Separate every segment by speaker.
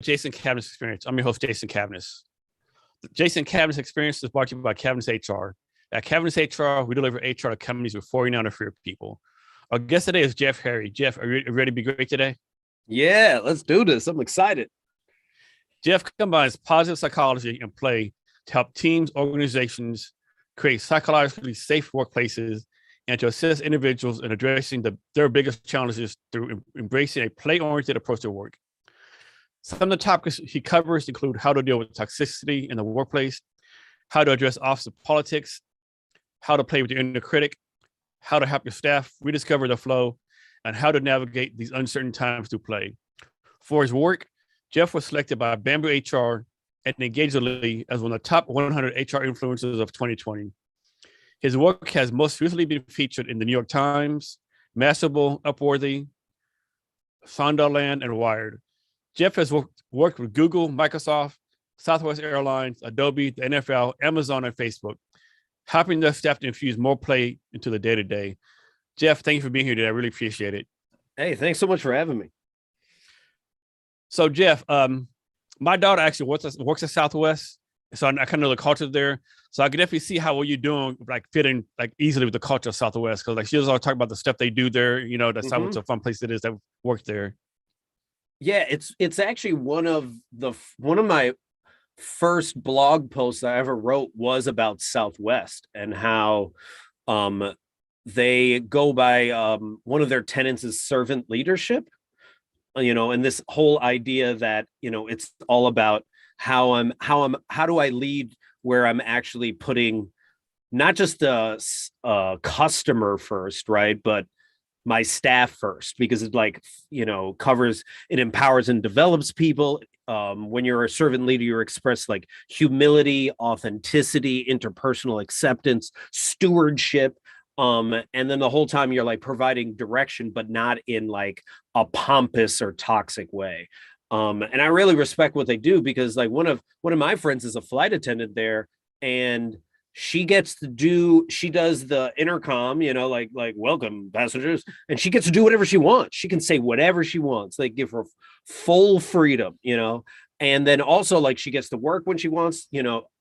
Speaker 1: Jason Cavness Experience. I'm your host, Jason Cavness. The Jason Cavness Experience is brought to you by Cavness HR. At Cavness HR, we deliver HR to companies with 49 or fewer people. Our guest today is Jeff Harry. Jeff, are you ready to be great today?
Speaker 2: Yeah, let's do this. I'm excited.
Speaker 1: Jeff combines positive psychology and play to help teams, organizations create psychologically safe workplaces and to assist individuals in addressing their biggest challenges through embracing a play-oriented approach to work. Some of the topics he covers include how to deal with toxicity in the workplace, how to address office politics, how to play with your inner critic, how to help your staff rediscover the flow, and how to navigate these uncertain times through play. For his work, Jeff was selected by Bamboo HR and Engagedly as one of the top 100 HR influencers of 2020. His work has most recently been featured in the New York Times, Mashable, Upworthy, Sonderland, and Wired. Jeff has worked with Google, Microsoft, Southwest Airlines, Adobe, the NFL, Amazon, and Facebook, helping their staff to infuse more play into the day-to-day. Jeff, thank you for being here today. I really appreciate it.
Speaker 2: Hey, thanks so much for having me.
Speaker 1: So, Jeff, my daughter actually works at Southwest, so I kind of know the culture there. So I can definitely see how what you're doing like fit in like easily with the culture of Southwest, because like she was always talking about the stuff they do there. You know, that's how much a fun place it is that work there.
Speaker 2: Yeah, it's actually one of my first blog posts I ever wrote was about Southwest and how they go by one of their tenets is servant leadership, and this whole idea that, it's all about how do I lead where I'm actually putting not just a customer first, right, but my staff first, because it it empowers and develops people. When you're a servant leader, you express like humility, authenticity, interpersonal acceptance, stewardship. And then the whole time you're like providing direction, but not in like a pompous or toxic way. And I really respect what they do, because like one of my friends is a flight attendant there, and she does the intercom, like welcome passengers, and she gets to do whatever she wants. She can say whatever she wants. They give her full freedom, and then also like she gets to work when she wants,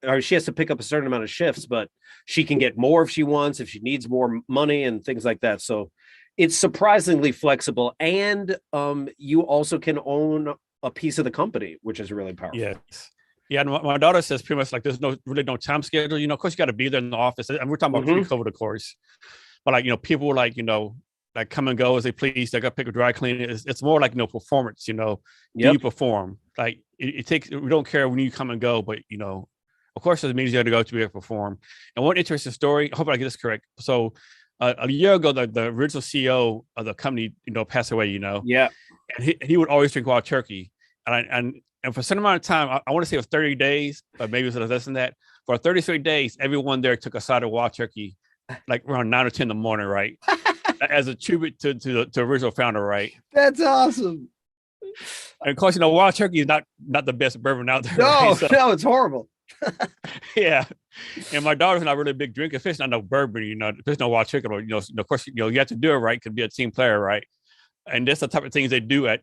Speaker 2: or she has to pick up a certain amount of shifts, but she can get more if she wants, if she needs more money and things like that. So it's surprisingly flexible, and you also can own a piece of the company, which is really powerful.
Speaker 1: Yes. Yeah, and my daughter says pretty much like there's really no time schedule. Of course you got to be there in the office, and we're talking about pre-COVID, of course. But like people like like come and go as they please. They got to pick a dry clean. It's more like performance. Do you perform? Like it takes. We don't care when you come and go, but of course it means you have to go to be able to perform. And one interesting story. I hope I get this correct. So a year ago, the original CEO of the company passed away.
Speaker 2: Yeah,
Speaker 1: and he would always drink wild turkey, and for some amount of time, I want to say it was 30 days, but maybe it was less than that. For 33 days, everyone there took a side of wild turkey, like around 9 or 10 in the morning, right? As a tribute to the original founder, right?
Speaker 2: That's awesome.
Speaker 1: And of course, wild turkey is not the best bourbon out there.
Speaker 2: No,
Speaker 1: right?
Speaker 2: No, it's horrible.
Speaker 1: Yeah. And my daughter's not really a big drinker, especially not no bourbon, there's no wild turkey, of course, you have to do it right, could be a team player, right? And that's the type of things they do at,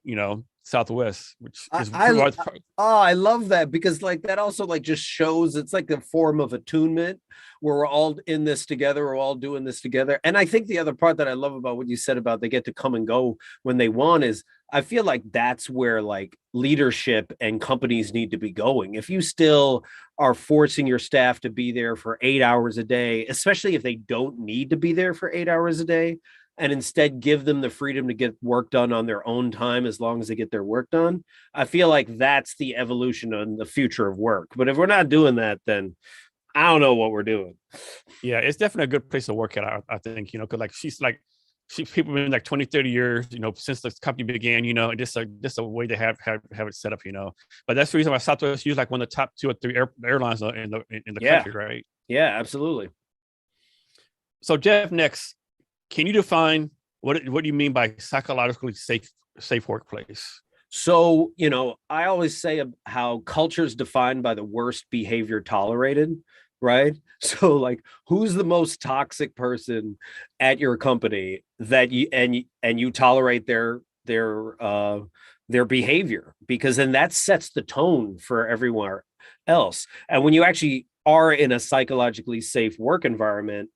Speaker 1: Southwest, which is
Speaker 2: I love that, because like that also like just shows it's like a form of attunement where we're all in this together, we're all doing this together. And I think the other part that I love about what you said about they get to come and go when they want is I feel like that's where like leadership and companies need to be going. If you still are forcing your staff to be there for 8 hours a day, especially if they don't need to be there for 8 hours a day, and instead give them the freedom to get work done on their own time as long as they get their work done, I feel like that's the evolution and the future of work. But if we're not doing that, then I don't know what we're doing.
Speaker 1: Yeah, it's definitely a good place to work at, I think, because like people been like 20, 30 years, since the company began, and just a way to have it set up, But that's the reason why Southwest is like one of the top 2 or 3 airlines in the country, right?
Speaker 2: Yeah, absolutely.
Speaker 1: So Jeff, next, can you define what do you mean by psychologically safe workplace?
Speaker 2: So, I always say how culture is defined by the worst behavior tolerated, right? So like, who's the most toxic person at your company that you tolerate their their behavior, because then that sets the tone for everywhere else. And when you actually are in a psychologically safe work environment,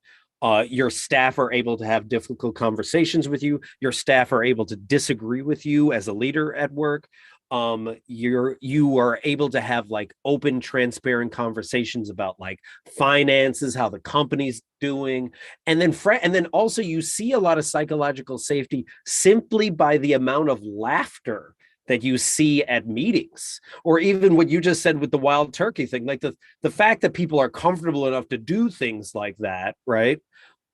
Speaker 2: your staff are able to have difficult conversations with you. Your staff are able to disagree with you as a leader at work. You are able to have like open, transparent conversations about like finances, how the company's doing, and then also you see a lot of psychological safety simply by the amount of laughter that you see at meetings, or even what you just said with the wild turkey thing, like the fact that people are comfortable enough to do things like that, right,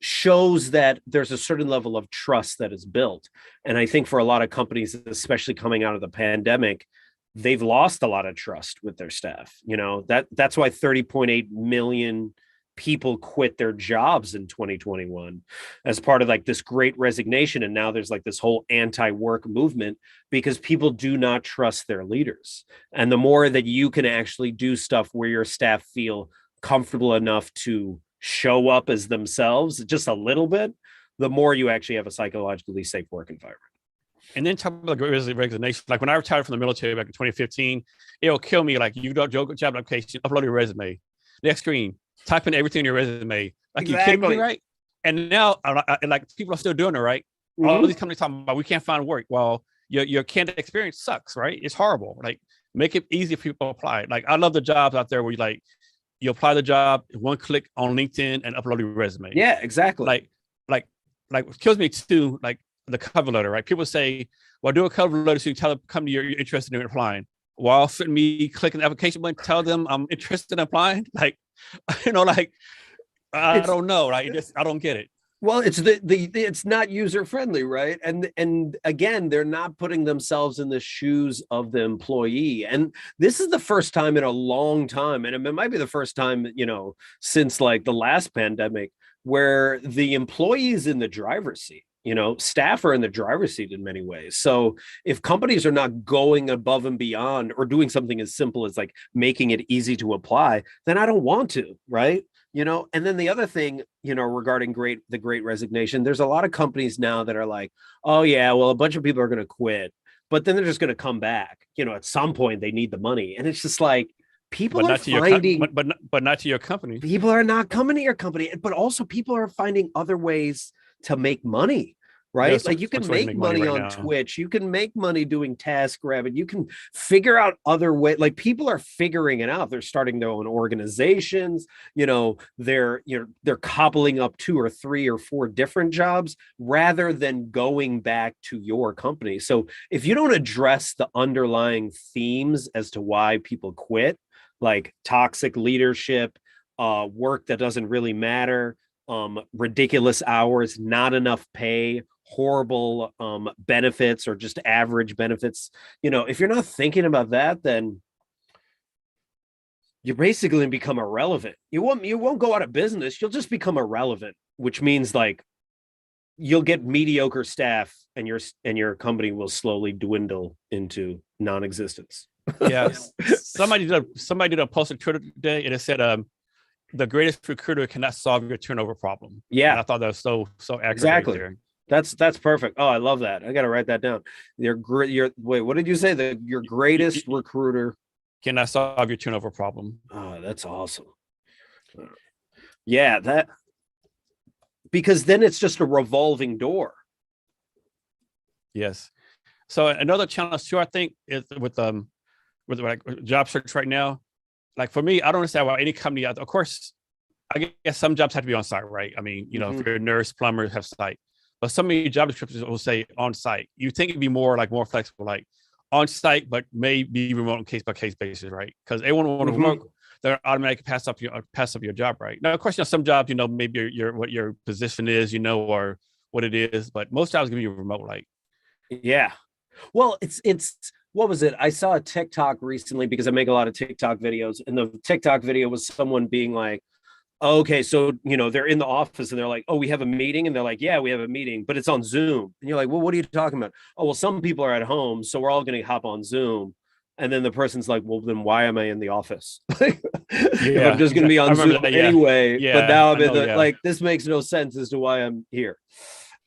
Speaker 2: shows that there's a certain level of trust that is built. And I think for a lot of companies, especially coming out of the pandemic, they've lost a lot of trust with their staff. That's why 30.8 million people quit their jobs in 2021 as part of like this great resignation. And now there's like this whole anti-work movement because people do not trust their leaders. And the more that you can actually do stuff where your staff feel comfortable enough to show up as themselves just a little bit, the more you actually have a psychologically safe work environment.
Speaker 1: And then talk about the resignation. Like when I retired from the military back in 2015, it'll kill me. Like you don't job application, upload your resume, next screen, type in everything in your resume. Like exactly. You kidding me, right? And now, like people are still doing it, right? Mm-hmm. All these companies talking about we can't find work. Well, your candidate experience sucks, right? It's horrible. Like make it easy for people to apply. Like I love the jobs out there where you apply the job, one click on LinkedIn and upload your resume.
Speaker 2: Yeah, exactly.
Speaker 1: Like what kills me too, like the cover letter, right? People say, well, do a cover letter so you tell the company you're interested in applying. While fitting me clicking the application button, tell them I'm interested in applying. Like, I don't know. Like, I don't get it.
Speaker 2: Well, it's it's not user friendly, right? And again, they're not putting themselves in the shoes of the employee. And this is the first time in a long time, and it might be the first time, since like the last pandemic, where the employee is in the driver's seat. Staff are in the driver's seat in many ways. So if companies are not going above and beyond or doing something as simple as like making it easy to apply, then I don't want to, right? And then the other thing, regarding the great resignation, there's a lot of companies now that are like, oh yeah, well, a bunch of people are going to quit, but then they're just going to come back. At some point they need the money. And it's just like, people are finding,
Speaker 1: but not to your company.
Speaker 2: People are not coming to your company, but also people are finding other ways to make money, right? Yes, like you can make money right on now. Twitch. You can make money doing TaskRabbit. You can figure out other ways. Like people are figuring it out. They're starting their own organizations. They're cobbling up 2 or 3 or 4 different jobs rather than going back to your company. So if you don't address the underlying themes as to why people quit, like toxic leadership, work that doesn't really matter, ridiculous hours, not enough pay, horrible benefits, or just average benefits. If you're not thinking about that, then you're basically going to become irrelevant. You won't go out of business. You'll just become irrelevant, which means like you'll get mediocre staff and your company will slowly dwindle into non-existence.
Speaker 1: Yeah. Somebody did a post on Twitter today and it said, the greatest recruiter cannot solve your turnover problem.
Speaker 2: Yeah.
Speaker 1: And I thought that was so accurate.
Speaker 2: Exactly.
Speaker 1: Right
Speaker 2: there. That's perfect. Oh, I love that. I got to write that down. Wait, what did you say? Your greatest recruiter
Speaker 1: cannot solve your turnover problem.
Speaker 2: Oh, that's awesome. Yeah, because then it's just a revolving door.
Speaker 1: Yes. So another challenge too, I think, is with like job search right now. Like for me, I don't understand why any company, of course, I guess some jobs have to be on site, right? I mean, if you're a nurse, plumber, have site. But some of your job descriptions will say on site. You think it'd be more flexible, like on site, but maybe remote on case by case basis, right? Because everyone want to work, they're automatically pass up your job, right? Now, of course, some jobs, maybe what your position is, or what it is, but most jobs can be remote, like.
Speaker 2: Yeah. Well, it's what was it? I saw a TikTok recently because I make a lot of TikTok videos, and the TikTok video was someone being like, okay, so, they're in the office and they're like, oh, we have a meeting. And they're like, yeah, we have a meeting, but it's on Zoom. And you're like, well, what are you talking about? Oh, well, some people are at home, so we're all going to hop on Zoom. And then the person's like, well, then why am I in the office? If I'm just going to be on Zoom anyway, but now I'm like, this makes no sense as to why I'm here.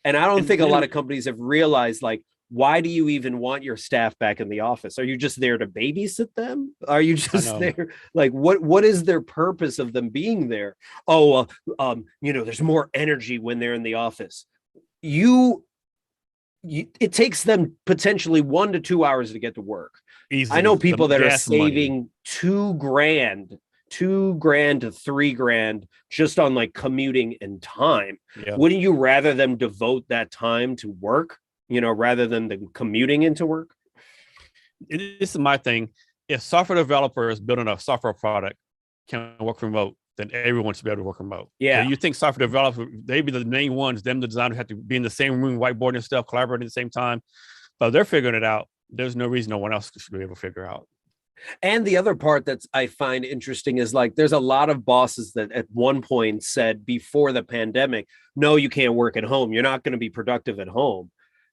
Speaker 2: And I don't think a lot of companies have realized, like, why do you even want your staff back in the office? Are you just there to babysit them? Are you just there? Like, what is their purpose of them being there? Oh, there's more energy when they're in the office. It takes them potentially 1 to 2 hours to get to work. Easily. I know people that are saving money. $2,000 to $3,000 just on like commuting and time. Yeah. Wouldn't you rather them devote that time to work, rather than the commuting into work?
Speaker 1: This is my thing. If software developers building a software product can work remote, then everyone should be able to work remote.
Speaker 2: Yeah.
Speaker 1: So you think software developers, they be the main ones, them, the designers have to be in the same room, whiteboarding and stuff, collaborating at the same time. But they're figuring it out. There's no reason no one else should be able to figure out.
Speaker 2: And the other part that I find interesting is like, there's a lot of bosses that at one point said before the pandemic, no, you can't work at home. You're not going to be productive at home.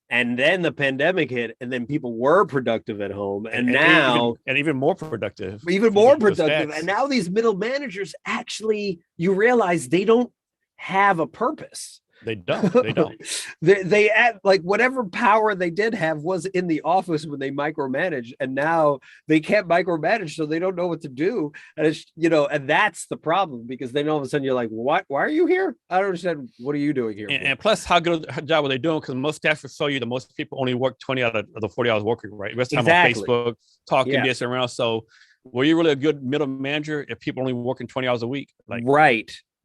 Speaker 2: And then the pandemic hit, and then people were productive at home, and now
Speaker 1: even more productive,
Speaker 2: And now these middle managers actually, you realize they don't have a purpose.
Speaker 1: They don't.
Speaker 2: they add, like, whatever power they did have was in the office when they micromanage, and now they can't micromanage, so they don't know what to do. And it's, and that's the problem, because then all of a sudden you're like, what? Why are you here? I don't understand. What are you doing here?
Speaker 1: And plus, how good a job are they doing? Because most staff will show you that most people only work 20 out of the 40 hours working, right? The rest of the time on Facebook, talking this around. So were you really a good middle manager if people only working 20 hours a week?
Speaker 2: Like,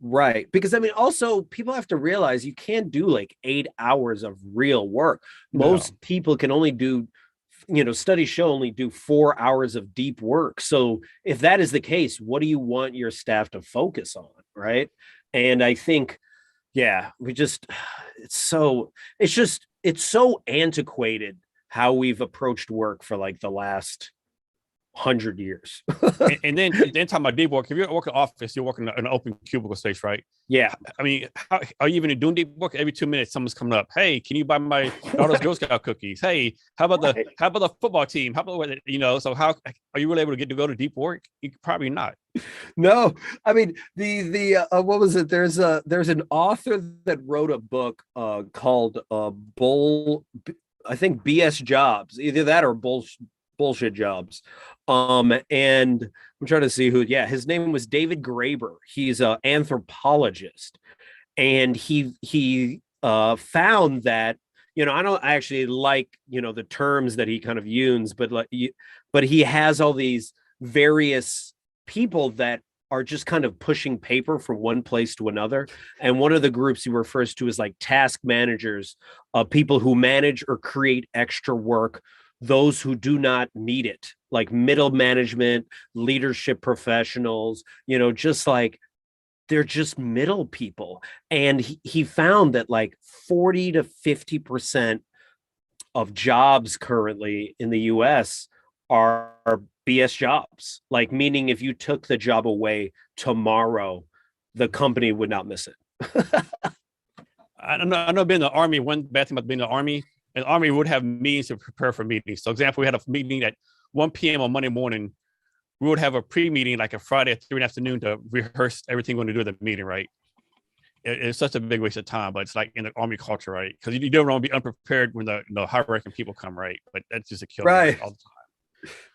Speaker 2: Right. Because I mean, also people have to realize you can't do like 8 hours of real work. Most people can only do, studies show only do 4 hours of deep work. So if that is the case, what do you want your staff to focus on? Right. And I think, it's so antiquated how we've approached work for like the last 100 years.
Speaker 1: and then talking about deep work, if you're working in an office, you're working in an open cubicle space, right?
Speaker 2: Yeah.
Speaker 1: I mean, how are you even doing deep work? Every 2 minutes someone's coming up, hey, can you buy my daughter's Girl Scout cookies? Hey, how about the football team? How about so how are you really able to get to go to deep work? You probably not.
Speaker 2: No, I mean, the what was it? There's an author that wrote a book called I think BS Jobs, either that or bullshit jobs. And I'm trying to see his name was David Graeber. He's an anthropologist, and he found that, I don't actually like, the terms that he kind of uses, but he has all these various people that are just kind of pushing paper from one place to another. And one of the groups he refers to is like task managers, people who manage or create extra work, those who do not need it, like middle management, leadership professionals, just like they're just middle people. And he found that like 40 to 50% of jobs currently in the US are BS jobs, like meaning if you took the job away tomorrow, the company would not miss it.
Speaker 1: I know being in the Army, one bad thing about being in the Army, and the Army would have meetings to prepare for meetings. So, example, we had a meeting at 1 p.m. on Monday morning. We would have a pre-meeting like a Friday at 3 in the afternoon to rehearse everything we're going to do at the meeting, right? It's such a big waste of time, but it's like in the Army culture, right? Because you don't want to be unprepared when the high-ranking people come, right? But that's just a killer,
Speaker 2: right?
Speaker 1: All the time.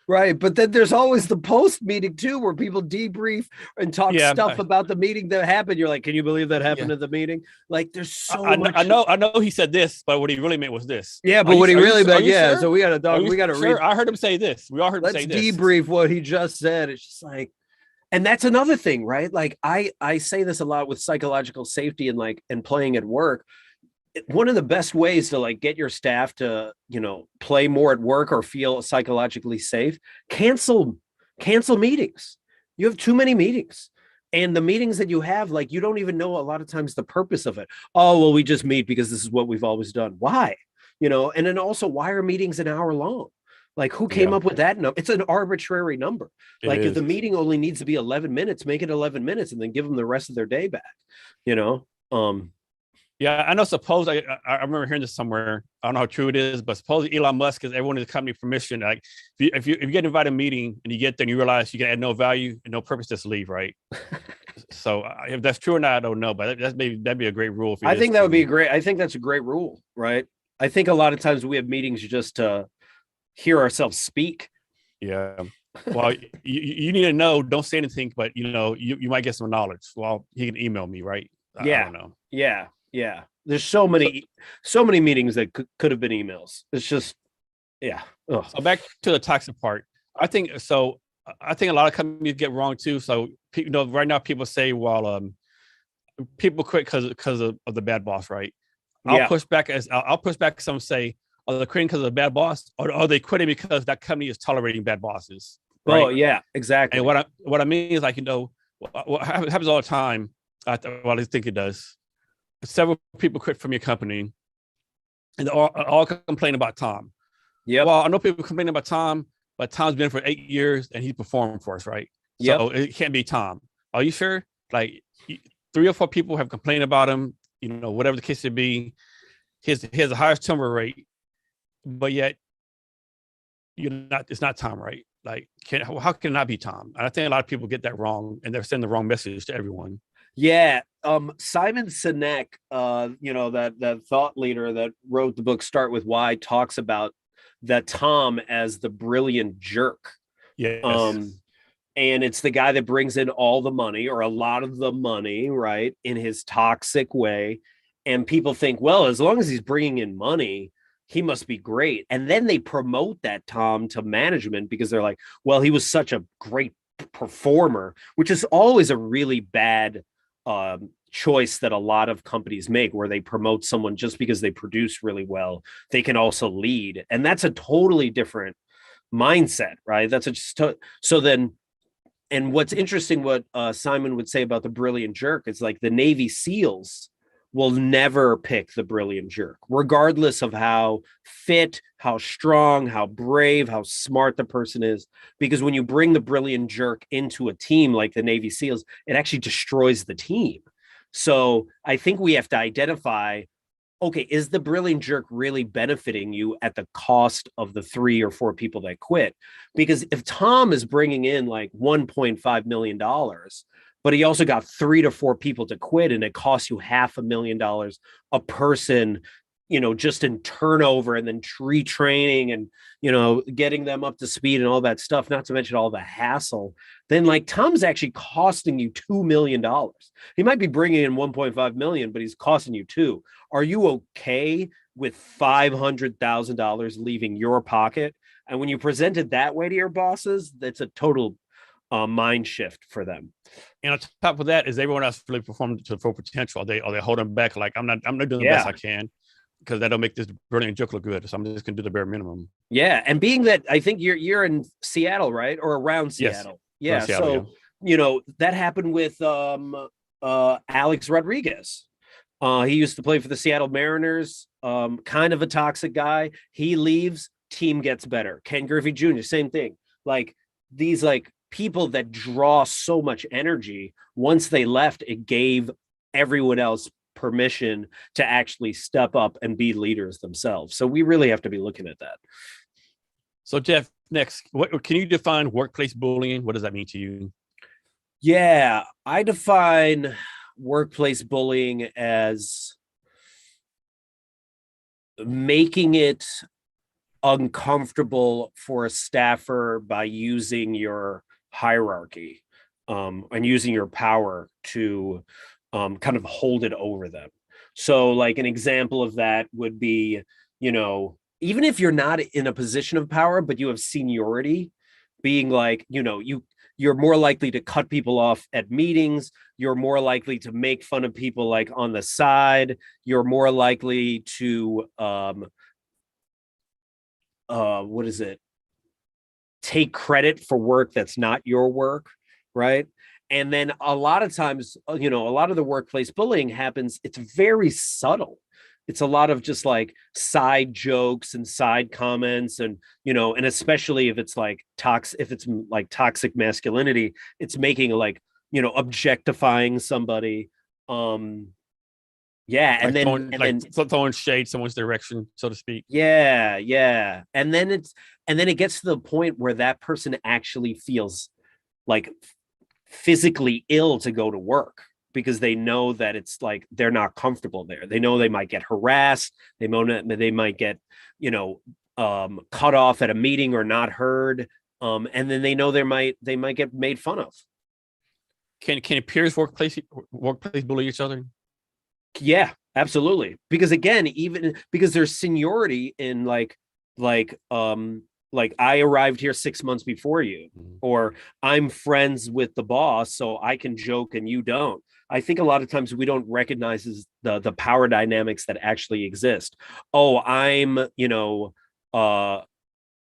Speaker 2: Right, but then there's always the post meeting too, where people debrief and talk stuff about the meeting that happened. You're like, can you believe that happened at the meeting? Like, there's so much.
Speaker 1: I know he said this, but what he really meant was this.
Speaker 2: Yeah, but what he really meant, sure? So we got to
Speaker 1: read. I heard him say this. We all heard him say this.
Speaker 2: Let's debrief what he just said. It's just like, and that's another thing, right? Like I say this a lot with psychological safety and playing at work. One of the best ways to like get your staff to, play more at work or feel psychologically safe, cancel meetings. You have too many meetings, and the meetings that you have, like, you don't even know a lot of times the purpose of it. Oh, well, we just meet because this is what we've always done. Why? And then also, why are meetings an hour long? Like, who came up with that number? It's an arbitrary number. Like, if the meeting only needs to be 11 minutes, make it 11 minutes and then give them the rest of their day back,
Speaker 1: Yeah, I know. Suppose I remember hearing this somewhere. I don't know how true it is, but suppose Elon Musk gives everyone in the company permission. Like, if you get invited to a meeting and you get there and you realize you can add no value and no purpose, just leave, right? So if that's true or not, I don't know. But that'd be a great rule.
Speaker 2: I think that would be great. I think that's a great rule, right? I think a lot of times we have meetings just to hear ourselves speak.
Speaker 1: Yeah. Well, you need to know. Don't say anything, but you might get some knowledge. Well, he can email me, right? I
Speaker 2: Yeah.
Speaker 1: don't know.
Speaker 2: Yeah. Yeah. There's so
Speaker 1: So,
Speaker 2: many meetings that could have been emails. It's just, yeah. Ugh.
Speaker 1: so back to the toxic part. I think so. I think a lot of companies get wrong too. So right now people say, well, people quit because of the bad boss, right?
Speaker 2: Yeah.
Speaker 1: I'll push back. Some say, are they quitting because of the bad boss, or are they quitting because that company is tolerating bad bosses,
Speaker 2: Oh,
Speaker 1: right?
Speaker 2: yeah,
Speaker 1: And
Speaker 2: exactly.
Speaker 1: what I mean is like what happens all the time. Well, I think it does. Several people quit from your company, and all complain about Tom.
Speaker 2: Yep.
Speaker 1: Well, I know people complain about Tom, but Tom's been for 8 years and he's performed for us, right?
Speaker 2: Yep.
Speaker 1: So it can't be Tom. Are you sure? Like 3 or 4 people have complained about him. Whatever the case may be, he has the highest turnover rate, but yet you're not. It's not Tom, right? Like, how can it not be Tom? And I think a lot of people get that wrong, and they're sending the wrong message to everyone.
Speaker 2: Yeah. Simon Sinek, that thought leader that wrote the book Start With Why, talks about that Tom as the brilliant jerk.
Speaker 1: Yes.
Speaker 2: Um, and it's the guy that brings in all the money or a lot of the money, right, in his toxic way. And people think, well, as long as he's bringing in money, he must be great. And then they promote that Tom to management because they're like, well, he was such a great performer, which is always a really bad choice that a lot of companies make, where they promote someone just because they produce really well. They can also lead. And that's a totally different mindset, right? So then, and what's interesting, what Simon would say about the brilliant jerk is like the Navy SEALs will never pick the brilliant jerk, regardless of how fit, how strong, how brave, how smart the person is. Because when you bring the brilliant jerk into a team like the Navy SEALs, it actually destroys the team. So I think we have to identify, okay, is the brilliant jerk really benefiting you at the cost of the 3 or 4 people that quit? Because if Tom is bringing in like $1.5 million, but he also got 3 to 4 people to quit and it costs you $500,000 a person, just in turnover and then retraining and, getting them up to speed and all that stuff, not to mention all the hassle, then like Tom's actually costing you $2 million. He might be bringing in 1.5 million, but he's costing you two. Are you okay with $500,000 leaving your pocket? And when you present it that way to your bosses, that's a total mind shift for them.
Speaker 1: And on top of that, is everyone else really performing to full potential? Are they holding back? Like, I'm not doing the best
Speaker 2: Yeah.
Speaker 1: I can because that'll make this brilliant joke look good. So I'm just gonna do the bare minimum.
Speaker 2: Yeah. And being that I think you're in Seattle, right? Or around
Speaker 1: Yes,
Speaker 2: Seattle.
Speaker 1: around
Speaker 2: Yeah.
Speaker 1: Seattle. Yeah.
Speaker 2: So, that happened with Alex Rodriguez. He used to play for the Seattle Mariners. Kind of a toxic guy. He leaves, team gets better. Ken Griffey Jr., same thing. Like these like people that draw so much energy, once they left, it gave everyone else permission to actually step up and be leaders themselves. So we really have to be looking at that.
Speaker 1: So Jeff, next, what can you define workplace bullying? What does that mean to you?
Speaker 2: Yeah, I define workplace bullying as making it uncomfortable for a staffer by using your hierarchy, and using your power to kind of hold it over them. So, like, an example of that would be, even if you're not in a position of power, but you have seniority, being like, you're more likely to cut people off at meetings. You're more likely to make fun of people like on the side. You're more likely to what is it? Take credit for work that's not your work, right? And then a lot of times, a lot of the workplace bullying happens, it's very subtle. It's a lot of just like side jokes and side comments, and and especially if it's like toxic masculinity, it's making like, objectifying somebody. Yeah,
Speaker 1: Like throwing shade someone's direction, so to speak.
Speaker 2: yeah, yeah. And then it gets to the point where that person actually feels like physically ill to go to work because they know that it's like they're not comfortable there. They know they might get harassed. They might get, cut off at a meeting or not heard. And then they know they might get made fun of.
Speaker 1: Can peers workplace bully each other?
Speaker 2: Yeah, absolutely. Because again, even because there's seniority in like I arrived here 6 months before you, or I'm friends with the boss, so I can joke and you don't. I think a lot of times we don't recognize the power dynamics that actually exist. Oh, I'm,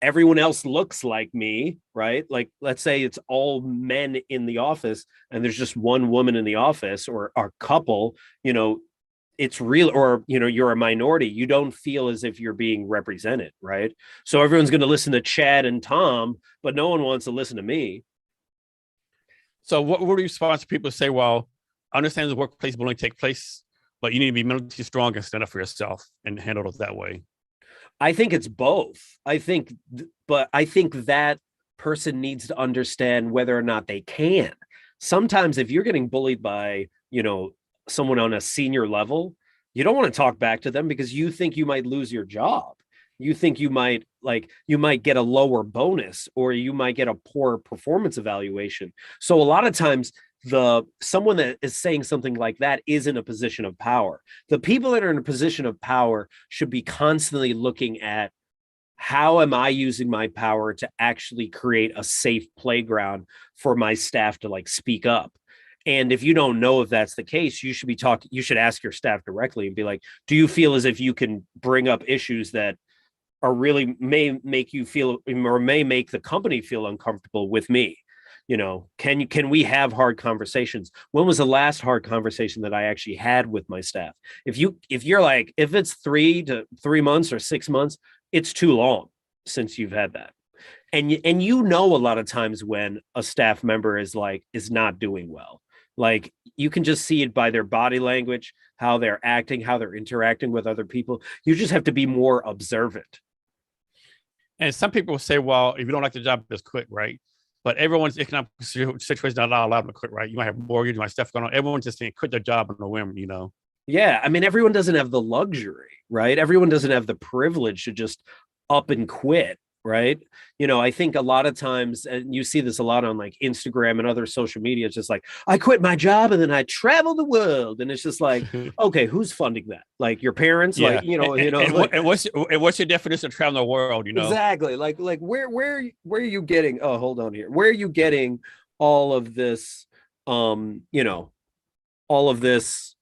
Speaker 2: everyone else looks like me, right? Like, let's say it's all men in the office and there's just one woman in the office, or a couple, it's real, or you're a minority, you don't feel as if you're being represented, right? So everyone's going to listen to Chad and Tom, but no one wants to listen to me.
Speaker 1: So what would you respond to people say, well, I understand the workplace bullying take place, but you need to be mentally strong and stand up for yourself and handle it that way?
Speaker 2: I think it's both. I think that person needs to understand whether or not they can. Sometimes if you're getting bullied by, someone on a senior level, you don't want to talk back to them because you think you might lose your job. You think you might get a lower bonus, or you might get a poor performance evaluation. So a lot of times someone that is saying something like that is in a position of power. The people that are in a position of power should be constantly looking at, how am I using my power to actually create a safe playground for my staff to speak up? And if you don't know if that's the case, you should ask your staff directly and be like, do you feel as if you can bring up issues that are really may make you feel, or may make the company feel uncomfortable with me? Can we have hard conversations? When was the last hard conversation that I actually had with my staff? If it's 3 months or 6 months, it's too long since you've had that. And a lot of times when a staff member is not doing well, you can just see it by their body language, how they're acting, how they're interacting with other people. You just have to be more observant.
Speaker 1: And some people will say, well, if you don't like the job, just quit, right? But everyone's economic situation is not allowed them to quit, right? You might have mortgage, you might have stuff going on. Everyone's just saying quit their job on a whim,
Speaker 2: Yeah, I mean, everyone doesn't have the luxury, right? Everyone doesn't have the privilege to just up and quit, right? I think a lot of times, and you see this a lot on Instagram and other social media, it's just I quit my job and then I travel the world, and it's just okay, who's funding that? Your parents?
Speaker 1: Yeah. And what's your definition of traveling the world?
Speaker 2: Exactly. Where are you getting? Oh, hold on here. Where are you getting all of this? All of this.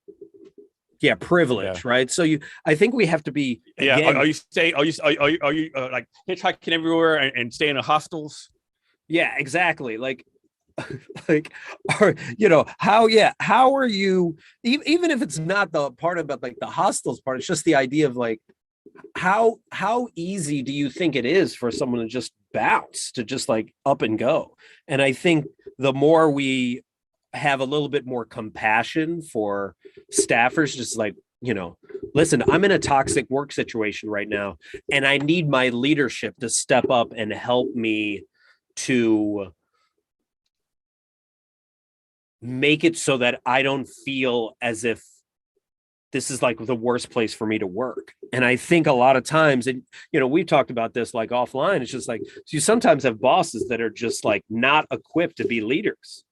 Speaker 2: Yeah, privilege, right? So I think we have to be.
Speaker 1: Again, are you hitchhiking everywhere and staying in hostels?
Speaker 2: Yeah, exactly. How are you? Even if it's not the part about the hostels part, it's just the idea of how easy do you think it is for someone to just bounce, to just up and go? And I think the more we have a little bit more compassion for staffers, just listen, I'm in a toxic work situation right now, and I need my leadership to step up and help me to make it so that I don't feel as if this is the worst place for me to work. And I think a lot of times, and we've talked about this offline, it's just you sometimes have bosses that are just not equipped to be leaders.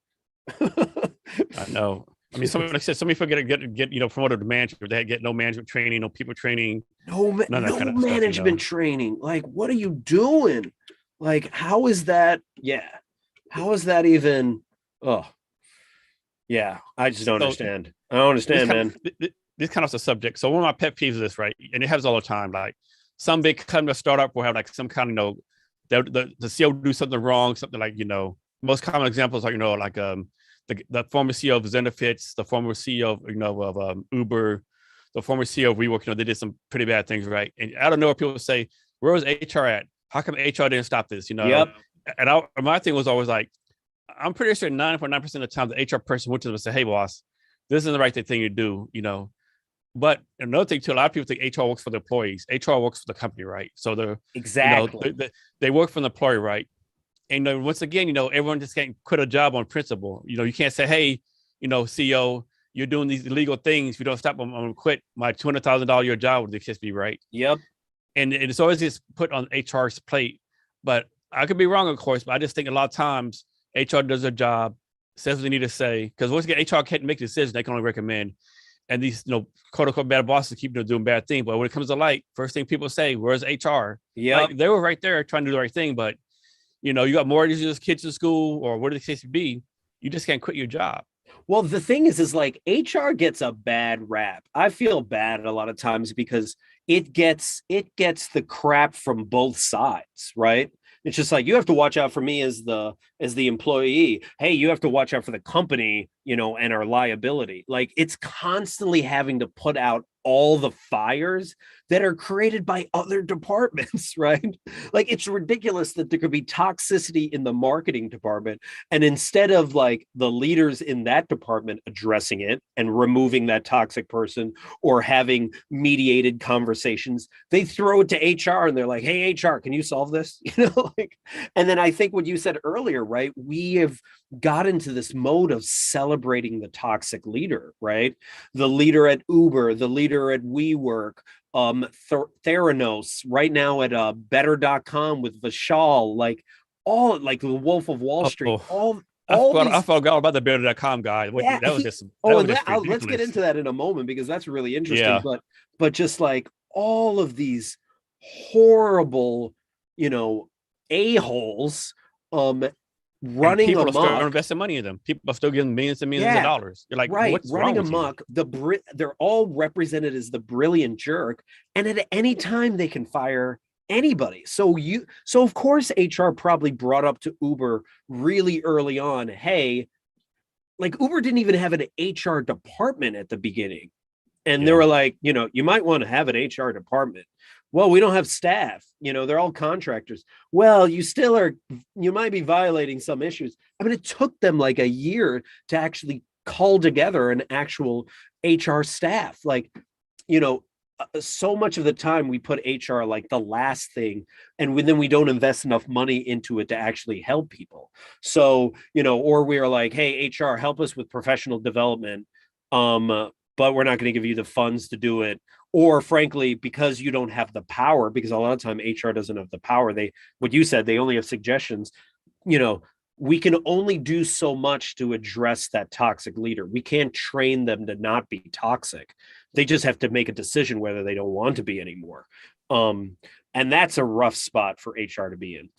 Speaker 1: I know. I mean, some people get promoted to manager. They get no management training, no people training,
Speaker 2: no management training. What are you doing? How is that? Yeah, how is that even? Oh, yeah. I just don't understand. I don't understand, man.
Speaker 1: This kind of a subject. So one of my pet peeves is this, right? And it happens all the time. Some big company startup will have some kind of the CEO do something wrong, something most common examples are the former CEO of Zenefits, the former CEO of Uber, the former CEO of WeWork. They did some pretty bad things, right? And out of nowhere, people say, "Where was HR at? How come HR didn't stop this?"
Speaker 2: Yep.
Speaker 1: And my thing was always I'm pretty sure 9.9% of the time the HR person went to them and said, "Hey, boss, this isn't the right thing to do." But another thing too, a lot of people think HR works for the employees. HR works for the company, right? So they're
Speaker 2: exactly
Speaker 1: they work for the employee, right? And once again, everyone just can't quit a job on principle. You can't say, "Hey, CEO, you're doing these illegal things. If you don't stop them, I'm gonna quit my $200,000 year job with the kiss me, right?
Speaker 2: Yep.
Speaker 1: And it's always just put on HR's plate. But I could be wrong, of course, but I just think a lot of times HR does their job, says what they need to say, because once again, HR can't make decisions, they can only recommend. And these, quote unquote bad bosses keep doing bad things. But when it comes to light, first thing people say, where's HR?
Speaker 2: Yeah.
Speaker 1: Like, they were right there trying to do the right thing, but you got mortgages, kids in school, or whatever the case may be, you just can't quit your job.
Speaker 2: Well, the thing is like HR gets a bad rap. I feel bad a lot of times because it gets the crap from both sides, right? It's just like, you have to watch out for me as the employee. Hey, you have to watch out for the company, and our liability. Like, it's constantly having to put out all the fires that are created by other departments, right? Like, it's ridiculous that there could be toxicity in the marketing department. And instead of like the leaders in that department addressing it and removing that toxic person or having mediated conversations, they throw it to HR and they're like, hey, HR, can you solve this? And then I think what you said earlier, right? We have got into this mode of celebrating the toxic leader, right? The leader at Uber, the leader at WeWork, Theranos, right now at better.com with Vishal, like the Wolf of Wall Street,
Speaker 1: I forgot about the better.com guy.
Speaker 2: Yeah,
Speaker 1: that was just let's
Speaker 2: get into that in a moment because that's really interesting.
Speaker 1: Yeah.
Speaker 2: But just like all of these horrible, a-holes running
Speaker 1: people
Speaker 2: amok.
Speaker 1: are still investing money in them. People are still getting millions and millions of dollars. You're like,
Speaker 2: right,
Speaker 1: what's
Speaker 2: running
Speaker 1: wrong with
Speaker 2: amok.
Speaker 1: You?
Speaker 2: They're all represented as the brilliant jerk, and at any time they can fire anybody. So of course HR probably brought up to Uber really early on, hey, like Uber didn't even have an HR department at the beginning. And they were like, you might want to have an HR department. Well, we don't have staff, they're all contractors. Well, you might be violating some issues. I mean, it took them like a year to actually call together an actual HR staff. Like, so much of the time we put HR like the last thing, and then we don't invest enough money into it to actually help people. So, or we're like, hey, HR, help us with professional development. But we're not going to give you the funds to do it. Or frankly, because you don't have the power, because a lot of time HR doesn't have the power. What you said, they only have suggestions. We can only do so much to address that toxic leader. We can't train them to not be toxic. They just have to make a decision whether they don't want to be anymore. And that's a rough spot for HR to be in.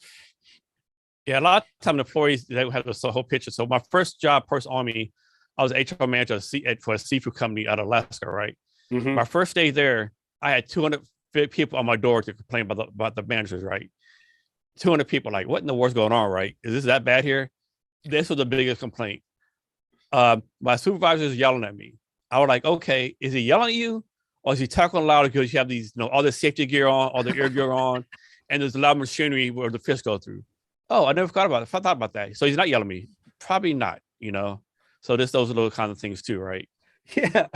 Speaker 1: Yeah, a lot of time the employees, they have the whole picture. So my first job, Post Army, I was HR manager for a seafood company out of Alaska, right?
Speaker 2: Mm-hmm.
Speaker 1: My first day there, I had 200 people on my door to complain about the managers, right? 200 people, like, what in the world's going on, right? Is this that bad here? This was the biggest complaint. My supervisor is yelling at me. I was like, okay, is he yelling at you? Or is he talking loud because you have these, all the safety gear on, all the air gear on, and there's a lot of machinery where the fish go through? Oh, I never thought about that. So he's not yelling at me. Probably not, So those are little kind of things too, right?
Speaker 2: Yeah.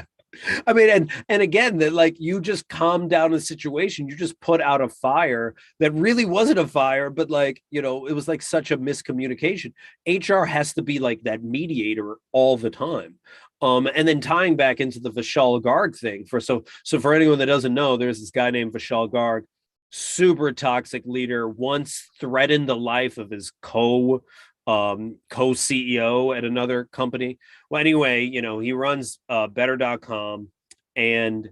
Speaker 2: I mean, and again, that like you just calmed down the situation. You just put out a fire that really wasn't a fire, but like, it was like such a miscommunication. HR has to be like that mediator all the time. And then tying back into the Vishal Garg thing so for anyone that doesn't know, there's this guy named Vishal Garg, super toxic leader, once threatened the life of his co-CEO at another company. Well, anyway, he runs better.com, and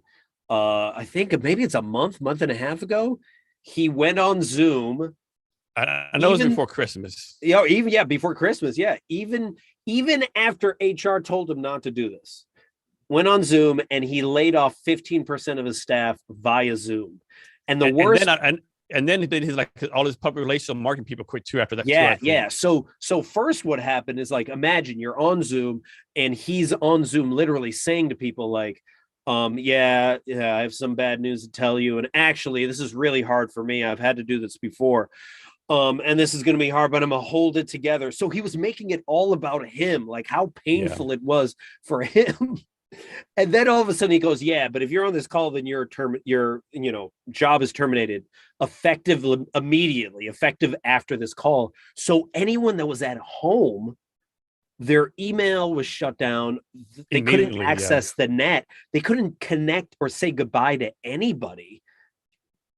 Speaker 2: I think maybe it's a month and a half ago, he went on Zoom.
Speaker 1: I know it was before Christmas.
Speaker 2: Before Christmas. Yeah. Even after HR told him not to do this, went on Zoom and he laid off 15% of his staff via Zoom. And the worst.
Speaker 1: And then he's like, all his public relations marketing people quit too after that.
Speaker 2: Yeah. So first what happened is, like, imagine you're on Zoom and he's on Zoom literally saying to people like, I have some bad news to tell you. And actually, this is really hard for me. I've had to do this before. And this is going to be hard, but I'm going to hold it together. So he was making it all about him, like how painful it was for him. And then all of a sudden he goes, yeah, but if you're on this call, then your job is terminated immediately, effective after this call. So anyone that was at home Their email was shut down. They couldn't
Speaker 1: Immediately, yeah.
Speaker 2: access the net. They couldn't connect or say goodbye to anybody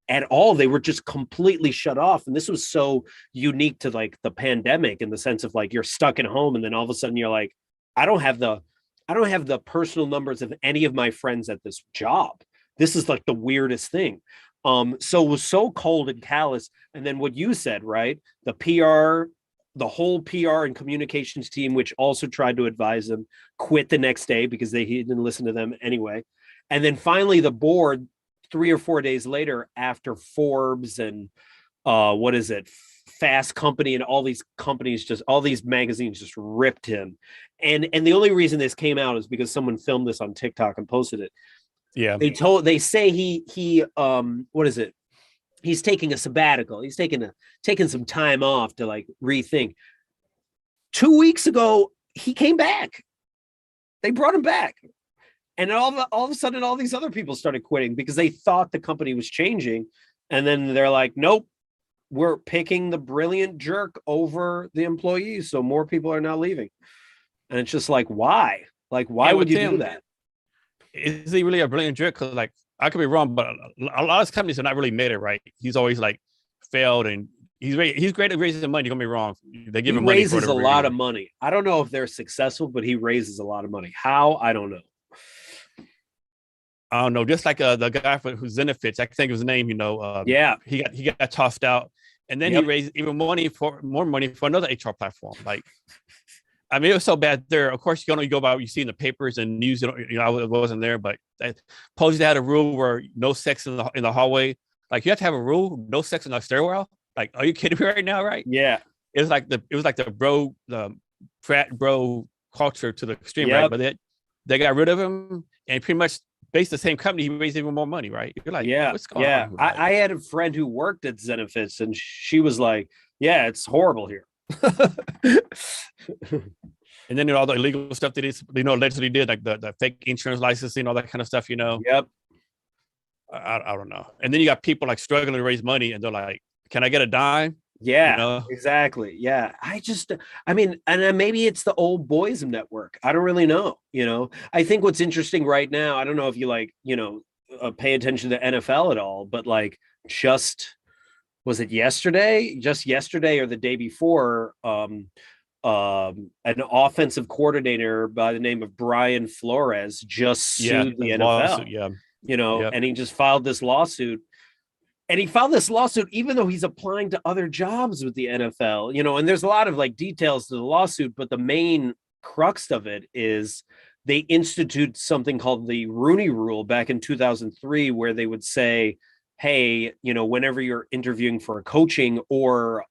Speaker 2: at all. They were just completely shut off. And this was so unique to like the pandemic in the sense of like you're stuck at home and then all of a sudden you're like, I don't have the personal numbers of any of my friends at this job. This is like the weirdest thing. So it was so cold and callous. And then what you said, right? The whole PR and communications team, which also tried to advise them, quit the next day because he didn't listen to them anyway. And then finally the board 3 or 4 days later, after Forbes and what is it, Fast Company and all these companies, just all these magazines just ripped him. And the only reason this came out is because someone filmed this on TikTok and posted it.
Speaker 1: Yeah.
Speaker 2: They say he what is it? He's taking a sabbatical. He's taking some time off to like rethink. 2 weeks ago, he came back. They brought him back. And all of a sudden, all these other people started quitting because they thought the company was changing. And then they're like, nope, we're picking the brilliant jerk over the employees. So more people are now leaving. And it's just like, why? Like, why would you do that?
Speaker 1: Is he really a brilliant jerk? Because like, I could be wrong, but a lot of companies have not really made it right. He's always like failed, and he's great at raising money. Don't be wrong. They give him money.
Speaker 2: He raises a lot of money. I don't know if they're successful, but he raises a lot of money. How? I don't know.
Speaker 1: I don't know. Just like the guy who's Zenefits, I think his name.
Speaker 2: Yeah,
Speaker 1: he got tossed out, and then he raised even more money for another HR platform. Like, I mean, it was so bad there. Of course, you go by what you see in the papers and news. I wasn't there, but supposedly they had a rule where no sex in the hallway. Like, you have to have a rule, no sex in the stairwell. Like, are you kidding me right now? Right?
Speaker 2: Yeah.
Speaker 1: It was like the frat bro culture to the extreme, right? But they got rid of him, and pretty much based the same company, he raised even more money, right? You're like, what's going on?
Speaker 2: I had a friend who worked at Zenefits, and she was like, yeah, it's horrible here.
Speaker 1: And then all the illegal stuff that allegedly did, like the fake insurance licensing, all that kind of stuff,
Speaker 2: Yep.
Speaker 1: I don't know. And then you got people like struggling to raise money, and they're like, can I get a dime?
Speaker 2: Yeah, exactly. Yeah. I mean, and maybe it's the old boys network. I don't really know. I think what's interesting right now, I don't know if you pay attention to NFL at all, but like was it yesterday? Just yesterday or the day before, an offensive coordinator by the name of Brian Flores just sued the NFL.
Speaker 1: Lawsuit,
Speaker 2: and he just filed this lawsuit. And he filed this lawsuit even though he's applying to other jobs with the NFL, and there's a lot of like details to the lawsuit, but the main crux of it is they institute something called the Rooney Rule back in 2003, where they would say, hey, whenever you're interviewing for a coaching or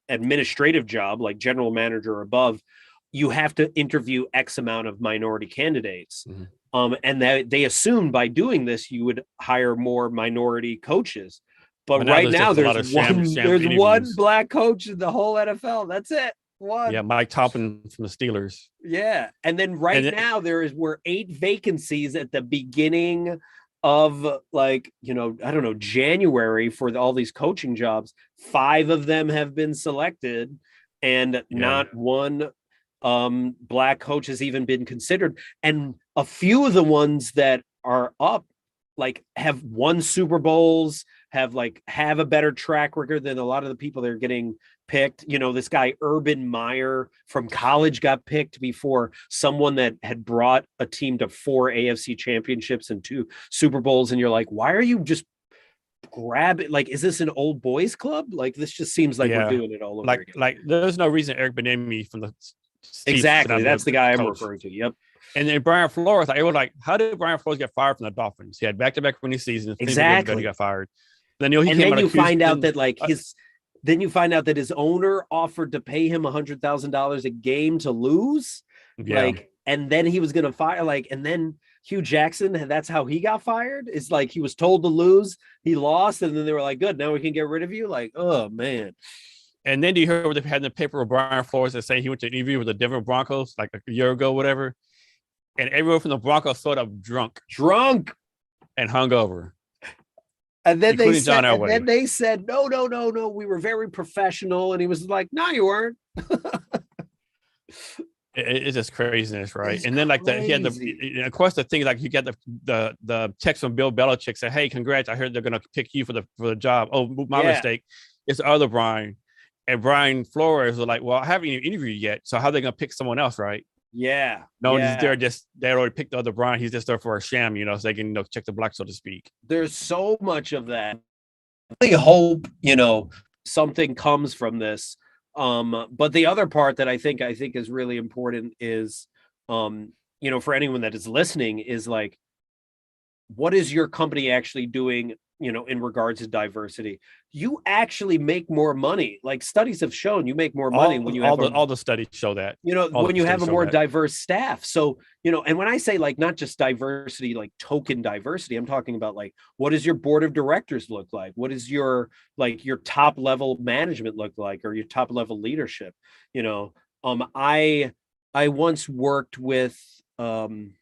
Speaker 2: administrative job, like general manager or above, you have to interview X amount of minority candidates. Mm-hmm. And they assumed by doing this, you would hire more minority coaches. But right now there's one black coach in the whole NFL. That's it. One.
Speaker 1: Yeah, Mike Toppin from the Steelers.
Speaker 2: Yeah. And then now were 8 vacancies at the beginning of I don't know, January for all these coaching jobs. 5 of them have been selected, and not one black coach has even been considered. And a few of the ones that are up have won Super Bowls, have a better track record than a lot of the people that are getting picked. This guy Urban Meyer from college got picked before someone that had brought a team to 4 AFC championships and 2 Super Bowls. And you're like, why are you just grabbing? Is this an old boys club? This just seems like we're doing it all over again.
Speaker 1: There's no reason Eric Bieniemy from the
Speaker 2: exactly. That's the guy I'm referring to. Yep.
Speaker 1: And then Brian Flores, how did Brian Flores get fired from the Dolphins? He had back-to-back winning seasons.
Speaker 2: Exactly.
Speaker 1: He got fired.
Speaker 2: Then you find out that his owner offered to pay him $100,000 a game to lose. Yeah. And then he was going to fire, and then Hugh Jackson, that's how he got fired. It's he was told to lose, he lost, and then they were like, good, now we can get rid of you. Oh man.
Speaker 1: And then do you hear what they had in the paper of Brian Flores that saying he went to an interview with the Denver Broncos a year ago, whatever. And everyone from the Broncos showed up drunk and hungover.
Speaker 2: And then they said, no, we were very professional. And he was like, no, you weren't.
Speaker 1: It's just craziness, right?
Speaker 2: It's
Speaker 1: And then like he had
Speaker 2: crazy.
Speaker 1: of course the thing like you get the text from Bill Belichick say, "Hey, congrats! I heard they're gonna pick you for the job." Oh, my
Speaker 2: Yeah,
Speaker 1: mistake. It's the other Brian, and Brian Flores was like, "Well, I haven't even interviewed yet, so how are they gonna pick someone else, right?"
Speaker 2: yeah,
Speaker 1: No, he's
Speaker 2: yeah.
Speaker 1: there just they already picked the other Brian. He's just there for a sham, so they can check the block, so to speak.
Speaker 2: There's so much of that. I hope something comes from this. But the other part that I think is really important is, for anyone that is listening, is like, what is your company actually doing, in regards to diversity? You actually make more money. Like, studies have shown you make more money when you have
Speaker 1: All the studies show that. All
Speaker 2: when
Speaker 1: the
Speaker 2: you have
Speaker 1: studies
Speaker 2: a
Speaker 1: show
Speaker 2: more
Speaker 1: that.
Speaker 2: diverse staff. So, and when I say like not just diversity, like token diversity, I'm talking about like, what does your board of directors look like? What is your top level management look like, or your top level leadership? I once worked with an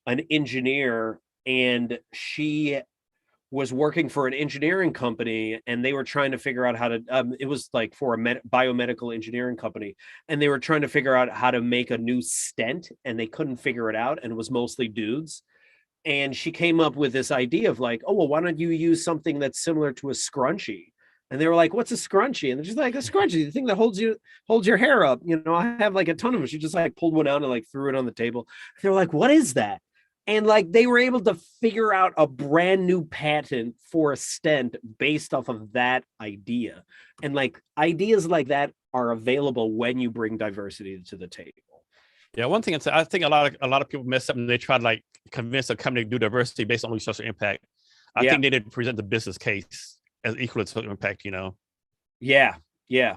Speaker 2: engineer, and she was working for an engineering company, and they were trying to figure out how to it was like for a biomedical engineering company, and they were trying to figure out how to make a new stent, and they couldn't figure it out, and it was mostly dudes. And she came up with this idea of like, oh well, why don't you use something that's similar to a scrunchie? And they were like, what's a scrunchie? And she's like, a scrunchie, the thing that holds your hair up. I have like a ton of them. She just like pulled one out and like threw it on the table. They were like, what is that? And like they were able to figure out a brand new patent for a stent based off of that idea. And like ideas like that are available when you bring diversity to the table.
Speaker 1: Yeah, one thing I think a lot of people mess up and they try to like convince a company to do diversity based on social impact. I
Speaker 2: Yeah.
Speaker 1: think they didn't present the business case as equal to impact.
Speaker 2: Yeah. Yeah.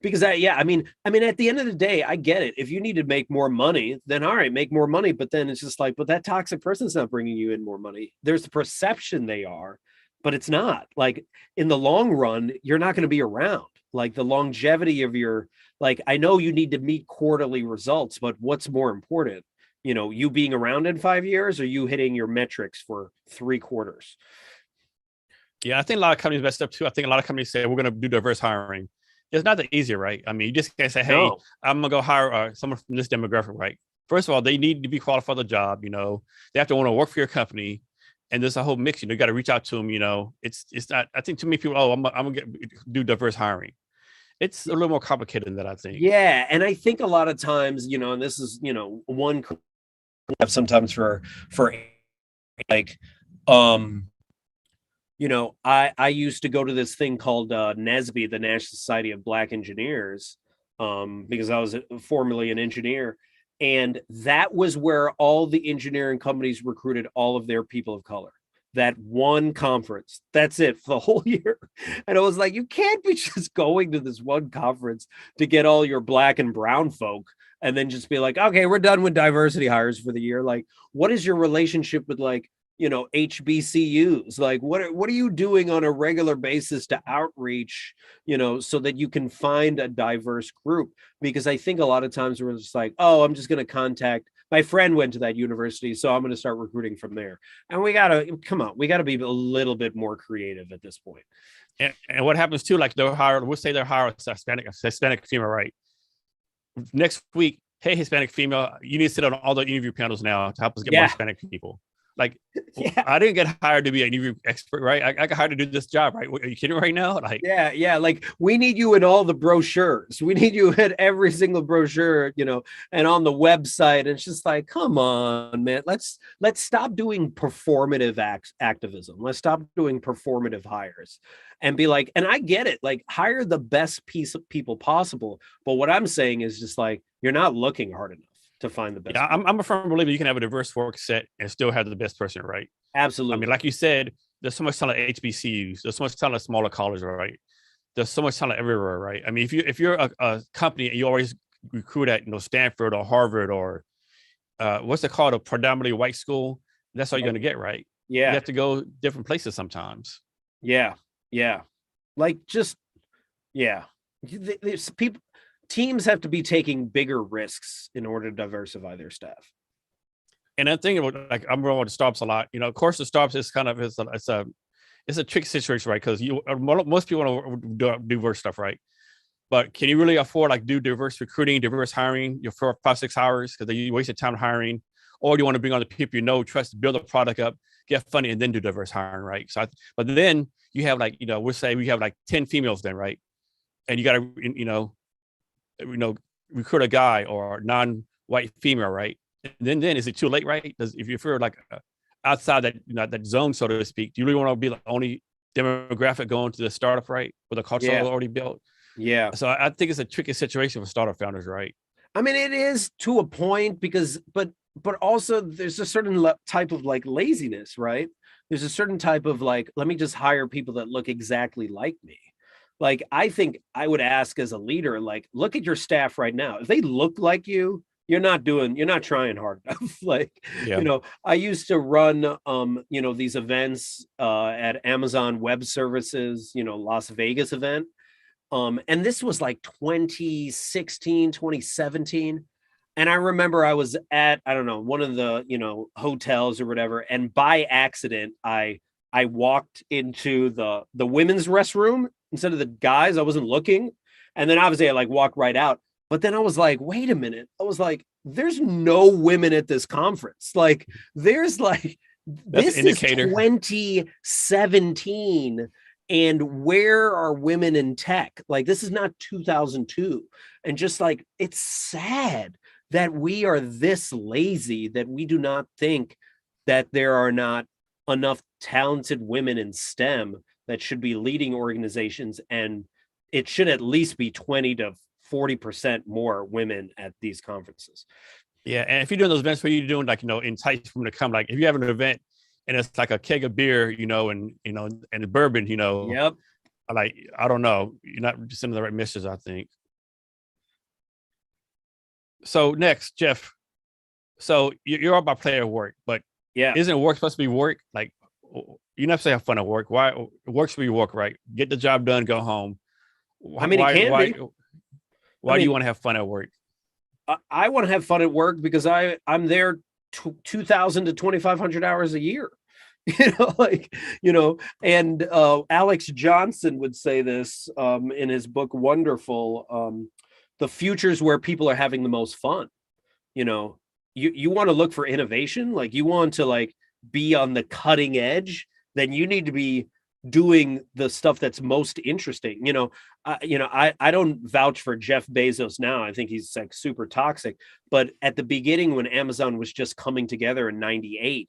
Speaker 2: Because I mean, at the end of the day, I get it. If you need to make more money, then all right, make more money. But then it's just like, but that toxic person's not bringing you in more money. There's the perception they are, but it's not. Like, in the long run, you're not going to be around. Like, the longevity of your, like, I know you need to meet quarterly results, but what's more important? You being around in 5 years, or you hitting your metrics for 3 quarters?
Speaker 1: Yeah, I think a lot of companies messed up too. I think a lot of companies say we're going to do diverse hiring. It's not that easy, right? I mean, you just can't say, "Hey,
Speaker 2: No.
Speaker 1: I'm gonna go hire someone from this demographic," right? First of all, they need to be qualified for the job. They have to want to work for your company, and there's a whole mix. You got to reach out to them. It's not. I think too many people. Oh, I'm gonna do diverse hiring. It's a little more complicated than that, I think.
Speaker 2: Yeah, and I think a lot of times, and this is, one sometimes for like, I used to go to this thing called NSBE, the National Society of Black Engineers, because I was formerly an engineer, and that was where all the engineering companies recruited all of their people of color. That one conference, that's it for the whole year. And I was like, you can't be just going to this one conference to get all your black and brown folk and then just be like, okay, we're done with diversity hires for the year. Like, what is your relationship with like, HBCUs? Like, what are you doing on a regular basis to outreach, so that you can find a diverse group? Because I think a lot of times we're just like, oh, I'm just going to contact, my friend went to that university, so I'm going to start recruiting from there. And we got to be a little bit more creative at this point.
Speaker 1: And what happens too, like we'll say they're hiring a Hispanic female, right? Next week, hey, Hispanic female, you need to sit on all the interview panels now to help us get more Hispanic people. Like, I didn't get hired to be an interview expert, right? I got hired to do this job, right? Are you kidding right now? Like,
Speaker 2: yeah. Like, we need you in all the brochures. We need you in every single brochure, and on the website. And it's just like, come on, man. Let's stop doing performative activism. Let's stop doing performative hires and be like, and I get it, like, hire the best piece of people possible. But what I'm saying is just like, you're not looking hard enough to find the best.
Speaker 1: Yeah, I'm a firm believer you can have a diverse work set and still have the best person, right?
Speaker 2: Absolutely.
Speaker 1: I mean, like you said, there's so much talent at HBCUs. There's so much talent at smaller colleges, right? There's so much talent everywhere, right? I mean, if you're a company and you always recruit at Stanford or Harvard or what's it called, a predominantly white school, that's all you're going to get, right?
Speaker 2: Yeah.
Speaker 1: You have to go different places sometimes.
Speaker 2: Yeah. Like, just, yeah. There's people. Teams have to be taking bigger risks in order to diversify their staff.
Speaker 1: And I think like I'm rolling with the startups a lot. Of course, the startups is kind of it's a tricky situation, right? Because most people want to do work stuff, right? but can you really afford like do diverse recruiting, diverse hiring your for 5-6 hours because you wasted time hiring, or do you want to bring on the people you know, trust, build a product up, get funding, and then do diverse hiring, right? But then you have like we'll say we have like 10 females then, right? And you got to recruit a guy or non-white female, right? And then is it too late, right? If you're like outside that zone, so to speak, do you really want to be the only demographic going to the startup, right? With a culture already built?
Speaker 2: Yeah.
Speaker 1: So I think it's a tricky situation for startup founders, right?
Speaker 2: I mean, it is to a point because, but also there's a certain type of like laziness, right? There's a certain type of like, let me just hire people that look exactly like me. Like, I think I would ask as a leader, like, look at your staff right now. If they look like you're not trying hard enough. Like, I used to run, these events at Amazon Web Services, Las Vegas event. And this was like 2016, 2017. And I remember I was at, I don't know, one of the, hotels or whatever. And by accident, I walked into the women's restroom instead of the guys. I wasn't looking. And then obviously I like walked right out. But then I was like, wait a minute. I was like, there's no women at this conference. Like, there's like, this is 2017. And where are women in tech? Like, this is not 2002. And just like, it's sad that we are this lazy, that we do not think that there are not enough talented women in STEM that should be leading organizations. And it should at least be 20 to 40% more women at these conferences.
Speaker 1: Yeah. And if you're doing those events where you're doing like, entice women to come, like if you have an event and it's like a keg of beer, and bourbon,
Speaker 2: Yep.
Speaker 1: Like, I don't know, you're not sending the right message, I think. So next, Jeff. So you're all about player work, but isn't work supposed to be work? Like, you never say have fun at work. Why work should be work, right? Get the job done, go home.
Speaker 2: I mean,
Speaker 1: why do you want to have fun at work?
Speaker 2: I want to have fun at work because I'm there 2,000 to 2,500 hours a year. And Alex Johnson would say this in his book Wonderful. The future's where people are having the most fun. You want to look for innovation, like you want to like be on the cutting edge, then you need to be doing the stuff that's most interesting. I don't vouch for Jeff Bezos now. I think he's like super toxic. But at the beginning, when Amazon was just coming together in 98,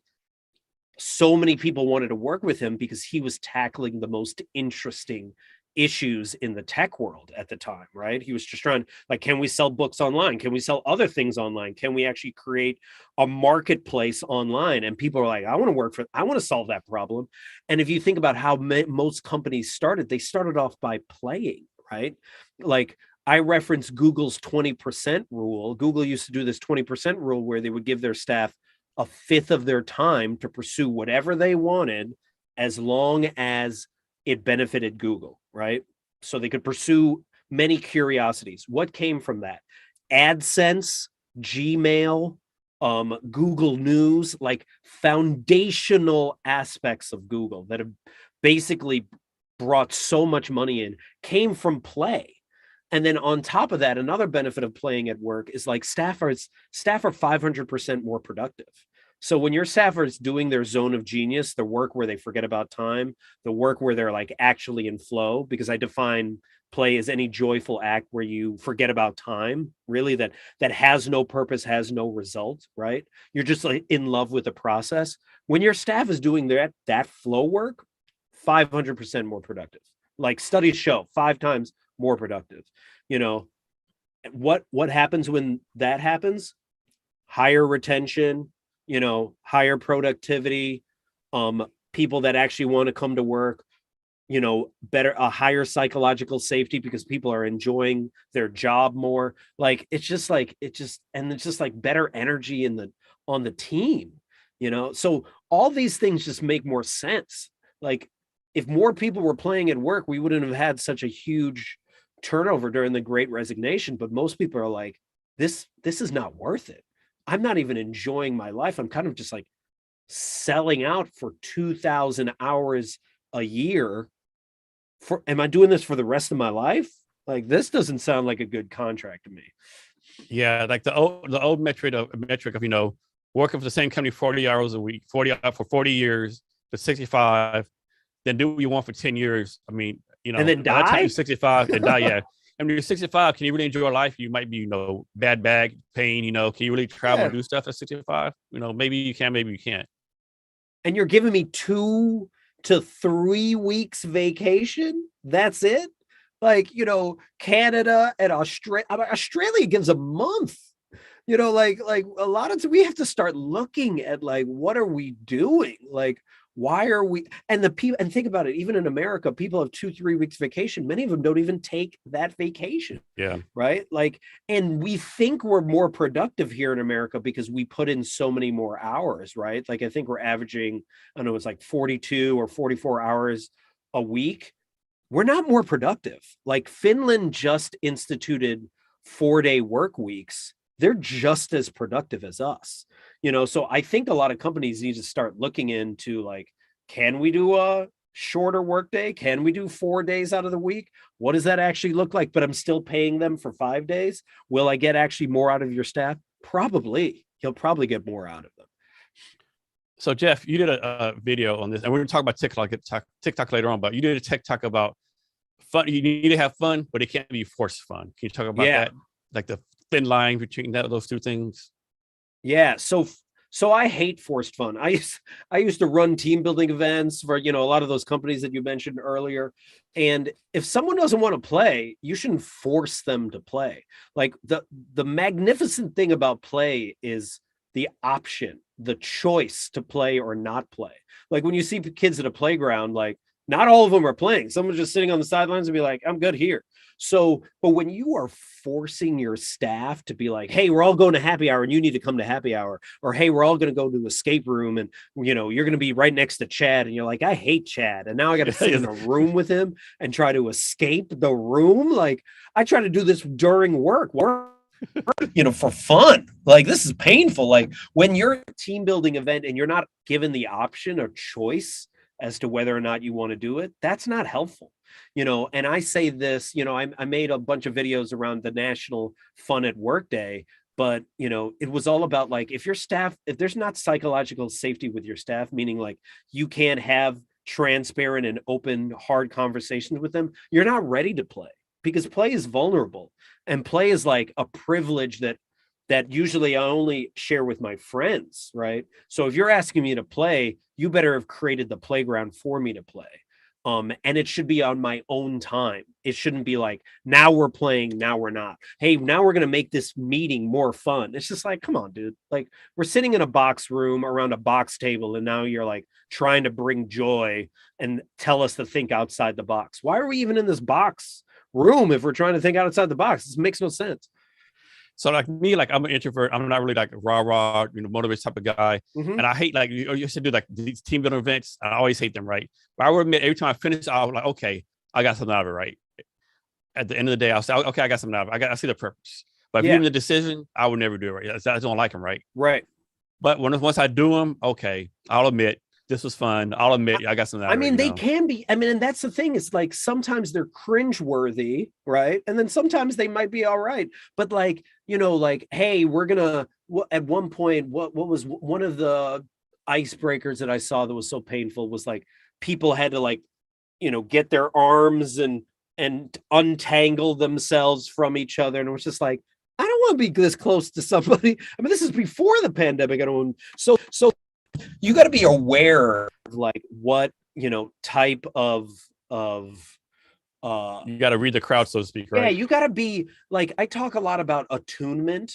Speaker 2: so many people wanted to work with him because he was tackling the most interesting issues in the tech world at the time, right? He was just trying, like, can we sell books online? Can we sell other things online? Can we actually create a marketplace online? And people are like, I want to solve that problem. And if you think about how most companies started, they started off by playing, right? Like, I reference Google's 20% rule. Google used to do this 20% rule where they would give their staff a fifth of their time to pursue whatever they wanted, as long as it benefited Google, right? So they could pursue many curiosities. What came from that? AdSense, Gmail, Google News, like foundational aspects of Google that have basically brought so much money in, came from play. And then on top of that, another benefit of playing at work is like staff are 500% more productive. So when your staff is doing their zone of genius, the work where they forget about time, the work where they're like actually in flow, because I define play as any joyful act where you forget about time, really, that has no purpose, has no result, right? You're just like in love with the process. When your staff is doing that flow work, 500% more productive. Like studies show, 5 times more productive. What happens when that happens? Higher retention, higher productivity, people that actually want to come to work, a higher psychological safety because people are enjoying their job more. Like, it's just like better energy on the team, so all these things just make more sense. Like, if more people were playing at work, we wouldn't have had such a huge turnover during the Great Resignation. But most people are like, this is not worth it. I'm not even enjoying my life. I'm kind of just like selling out for 2,000 hours a year. Am I doing this for the rest of my life? Like, this doesn't sound like a good contract to me.
Speaker 1: Yeah, like the old metric of working for the same company 40 hours a week, 40 for 40 years to 65, then do what you want for 10 years. I mean,
Speaker 2: And then
Speaker 1: by that time
Speaker 2: die?
Speaker 1: you're 65 and die. Yeah. And when you're 65, can you really enjoy life? You might be, bad back pain, can you really travel
Speaker 2: Yeah.
Speaker 1: and do stuff at 65? Maybe you can, maybe you can't.
Speaker 2: And you're giving me 2 to 3 weeks vacation? That's it? Like, Canada and Australia gives a month. Like a lot of times we have to start looking at, like, what are we doing? Like, why are we, and the people, and think about it, even in America, people have 2-3 weeks vacation. Many of them don't even take that vacation.
Speaker 1: Yeah.
Speaker 2: Right. Like, and we think we're more productive here in America because we put in so many more hours, right? Like, I think we're averaging, I don't know, it's like 42 or 44 hours a week. We're not more productive. Like, Finland just instituted 4-day work weeks. They're just as productive as us. So I think a lot of companies need to start looking into, like, can we do a shorter work day? Can we do 4 days out of the week? What does that actually look like? But I'm still paying them for 5 days. Will I get actually more out of your staff? Probably. You'll probably get more out of them.
Speaker 1: So Jeff, you did a video on this, and we're going to talk about TikTok later on, but you did a TikTok about fun. You need to have fun, but it can't be forced fun. Can you talk about that? Like the thin line between those two things?
Speaker 2: Yeah. So I hate forced fun. I used to run team building events for, a lot of those companies that you mentioned earlier. And if someone doesn't want to play, you shouldn't force them to play. Like, the magnificent thing about play is the option, the choice to play or not play. Like, when you see kids at a playground, like, not all of them are playing. Someone's just sitting on the sidelines and be like, I'm good here. So, but when you are forcing your staff to be like, hey, we're all going to happy hour and you need to come to happy hour, or hey, we're all going to go to escape room and you're going to be right next to Chad, and you're like, I hate Chad, and now I got to sit in a room with him and try to escape the room. Like, I try to do this during work, for fun. Like, this is painful. Like, when you're a team building event and you're not given the option or choice as to whether or not you want to do it, that's not helpful. And I say this, I made a bunch of videos around the National Fun at Work Day, but it was all about, like, if there's not psychological safety with your staff, meaning, like, you can't have transparent and open, hard conversations with them, you're not ready to play, because play is vulnerable, and play is like a privilege that usually I only share with my friends, right? So if you're asking me to play, you better have created the playground for me to play. And it should be on my own time. It shouldn't be like, now we're playing, now we're not. Hey, now we're going to make this meeting more fun. It's just like, come on, dude. Like, we're sitting in a box room around a box table, and now you're like trying to bring joy and tell us to think outside the box. Why are we even in this box room if we're trying to think outside the box? This makes no sense.
Speaker 1: So, like me, like, I'm an introvert. I'm not really like a rah, motivated type of guy.
Speaker 2: Mm-hmm.
Speaker 1: And I hate, like, you used to do like these team building events. I always hate them, right? But I would admit, every time I finish, I was like, okay, I got something out of it, right? At the end of the day, I'll say, okay, I got something out of it. I see the purpose. But if you're in the decision, I would never do it, right? I don't like them, right?
Speaker 2: Right.
Speaker 1: But once I do them, okay, I'll admit this was fun. I'll admit I got something out of it.
Speaker 2: I mean, they can be. I mean, and that's the thing. It's like, sometimes they're cringeworthy, right? And then sometimes they might be all right. But, like, like, hey, we're gonna. At one point, what was one of the icebreakers that I saw that was so painful was, like, people had to, like, get their arms and untangle themselves from each other, and it was just like, I don't want to be this close to somebody. I mean, this is before the pandemic. I don't. So you got to be aware of, like, what type of
Speaker 1: you got to read the crowd, so to speak, right?
Speaker 2: Yeah, you got to be, like, I talk a lot about attunement.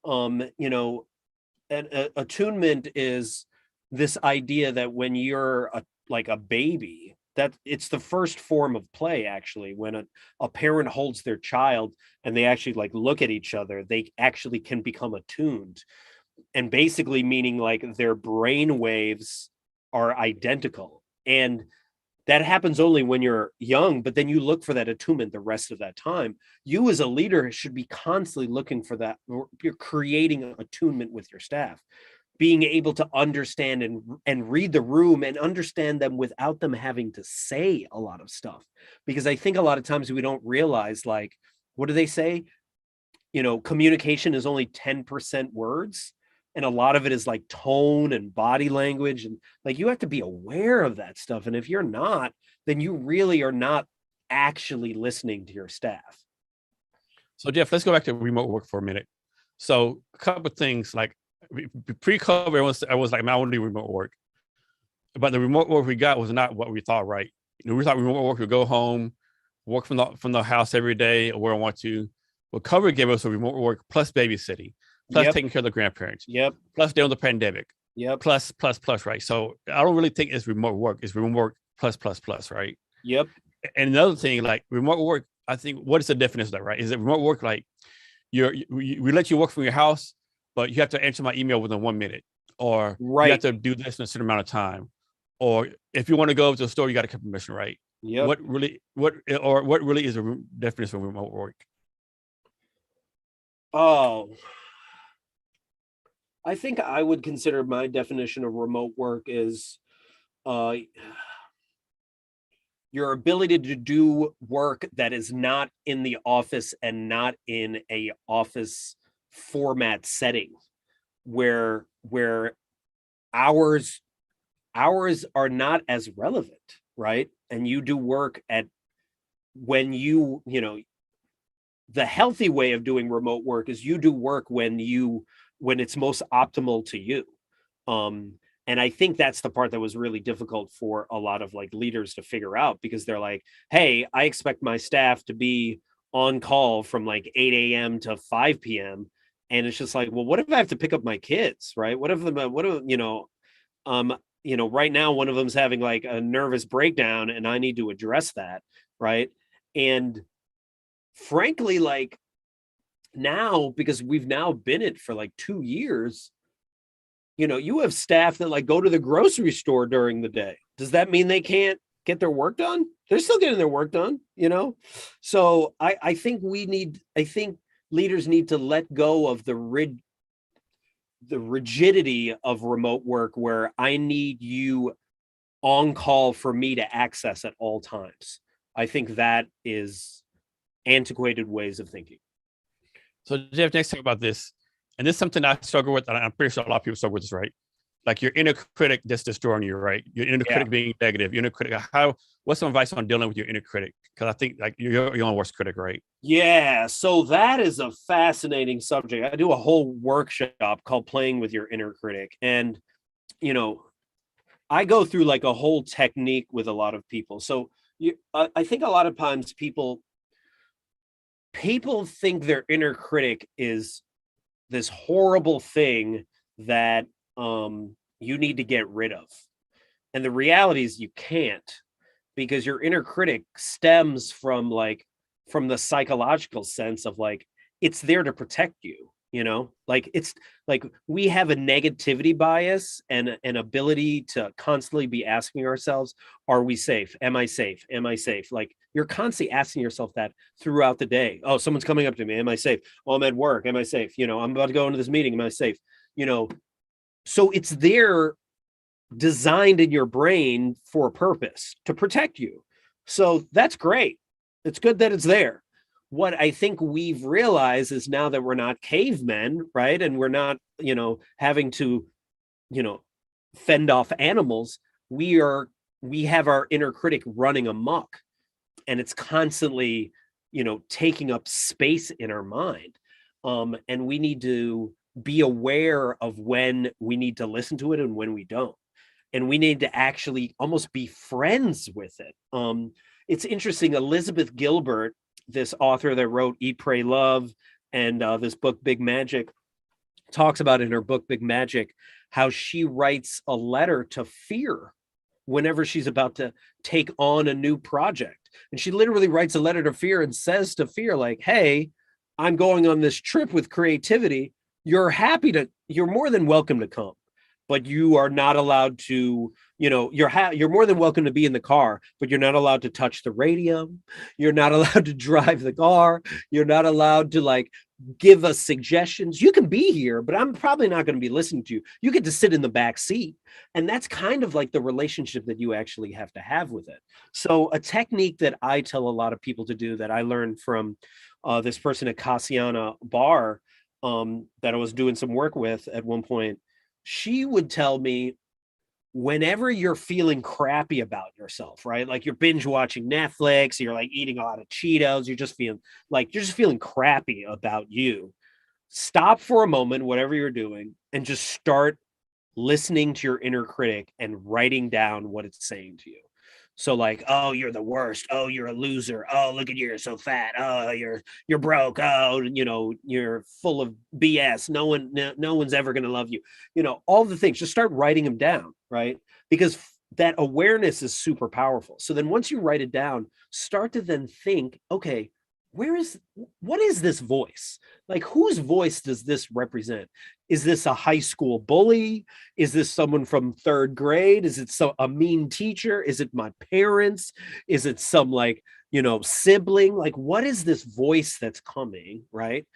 Speaker 2: And attunement is this idea that when you're like a baby, that it's the first form of play, actually, when a parent holds their child and they actually, like, look at each other, they actually can become attuned. And basically meaning, like, their brain waves are identical. And that happens only when you're young, but then you look for that attunement the rest of that time. You as a leader should be constantly looking for that. You're creating attunement with your staff. being able to understand and read the room and understand them without them having to say a lot of stuff. Because I think a lot of times we don't realize, like, what do they say? Communication is only 10% words. And a lot of it is like tone and body language. And like, you have to be aware of that stuff. And if you're not, then you really are not actually listening to your staff.
Speaker 1: So Jeff, let's go back to remote work for a minute. So a couple of things, like pre-COVID, I was like, man, I want to do remote work. But the remote work we got was not what we thought, right? We thought remote work would go home, work from the house every day or where I want to. Well, COVID gave us a remote work plus babysitting, plus taking care of the grandparents, plus dealing with the pandemic, plus, right? So I don't really think it's remote work. It's remote work plus, right?
Speaker 2: Yep.
Speaker 1: And another thing, like remote work, I think, what is the definition of that, right? Is it remote work like we let you work from your house, but you have to answer my email within 1 minute, or you have to do this in a certain amount of time, or if you want to go to the store, you got to get permission, right?
Speaker 2: Yeah.
Speaker 1: What really is a definition of remote work?
Speaker 2: Oh, I think I would consider my definition of remote work is your ability to do work that is not in the office and not in a office format setting, where hours are not as relevant, right? And you do work at when the healthy way of doing remote work is you do work when it's most optimal to you. And I think that's the part that was really difficult for a lot of like leaders to figure out, because they're like, hey, I expect my staff to be on call from like 8 a.m. to 5 p.m. And it's just like, well, what if I have to pick up my kids, right? Right now, one of them's having like a nervous breakdown and I need to address that, right? And frankly, like now, because we've now been it for like 2 years, you have staff that like go to the grocery store during the day. Does that mean they can't get their work done? They're still getting their work done, So I think leaders need to let go of the rigidity of remote work, where I need you on call for me to access at all times. I think that is antiquated ways of thinking.
Speaker 1: So Jeff, next thing about this, and this is something I struggle with, and I'm pretty sure a lot of people struggle with this, right? Like your inner critic that's destroying you, right? Your inner critic being negative, your inner critic. What's some advice on dealing with your inner critic? Because I think like you're your own worst critic, right?
Speaker 2: Yeah, so that is a fascinating subject. I do a whole workshop called Playing with Your Inner Critic. And, I go through like a whole technique with a lot of people. So I think a lot of times people think their inner critic is this horrible thing that you need to get rid of. And the reality is you can't, because your inner critic stems from the psychological sense of like, it's there to protect you, like it's like we have a negativity bias and an ability to constantly be asking ourselves, are we safe? Am I safe? Am I safe? Like you're constantly asking yourself that throughout the day. Oh, someone's coming up to me. Am I safe? Oh, I'm at work. Am I safe? I'm about to go into this meeting. Am I safe? So it's there, designed in your brain for a purpose to protect you. So that's great. It's good that it's there. What I think we've realized is now that we're not cavemen, right? And we're not, having to, fend off animals. We have our inner critic running amok, and it's constantly, taking up space in our mind. And we need to be aware of when we need to listen to it and when we don't. And we need to actually almost be friends with it. It's interesting. Elizabeth Gilbert, this author that wrote Eat, Pray, Love, and this book, Big Magic, talks about in her book, Big Magic, how she writes a letter to fear whenever she's about to take on a new project. And she literally writes a letter to fear and says to fear, like, hey, I'm going on this trip with creativity. You're more than welcome to come. but you are not allowed to, you're more than welcome to be in the car, but you're not allowed to touch the radio. You're not allowed to drive the car. You're not allowed to like give us suggestions. You can be here, but I'm probably not going to be listening to you. You get to sit in the back seat. And that's kind of like the relationship that you actually have to have with it. So a technique that I tell a lot of people to do, that I learned from this person at Cassiana Bar, that I was doing some work with at one point, she would tell me, whenever you're feeling crappy about yourself, right? Like you're binge watching Netflix, you're like eating a lot of Cheetos, you're just feeling crappy about you. Stop for a moment, whatever you're doing, and just start listening to your inner critic and writing down what it's saying to you. So like, oh, you're the worst. Oh, you're a loser. Oh, look at you, you're so fat. Oh, you're broke. Oh, you're full of BS. No one's ever going to love you. All the things. Just start writing them down, right? Because that awareness is super powerful. So then once you write it down, start to then think, okay, what is this voice? Like, whose voice does this represent? Is this a high school bully? Is this someone from third grade? Is it a mean teacher? Is it my parents? Is it some sibling? Like, what is this voice that's coming, right?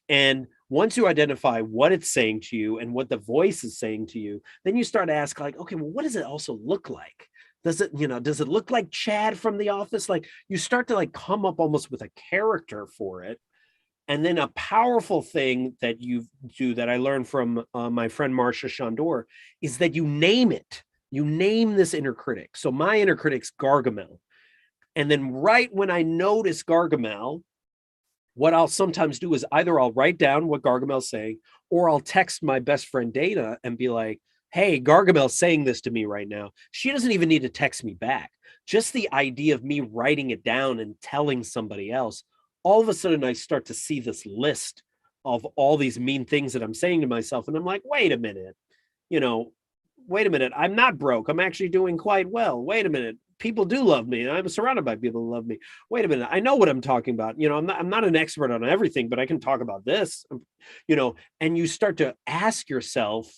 Speaker 2: And once you identify what it's saying to you and what the voice is saying to you, then you start to ask like, okay, well, what does it also look like? Does it look like Chad from The Office? Like, you start to like come up almost with a character for it. And then a powerful thing that you do that I learned from my friend Marcia Chandor is that you name it. You name this inner critic. So my inner critic's Gargamel. And then right when I notice Gargamel, what I'll sometimes do is either I'll write down what Gargamel's saying, or I'll text my best friend Dana and be like, hey, Gargamel's saying this to me right now. She doesn't even need to text me back. Just the idea of me writing it down and telling somebody else, all of a sudden I start to see this list of all these mean things that I'm saying to myself. And I'm like, wait a minute, I'm not broke. I'm actually doing quite well. Wait a minute. People do love me. I'm surrounded by people who love me. Wait a minute. I know what I'm talking about. I'm not an expert on everything, but I can talk about this, and you start to ask yourself,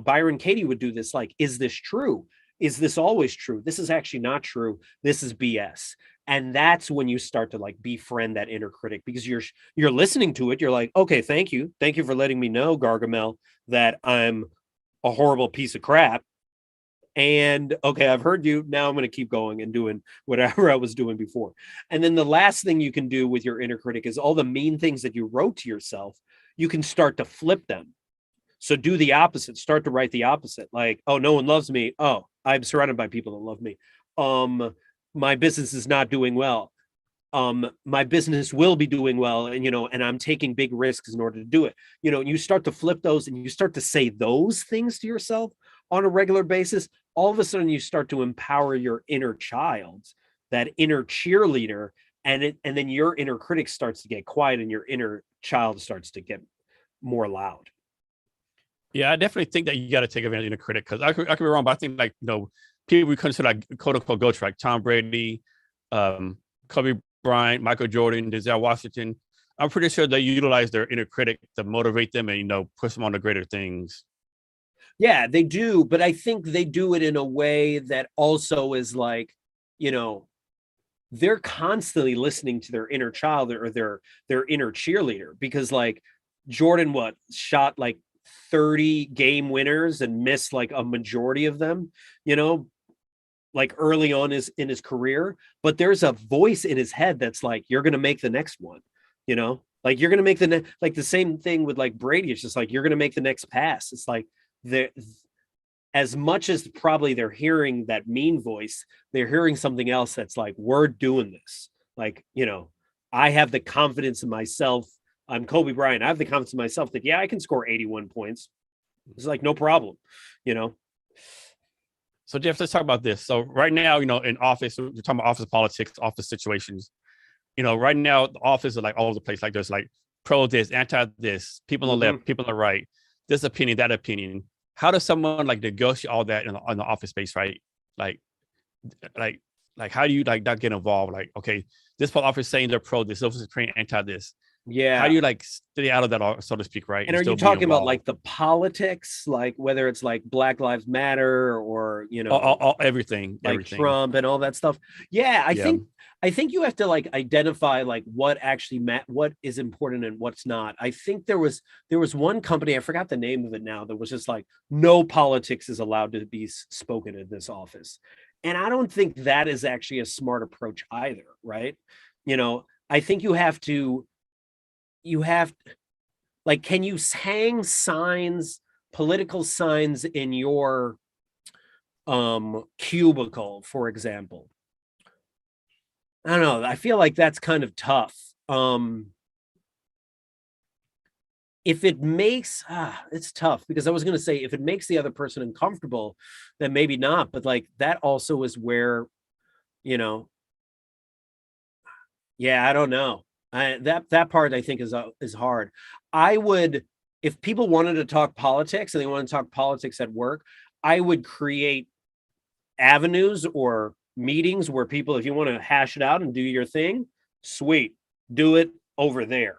Speaker 2: Byron Katie would do this. Like, is this true? Is this always true? This is actually not true. This is BS. And that's when you start to like befriend that inner critic, because you're listening to it. You're like, okay, thank you. Thank you for letting me know, Gargamel, that I'm a horrible piece of crap. And okay, I've heard you. Now I'm going to keep going and doing whatever I was doing before. And then the last thing you can do with your inner critic is all the mean things that you wrote to yourself, you can start to flip them. So do the opposite. Start to write the opposite. Like, oh, no one loves me. Oh, I'm surrounded by people that love me. My business is not doing well. My business will be doing well, and I'm taking big risks in order to do it. You start to flip those and you start to say those things to yourself on a regular basis. All of a sudden you start to empower your inner child, that inner cheerleader, and then your inner critic starts to get quiet and your inner child starts to get more loud.
Speaker 1: Yeah, I definitely think that you got to take advantage of the critic, because I could be wrong, but I think people we consider like quote unquote ghosts, like Tom Brady, Kobe Bryant, Michael Jordan, Denzel Washington. I'm pretty sure they utilize their inner critic to motivate them and push them on to greater things.
Speaker 2: Yeah, they do, but I think they do it in a way that also is like, they're constantly listening to their inner child or their inner cheerleader, because like Jordan shot like 30 game winners and missed like a majority of them, like early on in his career, but there's a voice in his head that's like, you're going to make the next one, like you're going to make like the same thing with like Brady. It's just like, you're going to make the next pass. It's like as much as probably they're hearing that mean voice, they're hearing something else that's like, we're doing this. Like, I have the confidence in myself. I'm Kobe Bryant. I have the confidence in myself that, yeah, I can score 81 points. It's like, no problem,
Speaker 1: So Jeff, let's talk about this. So right now, in office, we're talking about office politics, office situations. Right now, the office is like all over the place. Like there's like pro this, anti this, people on the left, people on the right, this opinion, that opinion. How does someone like negotiate all that on the office space, right? Like how do you like not get involved? Like, okay, this office saying they're pro this, this is anti this. How do
Speaker 2: Yeah.
Speaker 1: you like stay out of that, so to speak, right?
Speaker 2: And
Speaker 1: And
Speaker 2: are you
Speaker 1: still be
Speaker 2: talking about
Speaker 1: involved.
Speaker 2: like the politics, like whether it's like Black Lives Matter or,
Speaker 1: Everything,
Speaker 2: like
Speaker 1: everything.
Speaker 2: Trump and all that stuff? Yeah, I
Speaker 1: Yeah.
Speaker 2: think I think you have to like identify like what actually what is important and what's not. I think there was one company, I forgot the name of it now, that was just like no politics is allowed to be spoken in this office. And I don't think that is actually a smart approach either, right? I think you have like, can you hang signs, political signs in your cubicle, for example? I don't know. I feel like that's kind of tough. If it makes it's tough because I was going to say if it makes the other person uncomfortable, then maybe not. But like that also is where, you know, yeah, I don't know. That part I think is hard. I would, if people wanted to talk politics and they want to talk politics at work, I would create avenues or meetings where people, if you want to hash it out and do your thing, sweet, do it over there.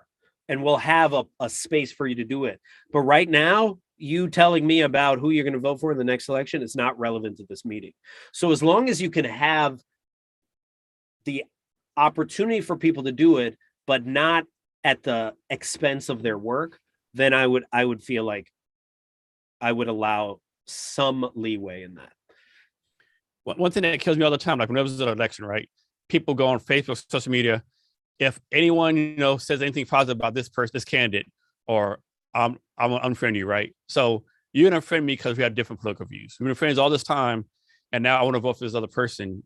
Speaker 2: And we'll have a space for you to do it. But right now, you telling me about who you're going to vote for in the next election is not relevant to this meeting. So as long as you can have the opportunity for people to do it, but not at the expense of their work, then I would feel like I would allow some leeway in that.
Speaker 1: One thing that kills me all the time, like whenever there's an election, right? People go on Facebook, social media. If anyone says anything positive about this person, this candidate, or I'm unfriend you, right? So you're gonna unfriend me because we have different political views. We've been friends all this time, and now I want to vote for this other person,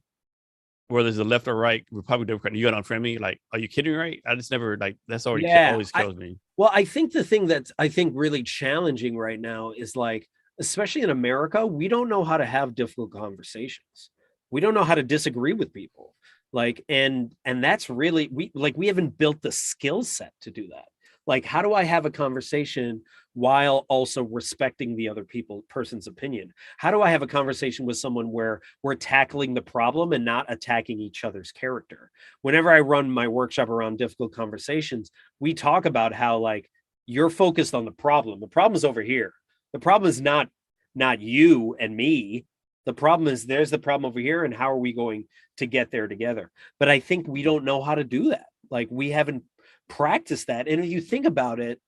Speaker 1: whether it's the left or right, Republican, Democrat. You gonna unfriend me? Like, are you kidding? Right? I just never like that's already
Speaker 2: Yeah.
Speaker 1: always kills me.
Speaker 2: Well, I think the thing that's I think really challenging right now is like, especially in America, we don't know how to have difficult conversations. We don't know how to disagree with people. Like, and that's really we haven't built the skill set to do that. Like, how do I have a conversation while also respecting the other person's opinion? How do I have a conversation with someone where we're tackling the problem and not attacking each other's character? Whenever I run my workshop around difficult conversations, we talk about how like you're focused on the problem. The problem is over here. The problem is not you and me. The problem is there's the problem over here, and how are we going to get there together? But I think we don't know how to do that. Like we haven't practiced that. And if you think about it,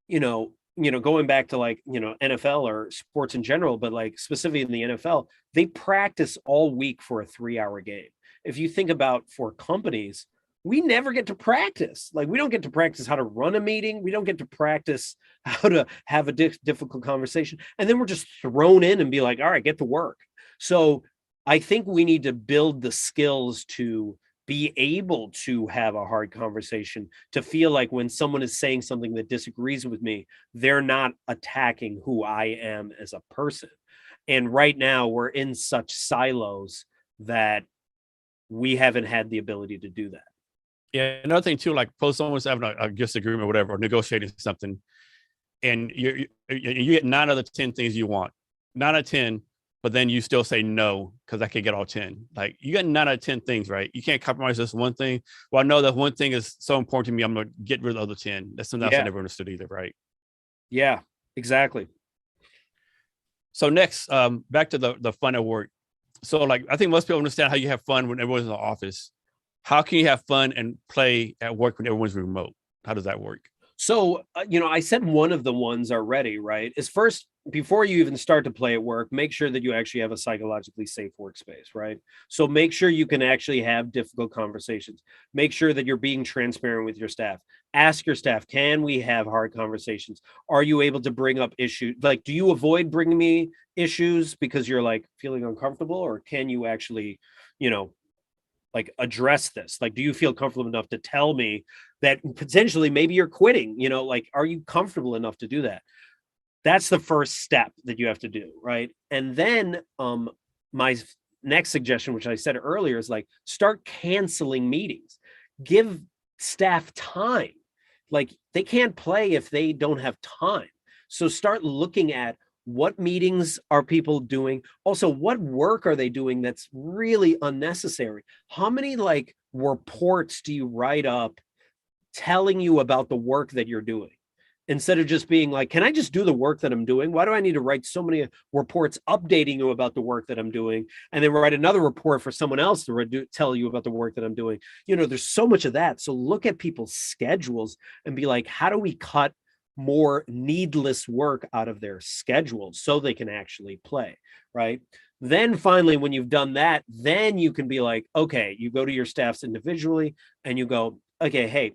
Speaker 2: going back to like, NFL or sports in general, but like specifically in the NFL, they practice all week for a 3-hour game. If you think about for companies, we never get to practice. Like we don't get to practice how to run a meeting. We don't get to practice how to have a difficult conversation. And then we're just thrown in and be like, all right, get to work. So I think we need to build the skills to be able to have a hard conversation, to feel like when someone is saying something that disagrees with me, they're not attacking who I am as a person. And right now we're in such silos that we haven't had the ability to do that.
Speaker 1: Yeah, another thing too, like suppose someone's having a disagreement or whatever, or negotiating something, and you get 9 out of 10 things you want, 9 out of 10, but then you still say no because I can't get all 10. Like you got 9 out of 10 things, right? You can't compromise this one thing. Well, I know that one thing is so important to me. I'm gonna get rid of the other 10. That's something else I
Speaker 2: Yeah.
Speaker 1: never understood either, right?
Speaker 2: Yeah, exactly.
Speaker 1: So next, back to the fun at work. So like I think most people understand how you have fun when everyone's in the office. How can you have fun and play at work when everyone's remote? How does that work?
Speaker 2: So, I said one of the ones already, right? Is first, before you even start to play at work, make sure that you actually have a psychologically safe workspace, right? So make sure you can actually have difficult conversations. Make sure that you're being transparent with your staff. Ask your staff, can we have hard conversations? Are you able to bring up issues? Like, do you avoid bringing me issues because you're like feeling uncomfortable, or can you actually, you know, like address this? Like, do you feel comfortable enough to tell me that potentially maybe you're quitting? Like, are you comfortable enough to do that? That's the first step that you have to do, right? And then my next suggestion, which I said earlier, is like start canceling meetings. Give staff time. Like they can't play if they don't have time. So start looking at what meetings are people doing? Also, what work are they doing that's really unnecessary? How many like reports do you write up telling you about the work that you're doing, instead of just being like, can I just do the work that I'm doing? Why do I need to write so many reports updating you about the work that I'm doing, and then write another report for someone else to tell you about the work that I'm doing? There's so much of that. So look at people's schedules and be like, how do we cut more needless work out of their schedules so they can actually play, right? Then finally, when you've done that, then you can be like, okay, you go to your staffs individually and you go, okay, hey,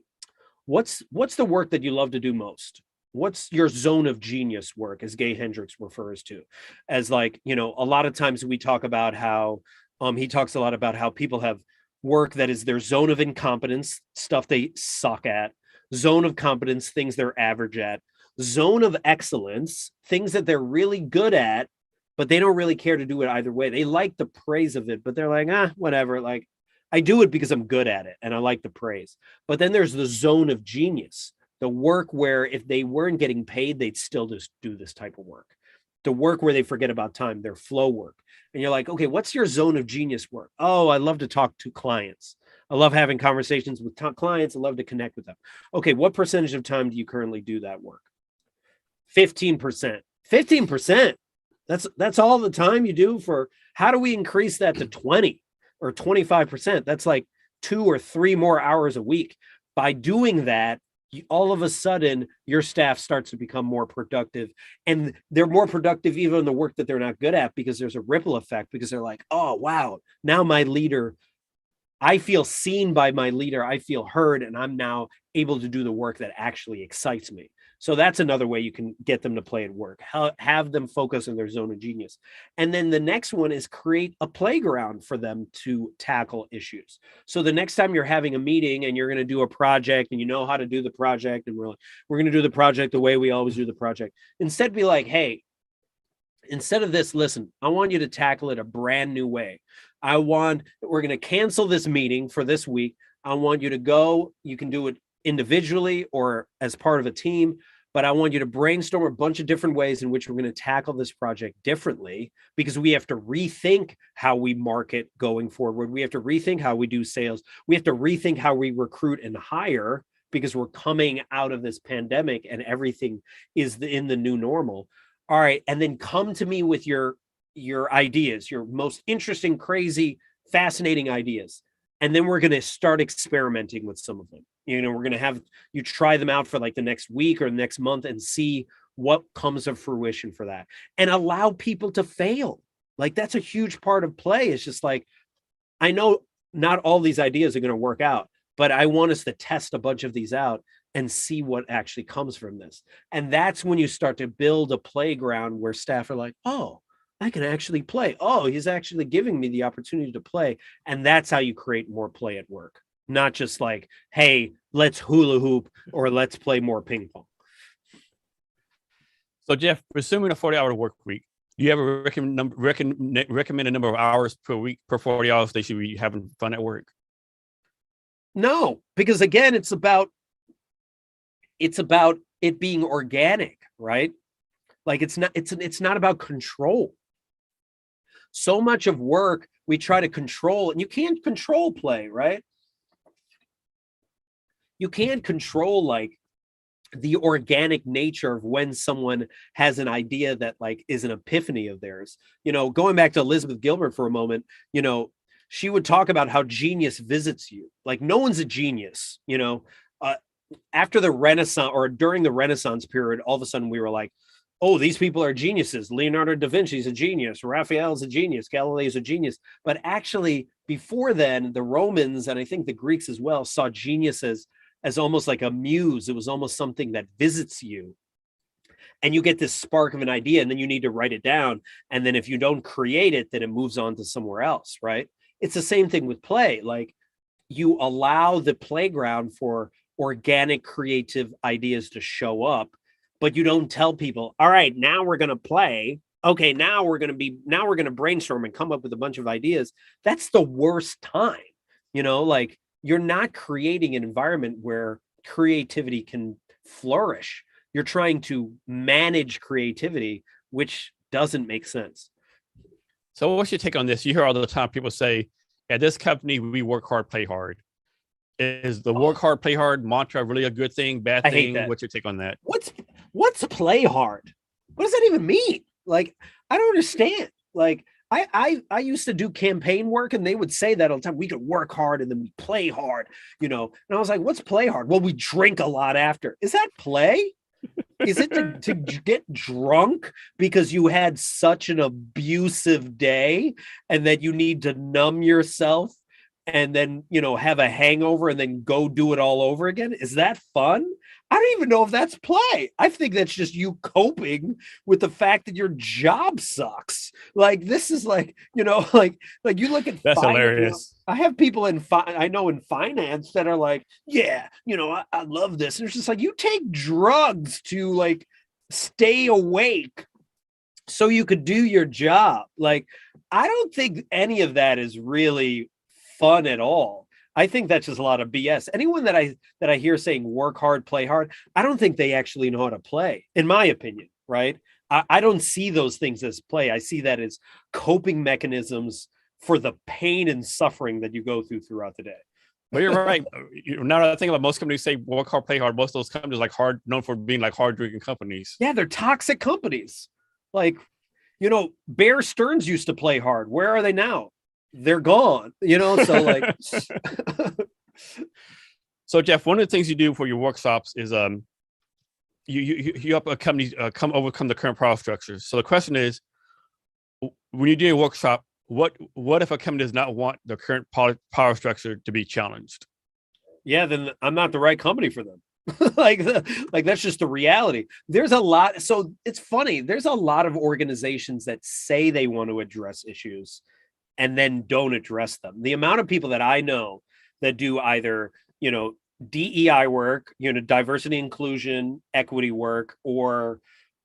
Speaker 2: what's the work that you love to do most? What's your zone of genius work, as Gay Hendricks refers to? As like, a lot of times we talk about how he talks a lot about how people have work that is their zone of incompetence, stuff they suck at, zone of competence, things they're average at, zone of excellence, things that they're really good at, but they don't really care to do it either way. They like the praise of it, but they're like, whatever. Like, I do it because I'm good at it and I like the praise. But then there's the zone of genius, the work where if they weren't getting paid, they'd still just do this type of work. The work where they forget about time, their flow work. And you're like, okay, what's your zone of genius work? Oh, I love to talk to clients. I love having conversations with clients. I love to connect with them. Okay, what percentage of time do you currently do that work? 15%. 15%. That's all the time you do for. How do we increase that to 20 or 25%? That's like 2 or 3 more hours a week. By doing that, all of a sudden your staff starts to become more productive, and they're more productive even in the work that they're not good at, because there's a ripple effect, because they're like, oh, wow, now my leader, I feel seen by my leader. I feel heard, and I'm now able to do the work that actually excites me. So that's another way you can get them to play at work. Have them focus on their zone of genius. And then the next one is create a playground for them to tackle issues. So the next time you're having a meeting and you're going to do a project and you know how to do the project, and we're going to do the project the way we always do the project, instead be like, hey, instead of this, listen, I want you to tackle it a brand new way. We're going to cancel this meeting for this week. I want you to go. You can do it individually or as part of a team, but I want you to brainstorm a bunch of different ways in which we're going to tackle this project differently, because we have to rethink how we market going forward. We have to rethink how we do sales. We have to rethink how we recruit and hire, because we're coming out of this pandemic and everything is in the new normal. All right. And then come to me with your ideas, your most interesting, crazy, fascinating ideas. And then we're going to start experimenting with some of them. We're going to have you try them out for like the next week or the next month and see what comes of fruition for that, and allow people to fail. Like, that's a huge part of play. It's just like, I know not all these ideas are going to work out, but I want us to test a bunch of these out and see what actually comes from this. And that's when you start to build a playground where staff are like, oh, I can actually play. Oh, he's actually giving me the opportunity to play. And that's how you create more play at work. Not just like, hey, let's hula hoop or let's play more ping pong.
Speaker 1: So, Jeff, presuming a 40-hour work week, do you have a recommended number of hours per week, per 40 hours they should be having fun at work?
Speaker 2: No, because again, it's about it being organic, right? Like, it's not about control. So much of work we try to control, and you can't control play, right? You can't control like the organic nature of when someone has an idea that like is an epiphany of theirs. Going back to Elizabeth Gilbert for a moment, she would talk about how genius visits you. Like, no one's a genius, after the Renaissance or during the Renaissance period, all of a sudden we were like, oh, these people are geniuses. Leonardo da Vinci's a genius. Raphael's a genius. Galileo's a genius. But actually, before then, the Romans, and I think the Greeks as well, saw genius as almost like a muse. It was almost something that visits you. And you get this spark of an idea, and then you need to write it down. And then if you don't create it, then it moves on to somewhere else, right? It's the same thing with play. Like, you allow the playground for organic, creative ideas to show up, but you don't tell people, all right, now we're going to play. Okay, now we're going to brainstorm and come up with a bunch of ideas. That's the worst time. Like, you're not creating an environment where creativity can flourish. You're trying to manage creativity, which doesn't make sense.
Speaker 1: So what's your take on this? You hear all the time people say, at this company, we work hard, play hard. Is the work hard, play hard mantra really a good thing, bad
Speaker 2: I
Speaker 1: thing?
Speaker 2: hate that.
Speaker 1: What's your take on that?
Speaker 2: What's play hard? What does that even mean? Like, I don't understand. Like, I used to do campaign work and they would say that all the time. We could work hard and then we play hard, you know. And I was like, what's play hard? Well, we drink a lot after. Is that play? Is it to get drunk because you had such an abusive day and that you need to numb yourself and then, you know, have a hangover and then go do it all over again? Is that fun? I don't even know if that's play. I think that's just you coping with the fact that your job sucks. Like, this is like, you know, like you look at
Speaker 1: That's
Speaker 2: finance,
Speaker 1: hilarious.
Speaker 2: I have people I know in finance that are like, yeah, you know, I love this. And it's just like, you take drugs to like stay awake so you could do your job. Like, I don't think any of that is really fun at all. I think that's just a lot of BS. Anyone that I hear saying work hard, play hard, I don't think they actually know how to play, in my opinion, right? I don't see those things as play. I see that as coping mechanisms for the pain and suffering that you go through throughout the day.
Speaker 1: But you're right. Now that I think about, most companies say work hard, play hard. Most of those companies like hard, known for being like hard drinking companies.
Speaker 2: Yeah, they're toxic companies. Like, you know, Bear Stearns used to play hard. Where are they now? They're gone, you know. So like
Speaker 1: So Jeff, one of the things you do for your workshops is you help a company overcome the current power structures. So the question is, when you're doing a workshop, what if a company does not want the current power structure to be challenged?
Speaker 2: Yeah, then I'm not the right company for them. like that's just the reality. There's a lot. So it's funny. There's a lot of organizations that say they want to address issues and then don't address them. The amount of people that I know that do either, you know, DEI work, you know, diversity, inclusion, equity work, or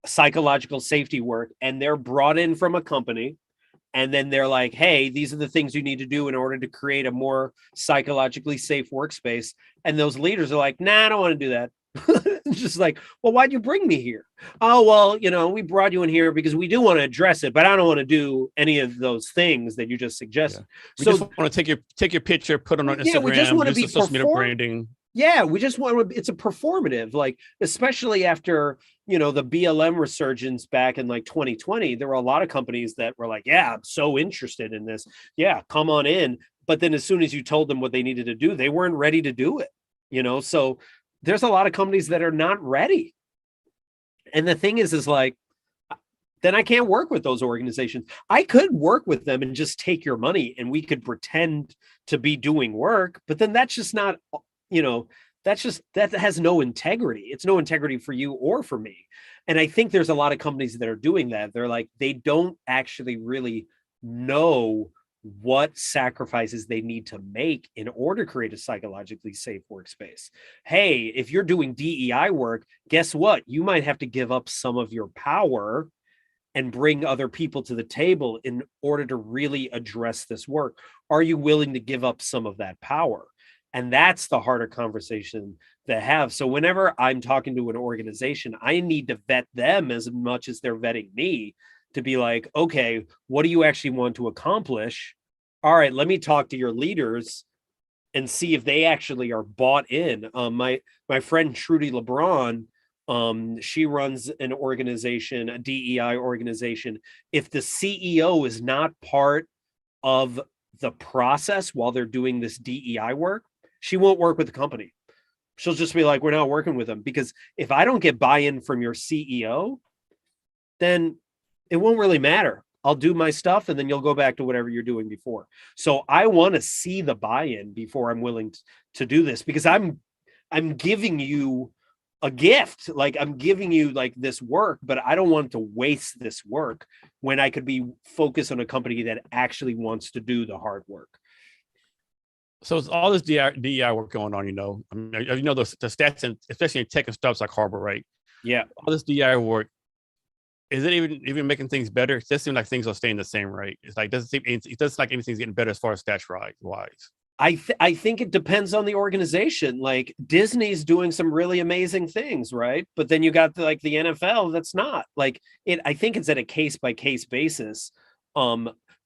Speaker 2: psychological safety work, and they're brought in from a company, and then they're like, hey, these are the things you need to do in order to create a more psychologically safe workspace. And those leaders are like, nah, I don't want to do that. It's just like, well, why'd you bring me here? Oh, well, you know, we brought you in here because we do want to address it, but I don't want to do any of those things that you just suggested.
Speaker 1: Yeah. We just want to take your picture, put it on Instagram,
Speaker 2: we just want to be
Speaker 1: social media branding.
Speaker 2: Yeah, we just want to, it's a performative, like, especially after, you know, the BLM resurgence back in like 2020, there were a lot of companies that were like, yeah, I'm so interested in this. Yeah, come on in. But then as soon as you told them what they needed to do, they weren't ready to do it, you know? So there's a lot of companies that are not ready. And the thing is like, then I can't work with those organizations. I could work with them and just take your money and we could pretend to be doing work, but then that's just not, you know, that has no integrity. It's no integrity for you or for me. And I think there's a lot of companies that are doing that. They're like, they don't actually really know what sacrifices they need to make in order to create a psychologically safe workspace. Hey, if you're doing DEI work, guess what? You might have to give up some of your power and bring other people to the table in order to really address this work. Are you willing to give up some of that power? And that's the harder conversation to have. So whenever I'm talking to an organization, I need to vet them as much as they're vetting me to be like, okay, what do you actually want to accomplish? All right, let me talk to your leaders and see if they actually are bought in. My friend Trudy LeBron, she runs an organization, a DEI organization. If the CEO is not part of the process while they're doing this DEI work, she won't work with the company. She'll just be like, we're not working with them, because if I don't get buy-in from your CEO, then it won't really matter. I'll do my stuff and then you'll go back to whatever you're doing before. So I want to see the buy-in before I'm willing to do this, because I'm giving you a gift. Like, I'm giving you like this work, but I don't want to waste this work when I could be focused on a company that actually wants to do the hard work.
Speaker 1: So it's all this DEI work going on, you know. I mean, you know, the stats, and especially in tech and startups like Harbor, right?
Speaker 2: Yeah.
Speaker 1: All this DEI work, is it even making things better? It just seems like things are staying the same, right? It's like, it doesn't like anything's getting better as far as stats wise.
Speaker 2: I think it depends on the organization. Like, Disney's doing some really amazing things, right? But then you got the NFL that's not like it. I think it's at a case by case basis.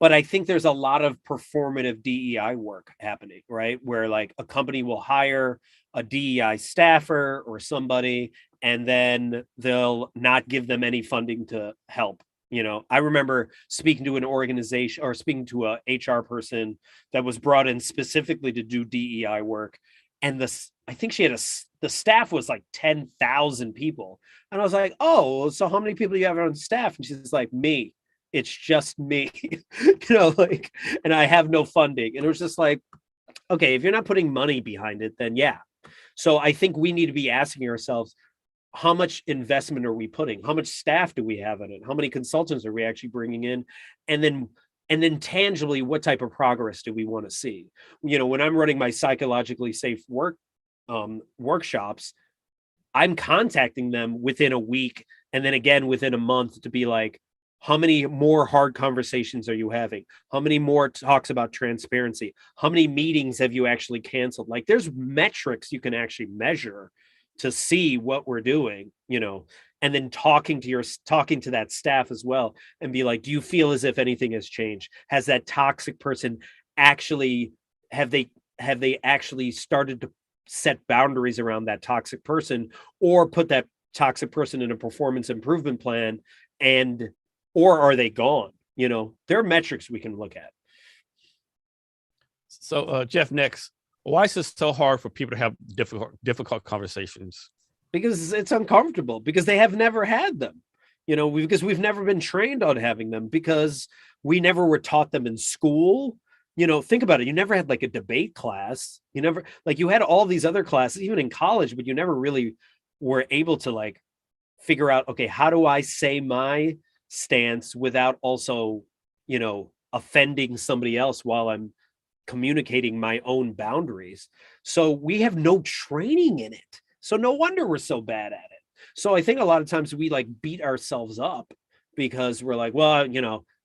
Speaker 2: but I think there's a lot of performative DEI work happening, right? Where like a company will hire a DEI staffer or somebody, and then they'll not give them any funding to help. I remember speaking to an organization or speaking to a HR person that was brought in specifically to do DEI work. And I think the staff was like 10,000 people. And I was like, oh, so how many people do you have on staff? And she's like, me. It's just me, like, and I have no funding. And it was just like, okay, if you're not putting money behind it, then yeah. So I think we need to be asking ourselves, how much investment are we putting? How much staff do we have in it? How many consultants are we actually bringing in? And then tangibly, what type of progress do we want to see? When I'm running my psychologically safe workshops, I'm contacting them within a week and then again within a month to be like, how many more hard conversations are you having? How many more talks about transparency? How many meetings have you actually canceled? Like there's metrics you can actually measure to see what we're doing, and then talking to that staff as well and be like, do you feel as if anything has changed? Has that toxic person actually, have they actually started to set boundaries around that toxic person or put that toxic person in a performance improvement plan, or are they gone? There are metrics we can look at.
Speaker 1: So, Jeff, next, why is this so hard for people to have difficult conversations?
Speaker 2: Because it's uncomfortable, because they have never had them, because we've never been trained on having them, because we never were taught them in school. Think about it. You never had like a debate class. You never, like, you had all these other classes, even in college, but you never really were able to like figure out, okay, how do I say my stance without also, offending somebody else while I'm communicating my own boundaries. So we have no training in it. So no wonder we're so bad at it. So I think a lot of times we like beat ourselves up because we're like, well,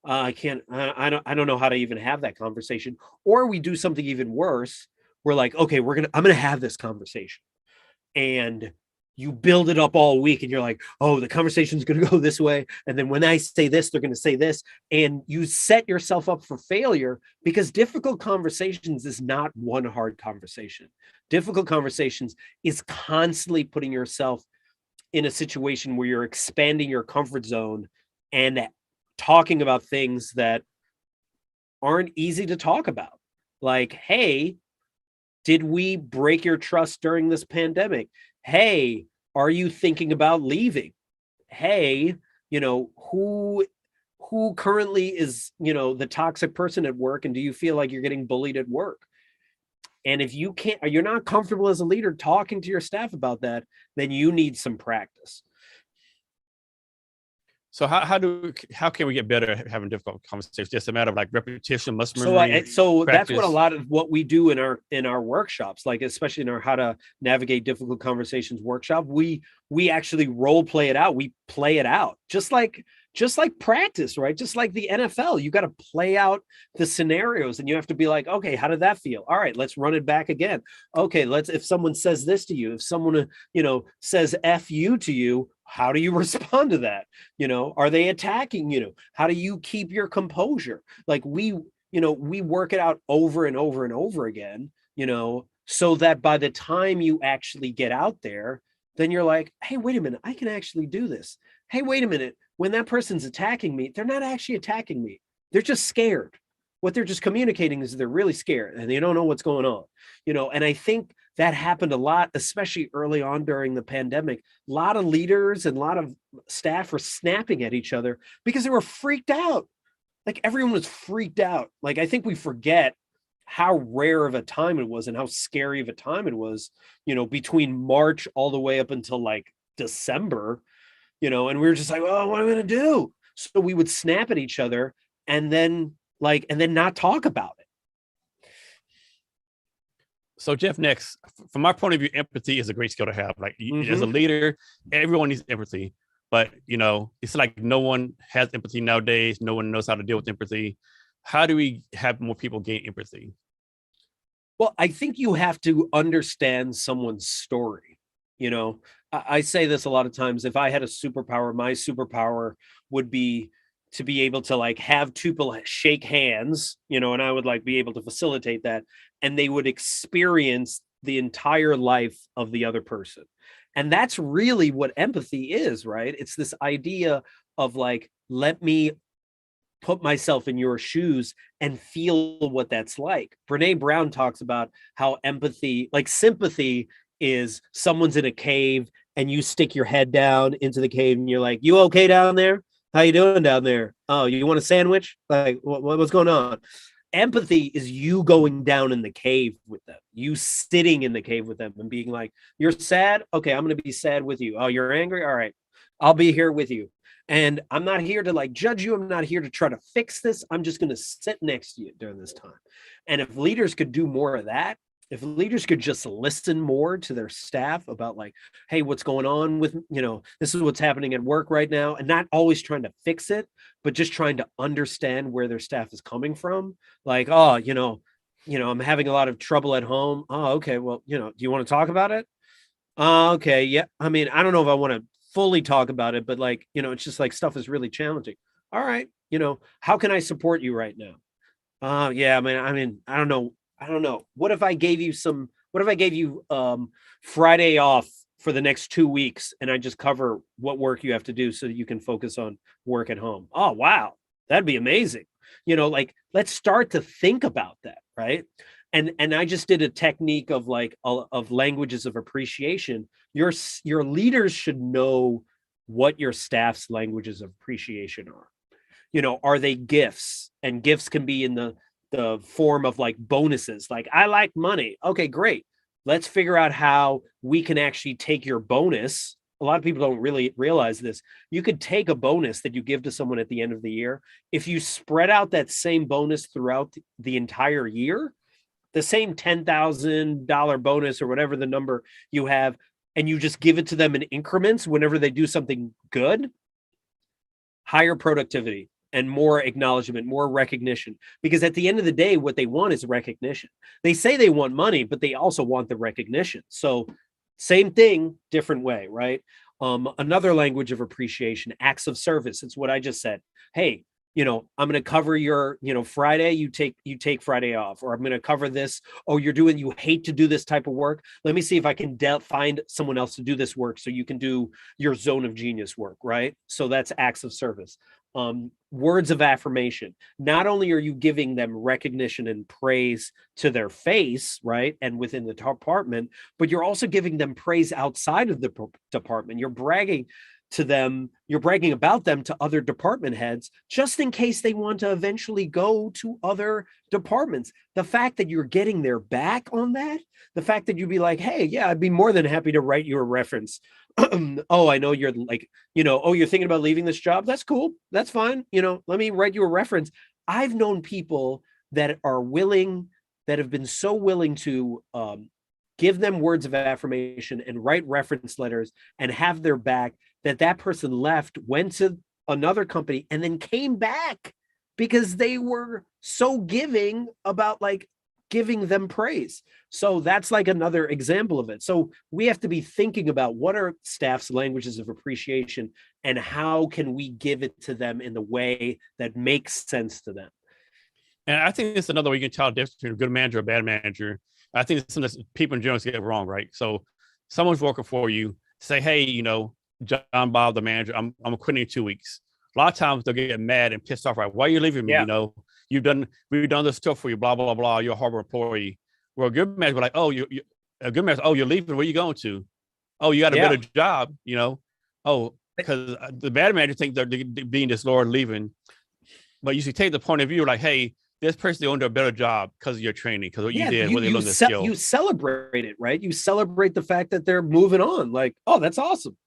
Speaker 2: I can't, I don't know how to even have that conversation. Or we do something even worse. We're like, okay, I'm going to have this conversation. And you build it up all week and you're like, oh, the conversation's going to go this way. And then when I say this, they're going to say this. And you set yourself up for failure, because difficult conversations is not one hard conversation. Difficult conversations is constantly putting yourself in a situation where you're expanding your comfort zone and talking about things that aren't easy to talk about. Like, hey, did we break your trust during this pandemic? Hey, are you thinking about leaving? Hey, who currently is, the toxic person at work, and do you feel like you're getting bullied at work? And if you're not comfortable as a leader talking to your staff about that, then you need some practice.
Speaker 1: So how can we get better at having difficult conversations? Just a matter of like repetition, muscle memory.
Speaker 2: So that's what a lot of what we do in our workshops, like especially in our how to navigate difficult conversations workshop, we actually role play it out. We play it out just like practice, right? Just like the NFL, you got to play out the scenarios and you have to be like, okay, how did that feel? All right, let's run it back again. Okay, if someone says this to you, if someone, says F you to you, how do you respond to that? Are they attacking you? How do you keep your composure? Like we work it out over and over and over again, so that by the time you actually get out there, then you're like, hey, wait a minute, I can actually do this. Hey, wait a minute. When that person's attacking me, they're not actually attacking me. They're just scared. What they're just communicating is they're really scared and they don't know what's going on, and I think that happened a lot, especially early on during the pandemic. A lot of leaders and a lot of staff were snapping at each other because they were freaked out. Like everyone was freaked out. Like I think we forget how rare of a time it was and how scary of a time it was, between March all the way up until like December, and we were just like, oh, what am I going to do? So we would snap at each other and then not talk about it.
Speaker 1: So Jeff, next, from my point of view, empathy is a great skill to have. Like as a leader, everyone needs empathy, but it's like no one has empathy nowadays. No one knows how to deal with empathy. How do we have more people gain empathy?
Speaker 2: Well, I think you have to understand someone's story. I say this a lot of times. If I had a superpower, my superpower would be to be able to like have two people shake hands, you know, and I would like be able to facilitate that, and they would experience the entire life of the other person. And that's really what empathy is, right? It's this idea of like, let me put myself in your shoes and feel what that's like. Brene Brown talks about how empathy, like sympathy, is someone's in a cave and you stick your head down into the cave and you're like, you okay down there? How you doing down there? Oh, you want a sandwich? Like, what's going on? Empathy is you going down in the cave with them, you sitting in the cave with them and being like, you're sad? Okay, I'm going to be sad with you. Oh, you're angry? All right, I'll be here with you. And I'm not here to like judge you. I'm not here to try to fix this. I'm just going to sit next to you during this time. And if leaders could do more of that, if leaders could just listen more to their staff about like, hey, what's going on with, you know, this is what's happening at work right now, and not always trying to fix it, but just trying to understand where their staff is coming from. Like, oh, I'm having a lot of trouble at home. Oh, okay. Well, do you want to talk about it? Okay. Yeah. I mean, I don't know if I want to fully talk about it, but like, it's just like stuff is really challenging. All right. How can I support you right now? Yeah, I mean, I don't know. What if I gave you Friday off for the next 2 weeks and I just cover what work you have to do so that you can focus on work at home? Oh, wow. That'd be amazing. Like let's start to think about that. Right. And I just did a technique of like of languages of appreciation. Your leaders should know what your staff's languages of appreciation are. Are they gifts? And gifts can be in the form of like bonuses. Like, I like money. Okay, great. Let's figure out how we can actually take your bonus. A lot of people don't really realize this. You could take a bonus that you give to someone at the end of the year. If you spread out that same bonus throughout the entire year, the same $10,000 bonus or whatever the number you have, and you just give it to them in increments whenever they do something good, higher productivity and more acknowledgement, more recognition. Because at the end of the day, what they want is recognition. They say they want money, but they also want the recognition. So same thing, different way, right? Another language of appreciation, acts of service. It's what I just said. Hey, I'm going to cover your, Friday, you take Friday off, or I'm going to cover this. Oh, you hate to do this type of work. Let me see if I can find someone else to do this work so you can do your zone of genius work, right? So that's acts of service. Words of affirmation. Not only are you giving them recognition and praise to their face, right, and within the department, but you're also giving them praise outside of the department. You're bragging to them, you're bragging about them to other department heads, just in case they want to eventually go to other departments. The fact that you're getting their back on that, the fact that you'd be like, hey, yeah, I'd be more than happy to write you a reference. Oh, I know you're like, oh, you're thinking about leaving this job. That's cool. That's fine. Let me write you a reference. I've known people that have been so willing to give them words of affirmation and write reference letters and have their back, that person left, went to another company, and then came back because they were so giving about like giving them praise. So that's like another example of it. So we have to be thinking about what are staff's languages of appreciation and how can we give it to them in the way that makes sense to them.
Speaker 1: And I think it's another way you can tell the difference between a good manager or a bad manager. I think sometimes people in general get it wrong, right? So someone's working for you, say, hey, John Bob, the manager, I'm quitting in 2 weeks. A lot of times they'll get mad and pissed off, right? Why are you leaving me?
Speaker 2: Yeah.
Speaker 1: We've done this stuff for you, blah, blah, blah. You're a horrible employee. Well, a good manager, like, oh, a good manager, oh, you're leaving. Where are you going to? Oh, you got a better job, Oh, because the bad manager think they're being this Lord leaving. But you should take the point of view, like, hey, this person under a better job because of your training, because what you did, what they learned the skill.
Speaker 2: You celebrate it, right? You celebrate the fact that they're moving on. Like, oh, that's awesome.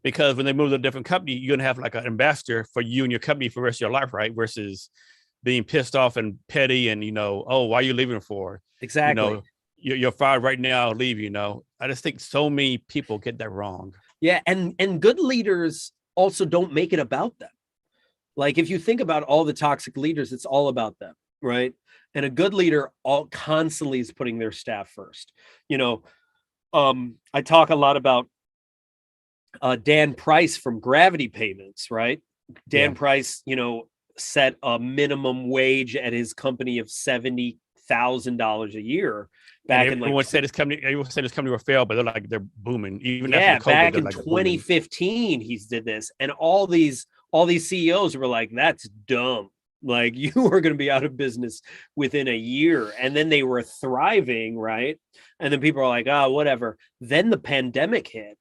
Speaker 1: Because when they move to a different company, you're gonna have like an ambassador for you and your company for the rest of your life, right? Versus being pissed off and petty and oh, why are you leaving for?
Speaker 2: Exactly.
Speaker 1: You're fired right now, leave. I just think so many people get that wrong.
Speaker 2: Yeah, and good leaders also don't make it about them. Like if you think about all the toxic leaders, it's all about them, right? And a good leader constantly is putting their staff first. I talk a lot about Dan Price from Gravity Payments, right? Dan Price, set a minimum wage at his company of $70,000 a year back in
Speaker 1: everyone said his company will fail, but they're booming. Even after COVID,
Speaker 2: back in 2015, he did this, and all these CEOs were like, "That's dumb. Like, you are going to be out of business within a year." And then they were thriving, right? And then people are like, "Oh, whatever." Then the pandemic hit,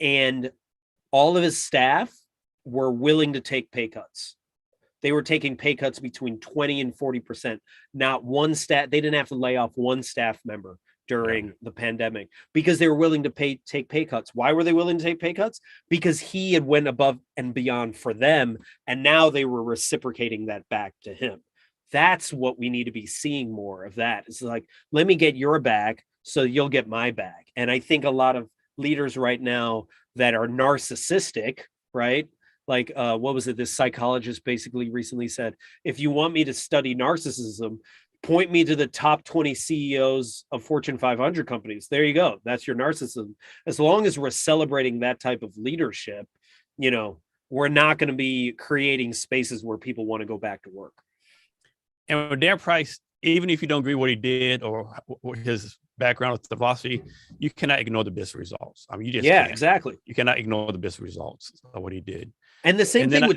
Speaker 2: and all of his staff were willing to take pay cuts. They were taking pay cuts between 20 and 40%. Not one they didn't have to lay off one staff member during the pandemic because they were willing to take pay cuts. Why were they willing to take pay cuts? Because he had went above and beyond for them, and now they were reciprocating that back to him. That's what we need to be seeing more of. That it's like, let me get your back so you'll get my back. And I think a lot of leaders right now that are narcissistic, right? Like, what was it? This psychologist basically recently said, if you want me to study narcissism, point me to the top 20 CEOs of Fortune 500 companies. There you go. That's your narcissism. As long as we're celebrating that type of leadership, we're not going to be creating spaces where people want to go back to work.
Speaker 1: And with Dan Price, even if you don't agree with what he did or his background with the philosophy, you cannot ignore the business results. I mean, you just can't.
Speaker 2: Exactly.
Speaker 1: You cannot ignore the business results of what he did.
Speaker 2: And the same thing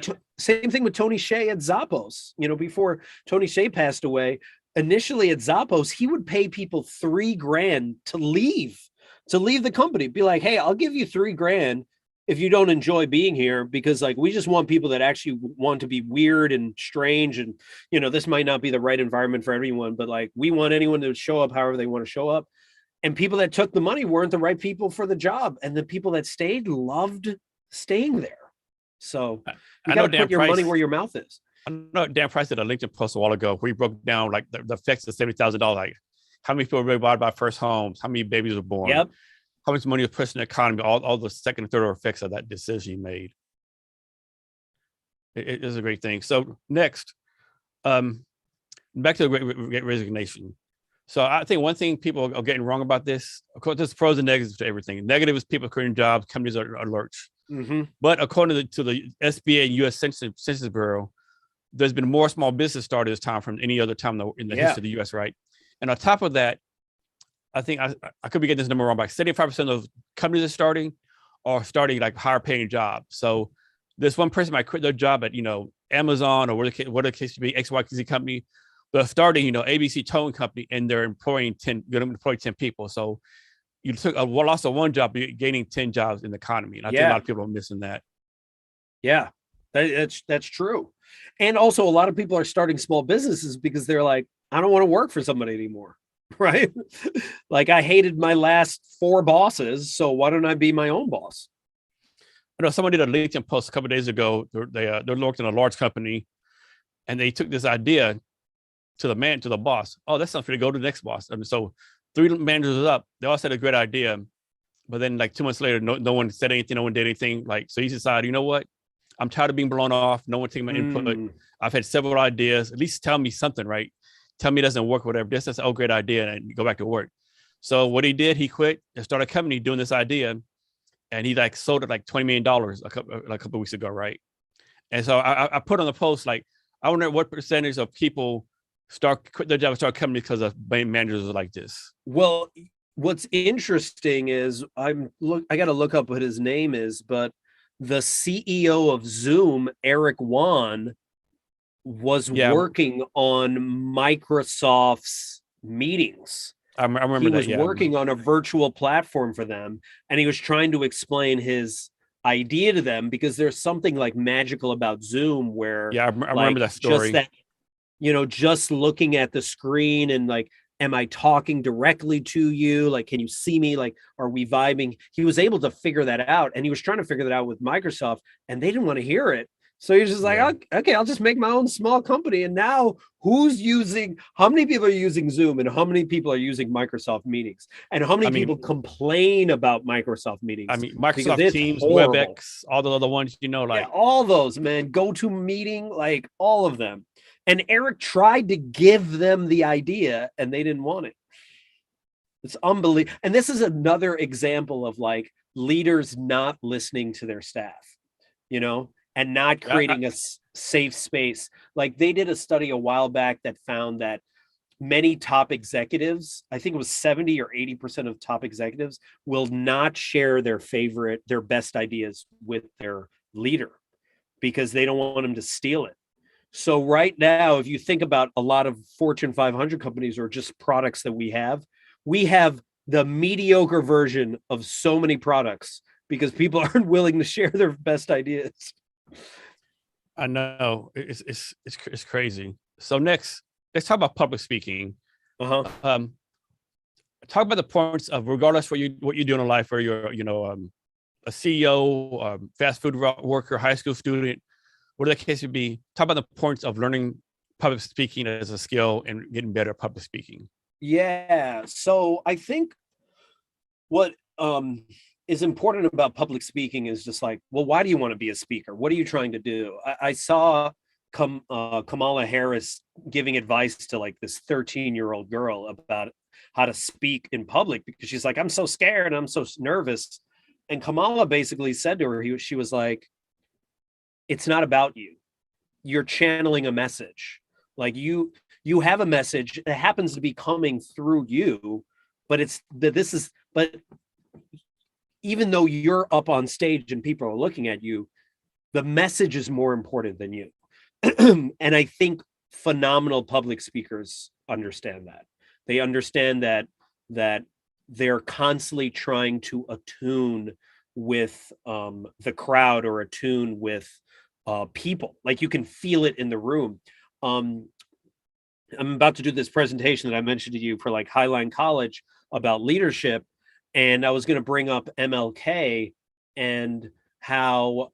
Speaker 2: with Tony Hsieh at Zappos. Before Tony Hsieh passed away, initially at Zappos, he would pay people $3,000 to leave the company. Be like, hey, I'll give you $3,000 if you don't enjoy being here, because we just want people that actually want to be weird and strange. And, this might not be the right environment for everyone, but we want anyone to show up however they want to show up. And people that took the money weren't the right people for the job. And the people that stayed loved staying there. So you got to put your money where your mouth is.
Speaker 1: I know Dan Price did a LinkedIn post a while ago where he broke down the effects of $70,000. Like, how many people really bought first homes? How many babies were born?
Speaker 2: Yep.
Speaker 1: How much money was pushed in the economy? All the second and third order effects of that decision he made. It is a great thing. So next, back to the Great Resignation. So I think one thing people are getting wrong about this, of course, there's pros and negatives to everything. Negative is people creating jobs, companies are lurch.
Speaker 2: Mm-hmm.
Speaker 1: But according to the SBA and U.S. Census Bureau, there's been more small business started this time from any other time in the history of the U.S., right? And on top of that, I think I could be getting this number wrong, but 75% of companies are starting higher paying jobs. So this one person might quit their job at, Amazon or whatever the case to be, XYZ company, but starting, ABC Towing Company, and they're employing 10 people. So you took a loss of one job, you're gaining 10 jobs in the economy. And I think a lot of people are missing that. Yeah,
Speaker 2: that's true. And also a lot of people are starting small businesses because they're like, I don't want to work for somebody anymore. Right? I hated my last 4 bosses, so why don't I be my own boss?
Speaker 1: I know someone did a LinkedIn post a couple of days ago. They worked in a large company, and they took this idea to the boss. Oh, that sounds pretty good. Go to the next boss. And so 3 managers was up. They all said a great idea, but then 2 months later, no one said anything. No one did anything. So he decided, you know what? I'm tired of being blown off. No one taking my input. I've had several ideas. At least tell me something, right? Tell me it doesn't work, whatever. This is great idea, and go back to work. So what he did, he quit and started a company doing this idea, and he sold it $20 million a couple of weeks ago, right? And so I put on the post I wonder what percentage of people quit their job and start companies because of managers like this.
Speaker 2: Well, what's interesting is I got to look up what his name is, but the CEO of Zoom, Eric Yuan, was working on Microsoft's meetings.
Speaker 1: I remember that.
Speaker 2: He was working on a virtual platform for them, and he was trying to explain his idea to them because there's something magical about Zoom where
Speaker 1: I remember that story.
Speaker 2: Just looking at the screen and am I talking directly to you? Can you see me? Are we vibing? He was able to figure that out, and he was trying to figure that out with Microsoft, and they didn't want to hear it. So he's just okay, I'll just make my own small company. And now how many people are using Zoom, and how many people are using Microsoft meetings, and how many people complain about Microsoft meetings?
Speaker 1: I mean, Microsoft Teams, horrible. WebEx, all the other ones,
Speaker 2: all those, man, GoToMeeting, all of them. And Eric tried to give them the idea, and they didn't want it. It's unbelievable. And this is another example of leaders not listening to their staff. and not
Speaker 1: Yeah,
Speaker 2: creating a safe space. Like they did a study a while back that found that many top executives, I think it was 70 or 80% of top executives, will not share their best ideas with their leader because they don't want them to steal it. So right now, if you think about a lot of Fortune 500 companies or just products that we have the mediocre version of so many products because people aren't willing to share their best ideas.
Speaker 1: I know it's crazy. So next, let's talk about public speaking.
Speaker 2: Uh-huh.
Speaker 1: Talk about the points of regardless what you do in life, where you're a CEO, fast food worker, high school student, whatever the case would be. Talk about the points of learning public speaking as a skill and getting better at public speaking.
Speaker 2: Yeah. So I think what is important about public speaking is just like, well, why do you want to be a speaker? What are you trying to do? I saw Kamala Harris giving advice to like this 13-year-old girl about how to speak in public because she's like, I'm so scared, I'm so nervous. And Kamala basically said to her, she was like, it's not about you. You're channeling a message. Like you have a message that happens to be coming through you, but but even though you're up on stage and people are looking at you, the message is more important than you. And I think phenomenal public speakers understand that. They understand that they're constantly trying to attune with the crowd or attune with people. Like you can feel it in the room. I'm about to do this presentation that I mentioned to you for like Highline College about leadership, and I was going to bring up MLK and how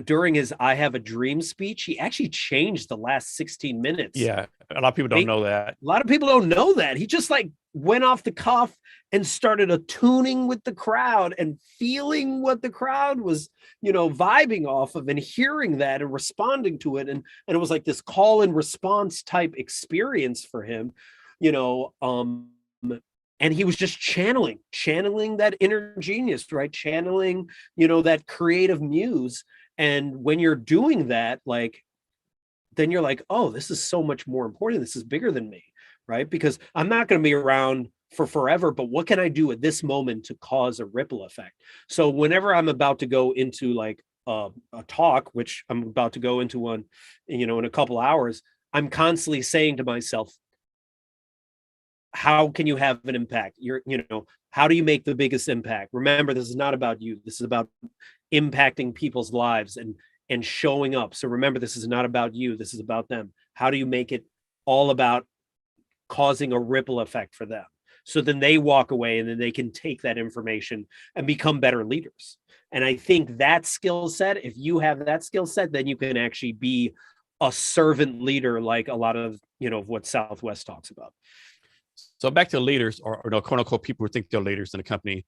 Speaker 2: during his I Have a Dream speech, he actually changed the last 16 minutes.
Speaker 1: Yeah, a lot of people don't know that.
Speaker 2: A lot of people don't know that. He just like went off the cuff and started attuning with the crowd and feeling what the crowd was, vibing off of and hearing that and responding to it. And it was like this call and response type experience for him, and he was just channeling that inner genius, right? Channeling, that creative muse. And when you're doing that, like, then you're like, oh, this is so much more important. This is bigger than me, right? Because I'm not going to be around for forever, but what can I do at this moment to cause a ripple effect? So whenever I'm about to go into like a talk, which I'm about to go into one, in a couple hours, I'm constantly saying to myself, how can you have an impact? How do you make the biggest impact? Remember, this is not about you. This is about impacting people's lives and showing up. So remember, this is not about you. This is about them. How do you make it all about causing a ripple effect for them? So then they walk away and then they can take that information and become better leaders. And I think that skill set, if you have that skill set, then you can actually be a servant leader, like a lot of, what Southwest talks about.
Speaker 1: So back to leaders or quote unquote people who think they're leaders in the company.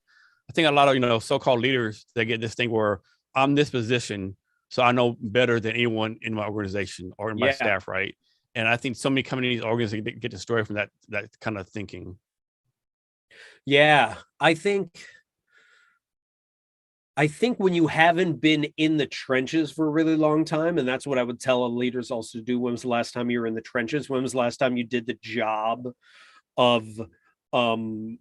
Speaker 1: I think a lot of, so-called leaders, they get this thing where I'm this position, so I know better than anyone in my organization or in my staff, right? And I think so many companies, organizations get destroyed from that kind of thinking.
Speaker 2: Yeah, I think when you haven't been in the trenches for a really long time, and that's what I would tell leaders also to do. When was the last time you were in the trenches? When was the last time you did the job of, when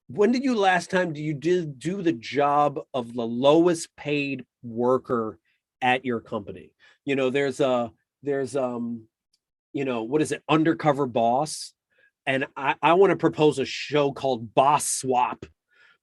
Speaker 2: did you last time do the job of the lowest paid worker at your company? There's what is it? Undercover Boss. And I want to propose a show called Boss Swap,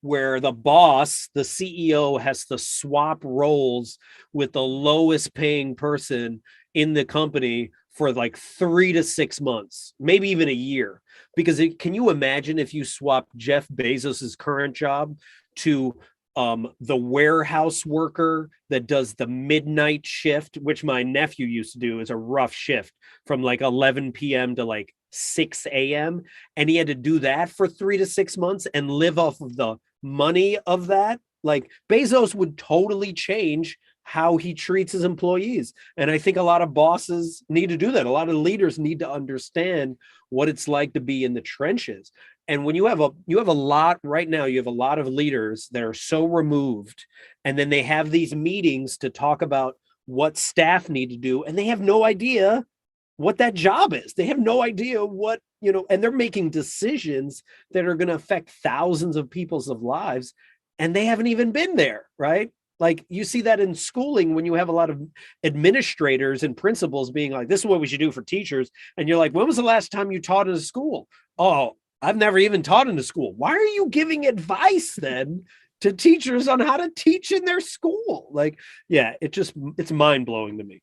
Speaker 2: where the boss, the CEO, has to swap roles with the lowest paying person in the company for like 3 to 6 months, maybe even a year. Because can you imagine if you swap Jeff Bezos's current job to the warehouse worker that does the midnight shift, which my nephew used to do, is a rough shift from like 11 p.m. to like 6 a.m. And he had to do that for 3 to 6 months and live off of the money of that. Like Bezos would totally change how he treats his employees. And I think a lot of bosses need to do that. A lot of leaders need to understand what it's like to be in the trenches. And when you have a lot right now, you have a lot of leaders that are so removed, and then they have these meetings to talk about what staff need to do, and they have no idea what that job is. They have no idea what, and they're making decisions that are going to affect thousands of people's lives, and they haven't even been there, right? Like, you see that in schooling when you have a lot of administrators and principals being like, this is what we should do for teachers. And you're like, when was the last time you taught in a school? Oh, I've never even taught in a school. Why are you giving advice then to teachers on how to teach in their school? Like, yeah, it's mind blowing to me.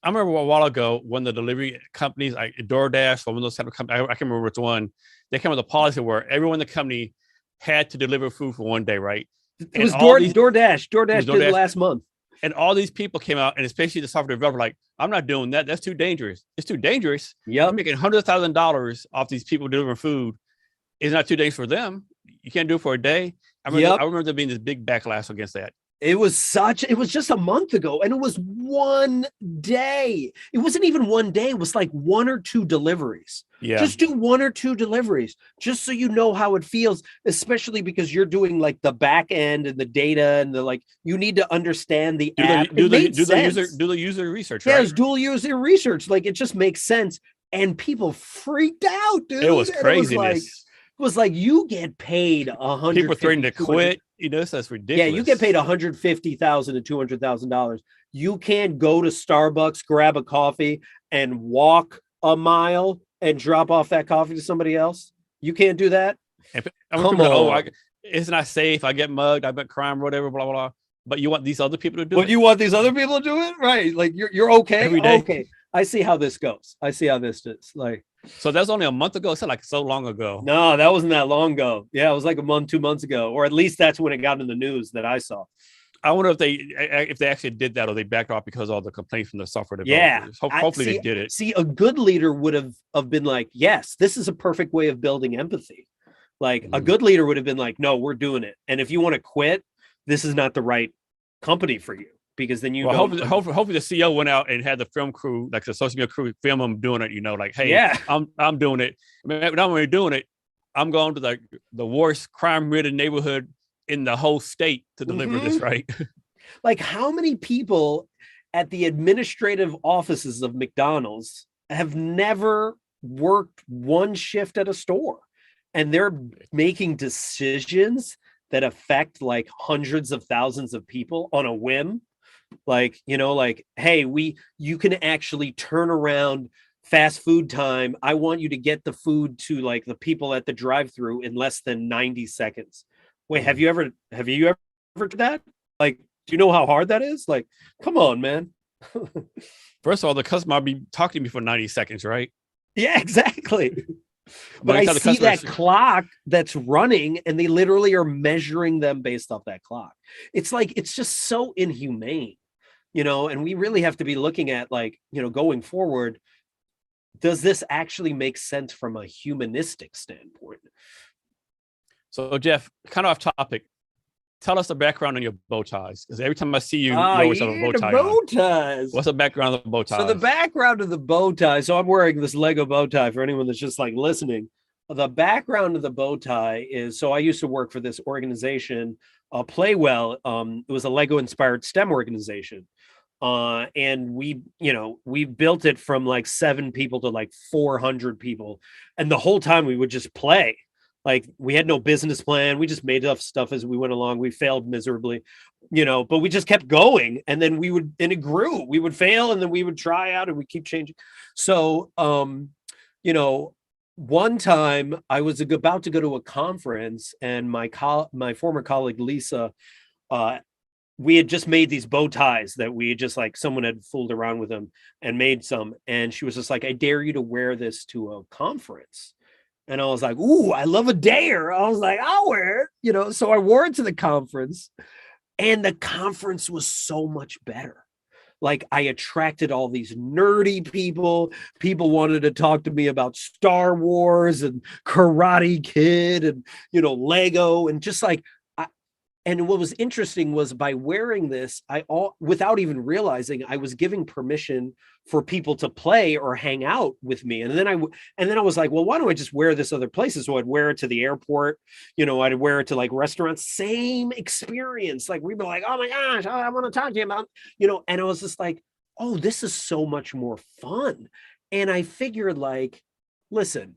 Speaker 1: I remember a while ago when the delivery companies like DoorDash or one of those type of companies, I can't remember which one, they came with a policy where everyone in the company had to deliver food for one day, right?
Speaker 2: It was DoorDash. DoorDash did it last month.
Speaker 1: And all these people came out, and especially the software developer, like, I'm not doing that. That's too dangerous. It's too dangerous.
Speaker 2: Yeah,
Speaker 1: I'm making $100,000 off these people delivering food. It's not too dangerous for them. You can't do it for a day. I remember there being this big backlash against that.
Speaker 2: It was just a month ago, and it was one day. It wasn't even one day. It was like 1 or 2 deliveries.
Speaker 1: Yeah.
Speaker 2: Just do 1 or 2 deliveries, just so you know how it feels, especially because you're doing like the back end and the data and you need to understand the app.
Speaker 1: Do the user research, right?
Speaker 2: Yeah, it's dual user research. Like, it just makes sense. And people freaked out, dude.
Speaker 1: It was craziness.
Speaker 2: It was like you get paid $100,000.
Speaker 1: People threatening to quit. That's ridiculous.
Speaker 2: Yeah, you get paid $150,000 to $200,000. You can't go to Starbucks, grab a coffee, and walk a mile and drop off that coffee to somebody else. You can't do that.
Speaker 1: Come on. It's not safe. I get mugged. I bet crime, whatever, blah, blah, blah. But you want these other people to do it?
Speaker 2: But you want these other people to do it? Right. Like, you're okay.
Speaker 1: Every day.
Speaker 2: Okay. I see how this goes. I see how this is. Like,
Speaker 1: so that's only a month ago. It's not like so long ago.
Speaker 2: No, that wasn't that long ago. Yeah, it was like a month, 2 months ago, or at least that's when it got in the news that I saw.
Speaker 1: I wonder if they actually did that, or they backed off because of all the complaints from the software developers.
Speaker 2: Yeah,
Speaker 1: Hopefully they did it.
Speaker 2: See, a good leader would have been like, yes, this is a perfect way of building empathy. Like, a good leader would have been like, no, we're doing it. And if you want to quit, this is not the right company for you. Because then
Speaker 1: hopefully the CEO went out and had the film crew, like the social media crew, film them doing it. Like, hey, yeah, I'm doing it. I mean, not only doing it, I'm going to the worst crime-ridden neighborhood in the whole state to deliver this, right?
Speaker 2: Like, how many people at the administrative offices of McDonald's have never worked one shift at a store, and they're making decisions that affect like hundreds of thousands of people on a whim? Like, hey, you can actually turn around fast food time. I want you to get the food to like the people at the drive-through in less than 90 seconds. Wait, have you ever done that? Like, do you know how hard that is? Like, come on, man.
Speaker 1: First of all, the customer will be talking to me for 90 seconds, right?
Speaker 2: Yeah, exactly. But I see that clock that's running, and they literally are measuring them based off that clock. It's like, it's just so inhumane, and we really have to be looking at, like, going forward, does this actually make sense from a humanistic standpoint?
Speaker 1: So, Jeff, kind of off topic, tell us the background on your bow ties, because every time I see you, you always have a bow tie.
Speaker 2: Bow ties.
Speaker 1: What's the background of the bow ties?
Speaker 2: So the background of the bow tie. So I'm wearing this Lego bow tie for anyone that's just like listening. The background of the bow tie is, so I used to work for this organization, Playwell. It was a Lego inspired STEM organization. And we built it from like 7 people to like 400 people. And the whole time we would just play. Like, we had no business plan. We just made up stuff as we went along. We failed miserably, but we just kept going. And then and it grew. We would fail, and then we would try out, and we keep changing. So, one time I was about to go to a conference, and my former colleague, Lisa, we had just made these bow ties that we had just, like, someone had fooled around with them and made some. And she was just like, I dare you to wear this to a conference. And I was like, ooh, I love a dare. I was like, I'll wear it, so I wore it to the conference, and the conference was so much better. Like, I attracted all these nerdy people. People wanted to talk to me about Star Wars and Karate Kid and, Lego, and just like, And what was interesting was by wearing this, without even realizing, I was giving permission for people to play or hang out with me. And then I was like, well, why don't I just wear this other places? So I'd wear it to the airport, I'd wear it to like restaurants, same experience. Like we'd be like, oh my gosh, I want to talk to you about, and I was just like, oh, this is so much more fun. And I figured like, listen,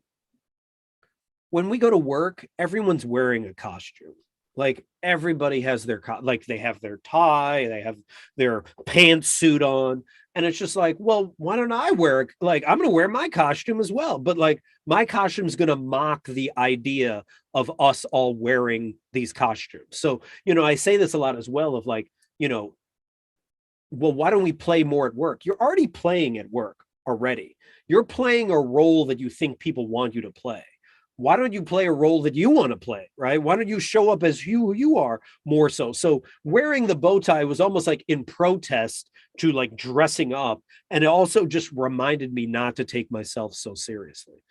Speaker 2: when we go to work, everyone's wearing a costume. Like everybody has their like they have their tie, they have their pantsuit on, and it's just like, well, why don't I wear like I'm gonna wear my costume as well, but like my costume's gonna mock the idea of us all wearing these costumes. So I say this a lot as well of like, well, why don't we play more at work? You're already playing at work already. You're playing a role that you think people want you to play. Why don't you play a role that you want to play, right? Why don't you show up as who you are more so? So wearing the bow tie was almost like in protest to like dressing up. And it also just reminded me not to take myself so seriously.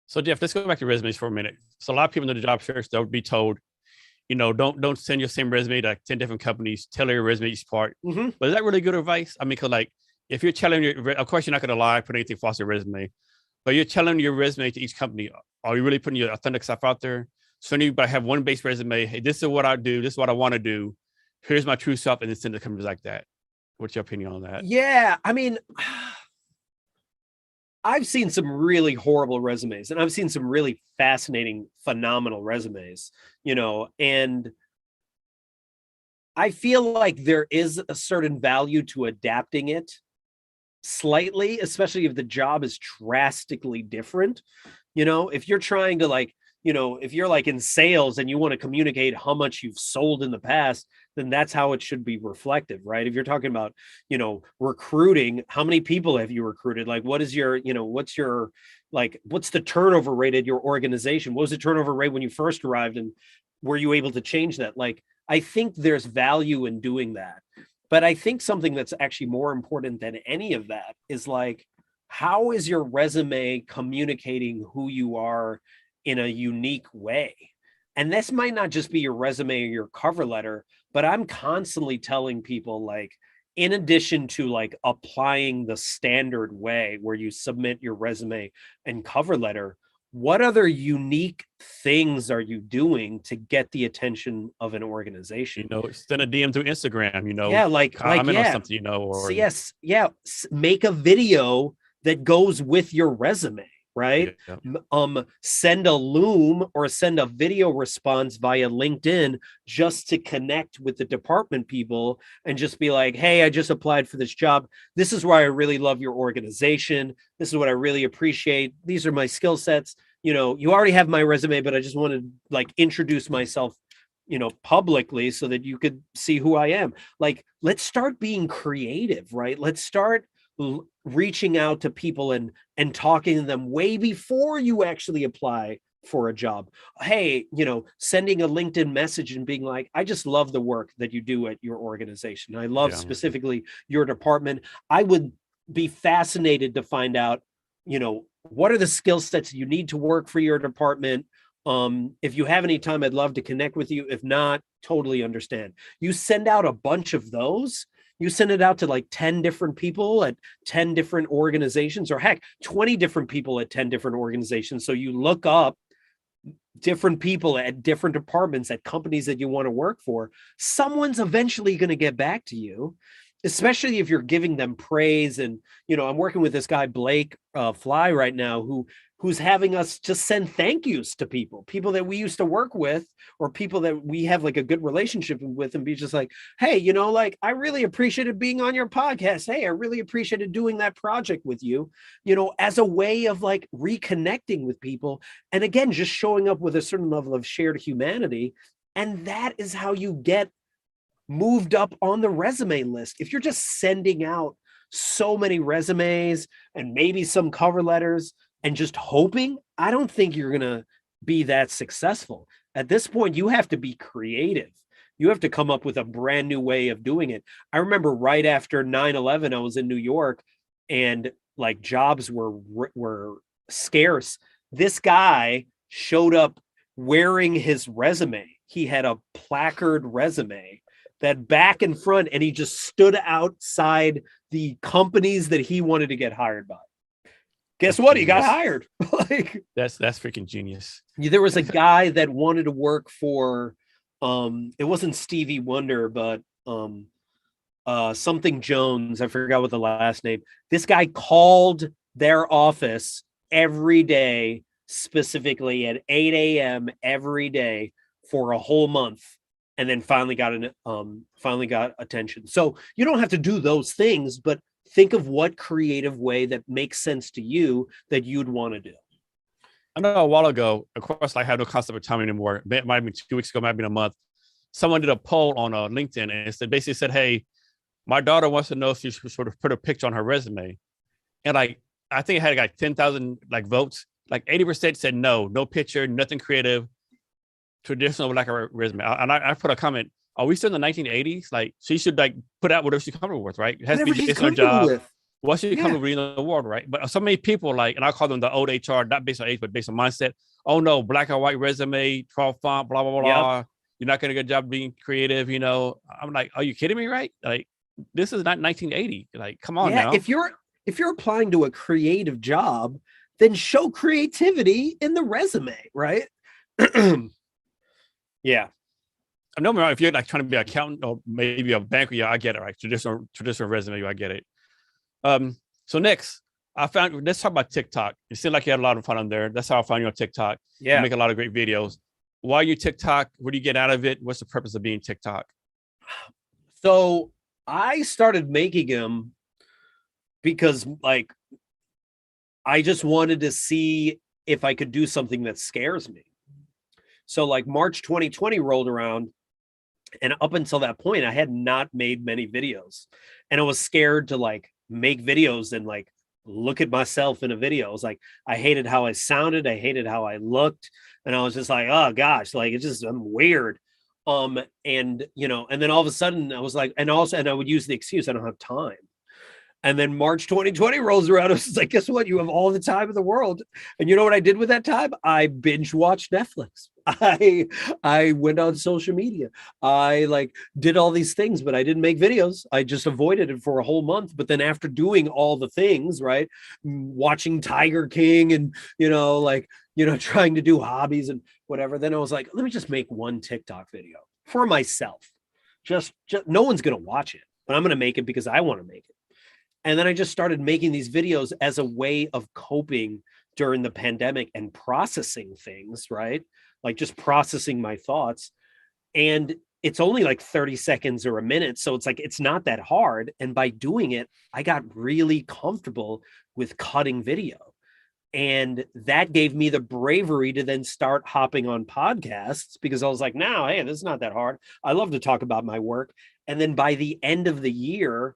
Speaker 1: So Jeff, let's go back to resumes for a minute. So a lot of people in the job search, they'll be told, don't send your same resume to like 10 different companies, tailor your resume each part.
Speaker 2: Mm-hmm.
Speaker 1: But is that really good advice? I mean, because like if you're telling of course you're not going to lie, put anything false in your resume, but you're telling your resume to each company. Are you really putting your authentic stuff out there? So you have one base resume. Hey, this is what I do. This is what I want to do. Here's my true self, and then send it to companies like that. What's your opinion on that?
Speaker 2: Yeah, I mean, I've seen some really horrible resumes, and I've seen some really fascinating, phenomenal resumes, and I feel like there is a certain value to adapting it slightly, especially if the job is drastically different. If you're trying to like, if you're like in sales and you want to communicate how much you've sold in the past, then that's how it should be reflective, right? If you're talking about, recruiting, how many people have you recruited? Like, what is your, what's the turnover rate at your organization? What was the turnover rate when you first arrived? And were you able to change that? Like, I think there's value in doing that. But I think something that's actually more important than any of that is like, how is your resume communicating who you are in a unique way? And this might not just be your resume or your cover letter, but I'm constantly telling people like, in addition to like applying the standard way where you submit your resume and cover letter, what other unique things are you doing to get the attention of an organization?
Speaker 1: Send a DM through Instagram,
Speaker 2: yeah, like
Speaker 1: comment
Speaker 2: yeah.
Speaker 1: on something, or
Speaker 2: so yes, yeah, make a video that goes with your resume, right? Yeah. Send a Loom or send a video response via LinkedIn just to connect with the department people and just be like, hey, I just applied for this job. This is why I really love your organization. This is what I really appreciate. These are my skill sets. You already have my resume, but I just want to like introduce myself publicly so that you could see who I am. Like, let's start being creative, right? Let's start reaching out to people and talking to them way before you actually apply for a job. Hey, sending a LinkedIn message and being like, I just love the work that you do at your organization. I love specifically your department. I would be fascinated to find out, what are the skill sets you need to work for your department? If you have any time, I'd love to connect with you. If not, totally understand. You send out a bunch of those. You send it out to like 10 different people at 10 different organizations, or heck, 20 different people at 10 different organizations. So you look up different people at different departments at companies that you want to work for. Someone's eventually going to get back to you, especially if you're giving them praise. And, I'm working with this guy, Blake Fly right now, who's having us just send thank yous to people that we used to work with, or people that we have like a good relationship with, and be just like, hey, like, I really appreciated being on your podcast. Hey, I really appreciated doing that project with you, as a way of like reconnecting with people. And again, just showing up with a certain level of shared humanity. And that is how you get moved up on the resume list. If you're just sending out so many resumes and maybe some cover letters and just hoping, I don't think you're going to be that successful. At this point, you have to be creative. You have to come up with a brand new way of doing it. I remember right after 9/11, I was in New York and like jobs were scarce. This guy showed up wearing his resume. he had a placard resume that back and front, and he just stood outside the companies that he wanted to get hired by. Guess what? He got hired. Like
Speaker 1: that's freaking genius.
Speaker 2: There was a guy that wanted to work for it wasn't Stevie Wonder, but something Jones. I forgot what the last name. This guy called their office every day, specifically at 8 a.m. every day for a whole month, and then finally got attention. So you don't have to do those things, but think of what creative way that makes sense to you that you'd want to do.
Speaker 1: I know a while ago, of course, I have no concept of time anymore. It might have been 2 weeks ago, might have been a month. Someone did a poll on LinkedIn, and it basically said, "Hey, my daughter wants to know if she should sort of put a picture on her resume." And I think it had like 10,000 like votes. Like 80% said no picture, nothing creative, traditional like a resume. And I put a comment: "Are we still in the 1980s? Like she should like put out whatever she's comfortable with, right? It has
Speaker 2: Whatever
Speaker 1: to be
Speaker 2: she's
Speaker 1: based on her job.
Speaker 2: with.
Speaker 1: What should come in the world, right?" But so many people like, and I call them the old HR, not based on age, but based on mindset. Oh no, black and white resume, 12 font, blah blah blah. Yep. You're not gonna get a job being creative, you know. I'm like, are you kidding me, right? Like, this is not 1980. Like, come on now.
Speaker 2: If you're applying to a creative job, then show creativity in the resume, right? Yeah.
Speaker 1: I know if you're like trying to be an accountant or maybe a banker, yeah, I get it, right? Traditional resume, I get it. So next, let's talk about TikTok. It seemed like you had a lot of fun on there. That's how I found you on TikTok.
Speaker 2: Yeah.
Speaker 1: You make a lot of great videos. Why are you TikTok? What do you get out of it? What's the purpose of being TikTok?
Speaker 2: So I started making them because like, I just wanted to see if I could do something that scares me. So like March 2020 rolled around, and up until that point, I had not made many videos, and I was scared to like make videos and like look at myself in a video. I was like, I hated how I sounded. I hated how I looked. And I was just like, oh gosh, like I'm weird. And you know, and then all of a sudden I was like, and I would use the excuse, I don't have time. And then March 2020 rolls around. I was like, guess what? You have all the time in the world. And you know what I did with that time? I binge watched Netflix. I went on social media. I like did all these things, but I didn't make videos. I just avoided it for a whole month. But then after doing all the things, right, watching Tiger King and, trying to do hobbies and whatever, then I was like, let me just make one TikTok video for myself. Just no one's going to watch it, but I'm going to make it because I want to make it. And then I just started making these videos as a way of coping during the pandemic and processing things, right? Like just processing my thoughts. And it's only like 30 seconds or a minute. So it's like, it's not that hard. And by doing it, I got really comfortable with cutting video. And that gave me the bravery to then start hopping on podcasts because I was like, no, hey, this is not that hard. I love to talk about my work. And then by the end of the year,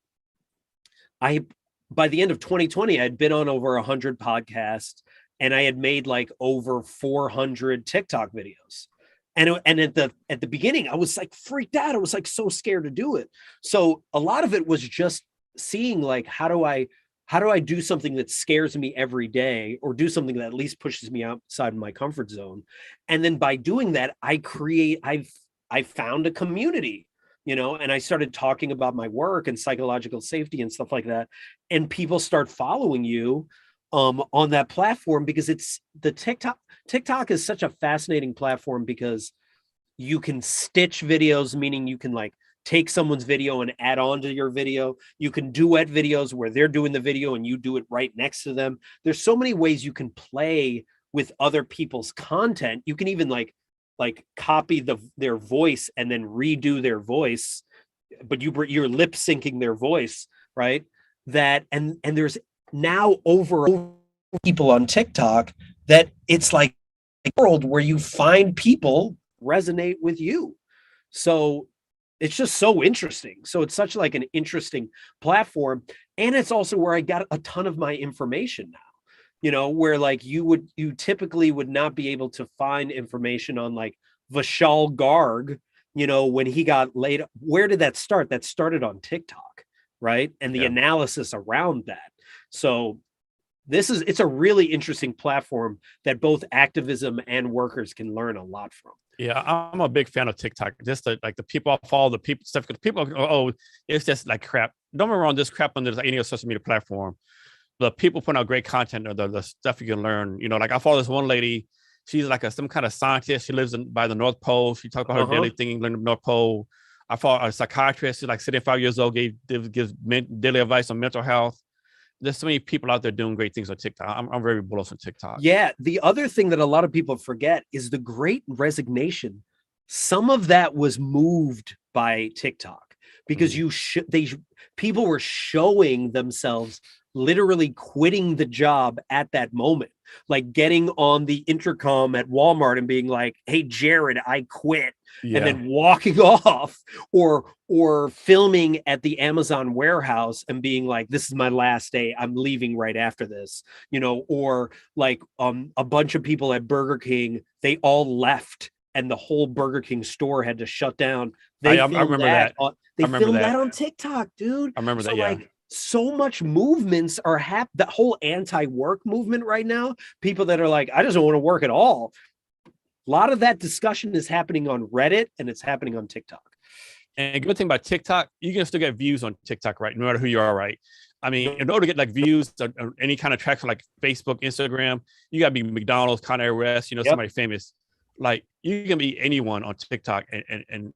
Speaker 2: by the end of 2020, I'd been on over 100 podcasts and I had made like over 400 TikTok videos. And at the beginning, I was like freaked out. I was like so scared to do it. So a lot of it was just seeing like, how do I do something that scares me every day or do something that at least pushes me outside of my comfort zone. And then by doing that, I found a community. And I started talking about my work and psychological safety and stuff like that. And people start following you on that platform because it's the TikTok is such a fascinating platform because you can stitch videos, meaning you can like take someone's video and add on to your video. You can duet videos where they're doing the video and you do it right next to them. There's so many ways you can play with other people's content. You can even like copy their voice and then redo their voice, but you're lip syncing their voice, right? That and there's now over people on TikTok that it's like a world where you find people resonate with you. So it's just so interesting. So it's such like an interesting platform, and it's also where I got a ton of my information now. Where like you typically would not be able to find information on like Vishal Garg, when he got laid. Where did that start? That started on TikTok, right? And the analysis around that. So It's a really interesting platform that both activism and workers can learn a lot from.
Speaker 1: Yeah, I'm a big fan of TikTok. Just like the people I follow, the people stuff. Because people, oh, it's just like crap. Don't get me wrong, this crap on any other social media platform. The people putting out great content, or the stuff you can learn. Like I follow this one lady. She's like some kind of scientist. She lives by the North Pole. She talks about her daily thing, learning the North Pole. I follow a psychiatrist. She's like 75 years old. Gives daily advice on mental health. There's so many people out there doing great things on TikTok. I'm very bullish on TikTok.
Speaker 2: Yeah. The other thing that a lot of people forget is the Great Resignation. Some of that was moved by TikTok because people were showing themselves literally quitting the job at that moment, like getting on the intercom at Walmart and being like, "Hey, Jared, I quit." Yeah. And then walking off, or filming at the Amazon warehouse and being like, "This is my last day. I'm leaving right after this," or like a bunch of people at Burger King, they all left and the whole Burger King store had to shut down.
Speaker 1: I remember that.
Speaker 2: They filmed that on TikTok, dude.
Speaker 1: I remember that. Yeah.
Speaker 2: Like, so much movements are that whole anti-work movement right now. People that are like, I just don't want to work at all. A lot of that discussion is happening on Reddit and it's happening on TikTok.
Speaker 1: And good thing about TikTok, you can still get views on TikTok, right? No matter who you are, right? I mean, in order to get like views or any kind of traction like Facebook, Instagram, you got to be McDonald's, Con Air West, somebody famous. Like you can be anyone on TikTok and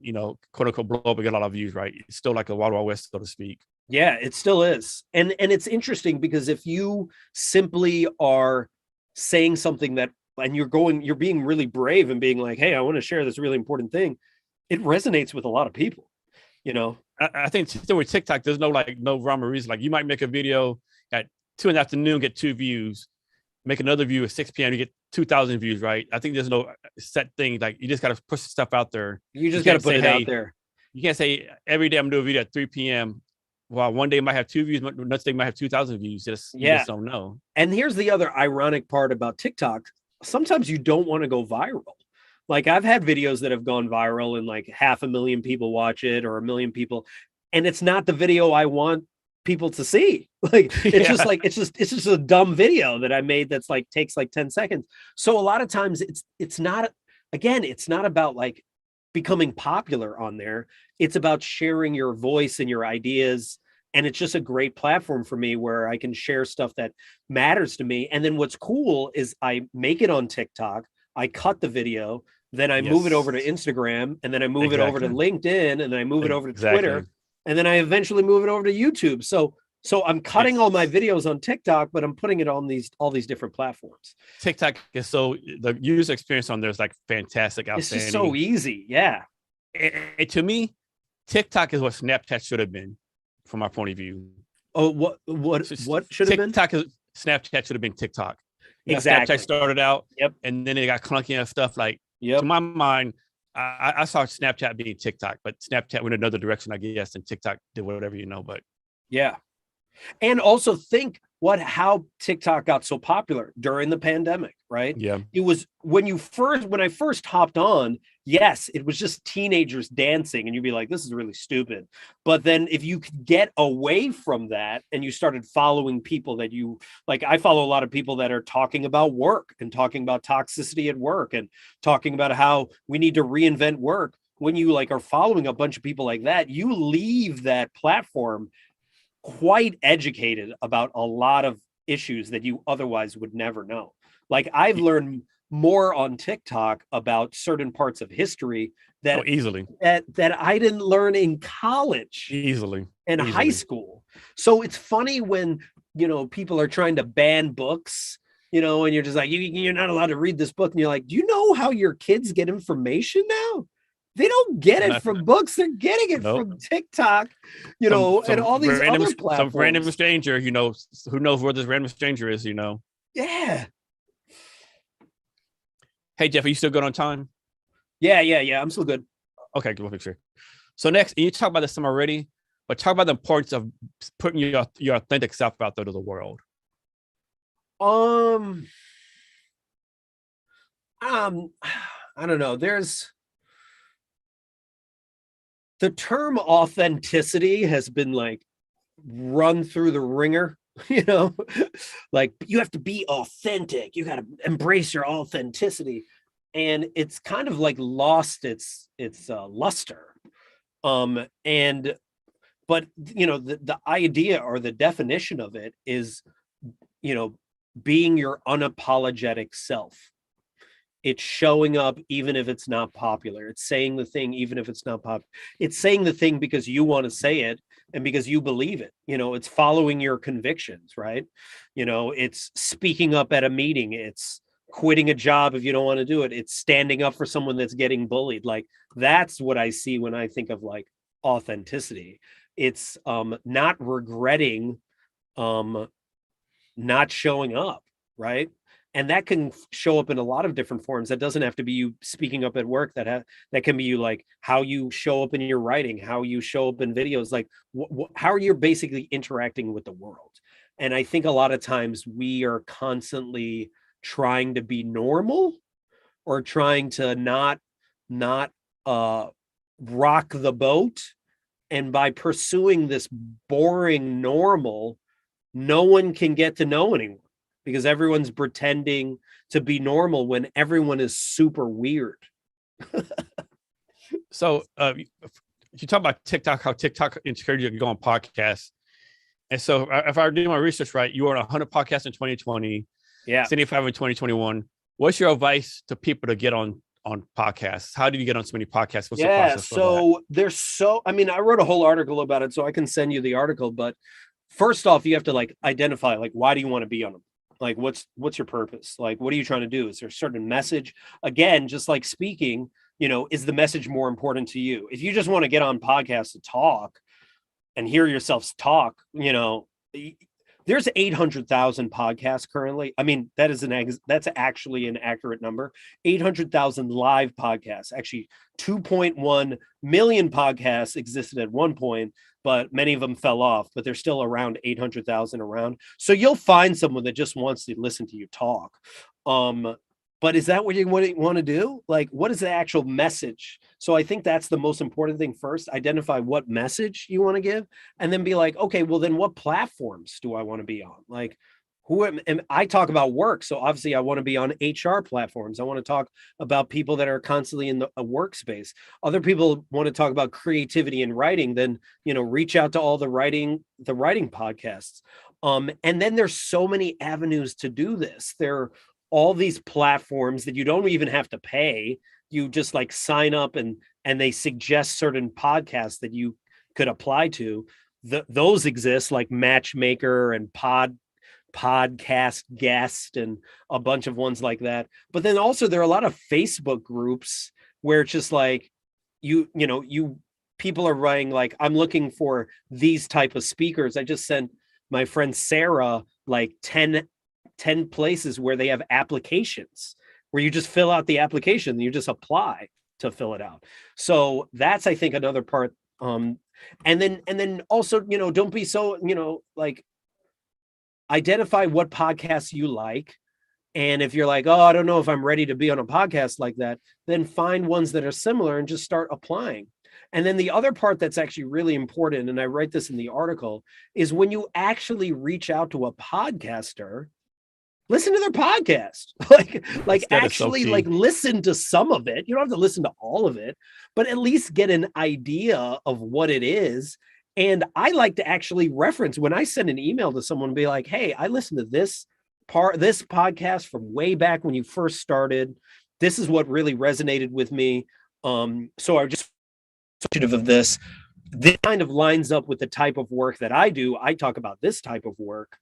Speaker 1: quote unquote blow up and get a lot of views, right? It's still like a Wild Wild West, so to speak.
Speaker 2: Yeah, it still is. And it's interesting because if you simply are saying something that, and you're being really brave and being like, hey, I want to share this really important thing, it resonates with a lot of people,
Speaker 1: I think still with TikTok, there's no rhyme or reason. Like you might make a video at 2 p.m, get 2 views, make another view at 6 p.m, you get 2,000 views, right? I think there's no set thing. Like you just got to push stuff out there.
Speaker 2: You just got to put it out there.
Speaker 1: You can't say every day I'm doing a video at 3 p.m. Well, one day it might have 2 views, next day might have 2,000 views. You just don't know.
Speaker 2: And here's the other ironic part about TikTok. Sometimes you don't want to go viral. Like I've had videos that have gone viral and like 500,000 people watch it or 1 million people. And it's not the video I want people to see. Like it's just like, it's just a dumb video that I made that's like takes like 10 seconds. So a lot of times it's not about like becoming popular on there. It's about sharing your voice and your ideas. And it's just a great platform for me where I can share stuff that matters to me. And then what's cool is I make it on TikTok, I cut the video, then I move it over to Instagram, and then I move it over to LinkedIn, and then I move it over to Twitter, and then I eventually move it over to YouTube. So I'm cutting all my videos on TikTok, but I'm putting it on all these different platforms.
Speaker 1: TikTok is the user experience on there is like fantastic.
Speaker 2: It's just so easy. Yeah.
Speaker 1: And to me, TikTok is what Snapchat should have been from my point of view.
Speaker 2: Oh, what should have been?
Speaker 1: Snapchat should have been TikTok.
Speaker 2: Exactly.
Speaker 1: Snapchat started out, and then it got clunky and stuff. Like, to my mind, I saw Snapchat being TikTok, but Snapchat went another direction, I guess, and TikTok did whatever, But
Speaker 2: yeah, and also think how TikTok got so popular during the pandemic, right?
Speaker 1: Yeah,
Speaker 2: it was when I first hopped on. Yes, it was just teenagers dancing, and you'd be like, "This is really stupid." But then, if you could get away from that, and you started following people that you like, I follow a lot of people that are talking about work and talking about toxicity at work and talking about how we need to reinvent work. When you are following a bunch of people like that, you leave that platform quite educated about a lot of issues that you otherwise would never know. Like I've learned more on TikTok about certain parts of history that
Speaker 1: easily
Speaker 2: that I didn't learn in college and high school. So it's funny when people are trying to ban books, and you're just like, you're not allowed to read this book, and you're like, do you know how your kids get information now? They don't get it from books. They're getting it from TikTok, and all these other platforms.
Speaker 1: Some random stranger, who knows where this random stranger is,
Speaker 2: Yeah.
Speaker 1: Hey, Jeff, are you still good on time?
Speaker 2: Yeah. I'm still good.
Speaker 1: Okay, good. We'll make sure. So next, you talk about this some already, but talk about the importance of putting your authentic self out there to the world.
Speaker 2: I don't know. The term authenticity has been run through the ringer you know, like you have to be authentic. You got to embrace your authenticity. And it's kind of like lost its luster. And but you know, the idea or the definition of it is, you know, being your unapologetic self. It's showing up even if it's not popular. It's saying the thing even if it's not popular. It's saying the thing because you want to say it and because you believe it. You know, it's following your convictions, right? You know, it's speaking up at a meeting. It's quitting a job if you don't want to do it. It's standing up for someone that's getting bullied. Like that's what I see when I think of like authenticity. It's not regretting not showing up, right? And that can show up in a lot of different forms. That doesn't have to be you speaking up at work. That can be you, like how you show up in your writing, how you show up in videos, like how are you basically interacting with the world. And I think a lot of times we are constantly trying to be normal or trying to not rock the boat. And by pursuing this boring normal, no one can get to know anyone because everyone's pretending to be normal when everyone is super weird.
Speaker 1: So you talk about TikTok, how TikTok encourages you to go on podcasts. And so if I do my research right, you were on 100 podcasts in 2020,
Speaker 2: Yeah.
Speaker 1: 75 in 2021. What's your advice to people to get on podcasts? How did you get on so many podcasts? What's the process for that?
Speaker 2: So there's I mean, I wrote a whole article about it, so I can send you the article. But first off, you have to like identify, like, why do you want to be on them? Like, what's your purpose? Like, what are you trying to do? Is there a certain message? Again, just like speaking, you know, is the message more important to you? If you just want to get on podcasts to talk and hear yourselves talk, you know, there's 800,000 podcasts currently. I mean, that's actually an accurate number. 800,000 live podcasts. Actually, 2.1 million podcasts existed at one point, but many of them fell off. But there's still around 800,000 around. So you'll find someone that just wants to listen to you talk. But is that what you want to do? Like, what is the actual message? So I think that's the most important thing first. Identify what message you want to give, and then be like, okay, well, then what platforms do I want to be on? Like, and I talk about work. So obviously I want to be on HR platforms. I want to talk about people that are constantly in a workspace. Other people want to talk about creativity and writing, then, you know, reach out to all the writing podcasts. And then there's so many avenues to do this. There all these platforms that you don't even have to pay. You just like sign up and they suggest certain podcasts that you could apply to. Those exist, like Matchmaker and Podcast Guest and a bunch of ones like that. But then also there are a lot of Facebook groups where it's just like you people are writing like, I'm looking for these type of speakers. I just sent my friend Sarah like 10 places where they have applications where you just fill out the application and you just apply to fill it out. So that's, I think, another part. And then also, you know, don't be so, you know, like identify what podcasts you like. And if you're like, oh, I don't know if I'm ready to be on a podcast like that, then find ones that are similar and just start applying. And then the other part that's actually really important, and I write this in the article, is when you actually reach out to a podcaster, listen to their podcast. like actually like listen to some of it. You don't have to listen to all of it, but at least get an idea of what it is. And I like to actually reference when I send an email to someone, be like, hey, I listened to this podcast from way back when you first started. This is what really resonated with me. So I just of this kind of lines up with the type of work that I do. I talk about this type of work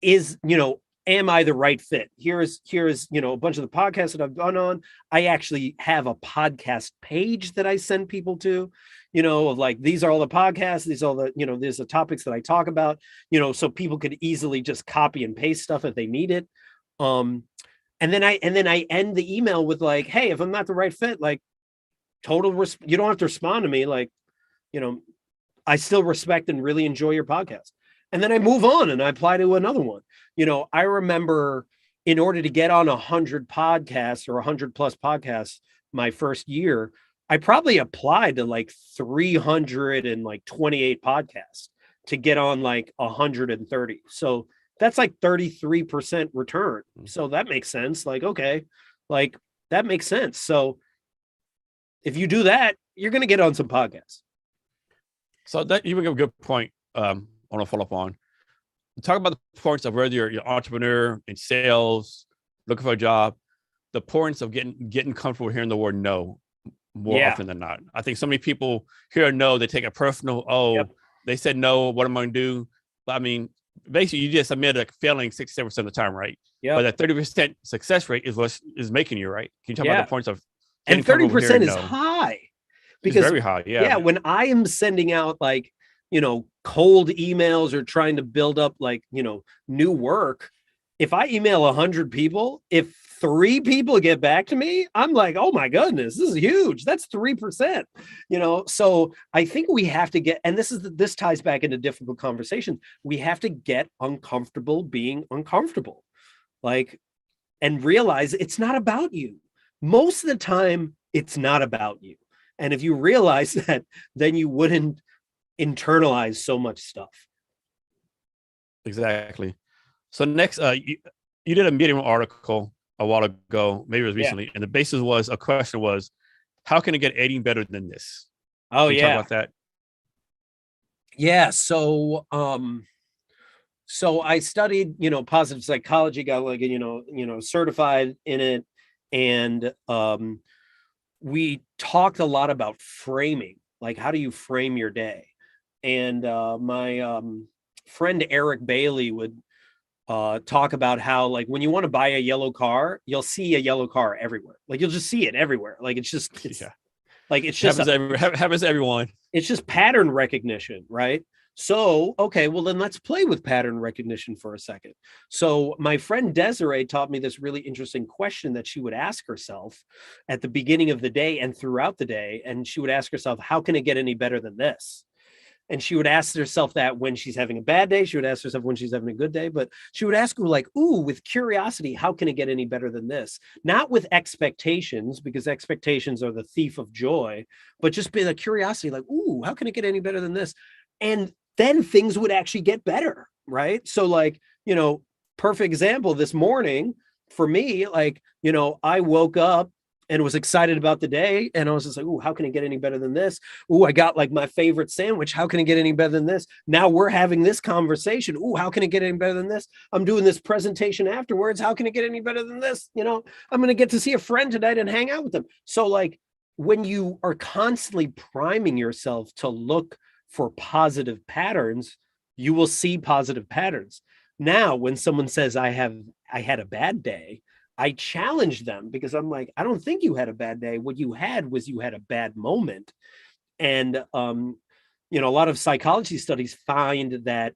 Speaker 2: is, you know, am I the right fit? Here's, you know, a bunch of the podcasts that I've gone on. I actually have a podcast page that I send people to, you know, of like, these are all the podcasts, these are all the, you know, there's the topics that I talk about, you know, so people could easily just copy and paste stuff if they need it. And then I end the email with like, hey, if I'm not the right fit, like you don't have to respond to me. Like, you know, I still respect and really enjoy your podcast. And then I move on and I apply to another one. You know, I remember in order to get on 100 podcasts or 100 plus podcasts my first year, I probably applied to like 328 podcasts. to get on like 130. So that's like 33% return. So that makes sense. Like, okay, like that makes sense. So if you do that, you're going to get on some podcasts.
Speaker 1: So that you bring up a good point. I want to follow up on. Talk about the importance of whether you're an entrepreneur in sales, looking for a job, the importance of getting comfortable hearing the word no more often than not. I think so many people hear no, they take it personal. Oh, they said no, what am I going to do? But I mean, basically, you just admit like failing 67% of the time, right?
Speaker 2: Yeah.
Speaker 1: But that 30% success rate is what is making you, right? Can you talk about the points of
Speaker 2: getting comfortable? And 30% is high. Because
Speaker 1: it's very high. Yeah.
Speaker 2: When I am sending out like, cold emails or trying to build up like, new work, if I email 100 people, if 3 people get back to me, I'm like, oh my goodness, this is huge. That's 3%, so I think we have to get, and this ties back into difficult conversations. We have to get uncomfortable being uncomfortable, like, and realize it's not about you. Most of the time, it's not about you. And if you realize that, then you wouldn't internalize so much stuff.
Speaker 1: Exactly. So next, you did a Medium article a while ago, maybe it was recently, and the basis was, a question was, how can it get any better than this?
Speaker 2: Oh,
Speaker 1: can you talk about that?
Speaker 2: Yeah. So, so I studied, positive psychology, got like, certified in it. And, we talked a lot about framing, like how do you frame your day? And my friend Eric Bailey would talk about how, like, when you want to buy a yellow car, you'll see a yellow car everywhere. Like, you'll just see it everywhere. Like, it's just
Speaker 1: happens to everyone.
Speaker 2: It's just pattern recognition, right? So, okay, well then let's play with pattern recognition for a second. So my friend Desiree taught me this really interesting question that she would ask herself at the beginning of the day and throughout the day. And she would ask herself, how can it get any better than this? And she would ask herself that when she's having a bad day. She would ask herself when she's having a good day, but she would ask her like, ooh, with curiosity, how can it get any better than this? Not with expectations, because expectations are the thief of joy, but just be the curiosity, like, ooh, how can it get any better than this? And then things would actually get better, right? So like, perfect example this morning for me, like, I woke up and was excited about the day. And I was just like, ooh, how can it get any better than this? Ooh, I got like my favorite sandwich. How can it get any better than this? Now we're having this conversation. Ooh, how can it get any better than this? I'm doing this presentation afterwards. How can it get any better than this? I'm going to get to see a friend tonight and hang out with them. So like, when you are constantly priming yourself to look for positive patterns, you will see positive patterns. Now, when someone says, I had a bad day, I challenge them, because I'm like, I don't think you had a bad day. What you had a bad moment. And, a lot of psychology studies find that,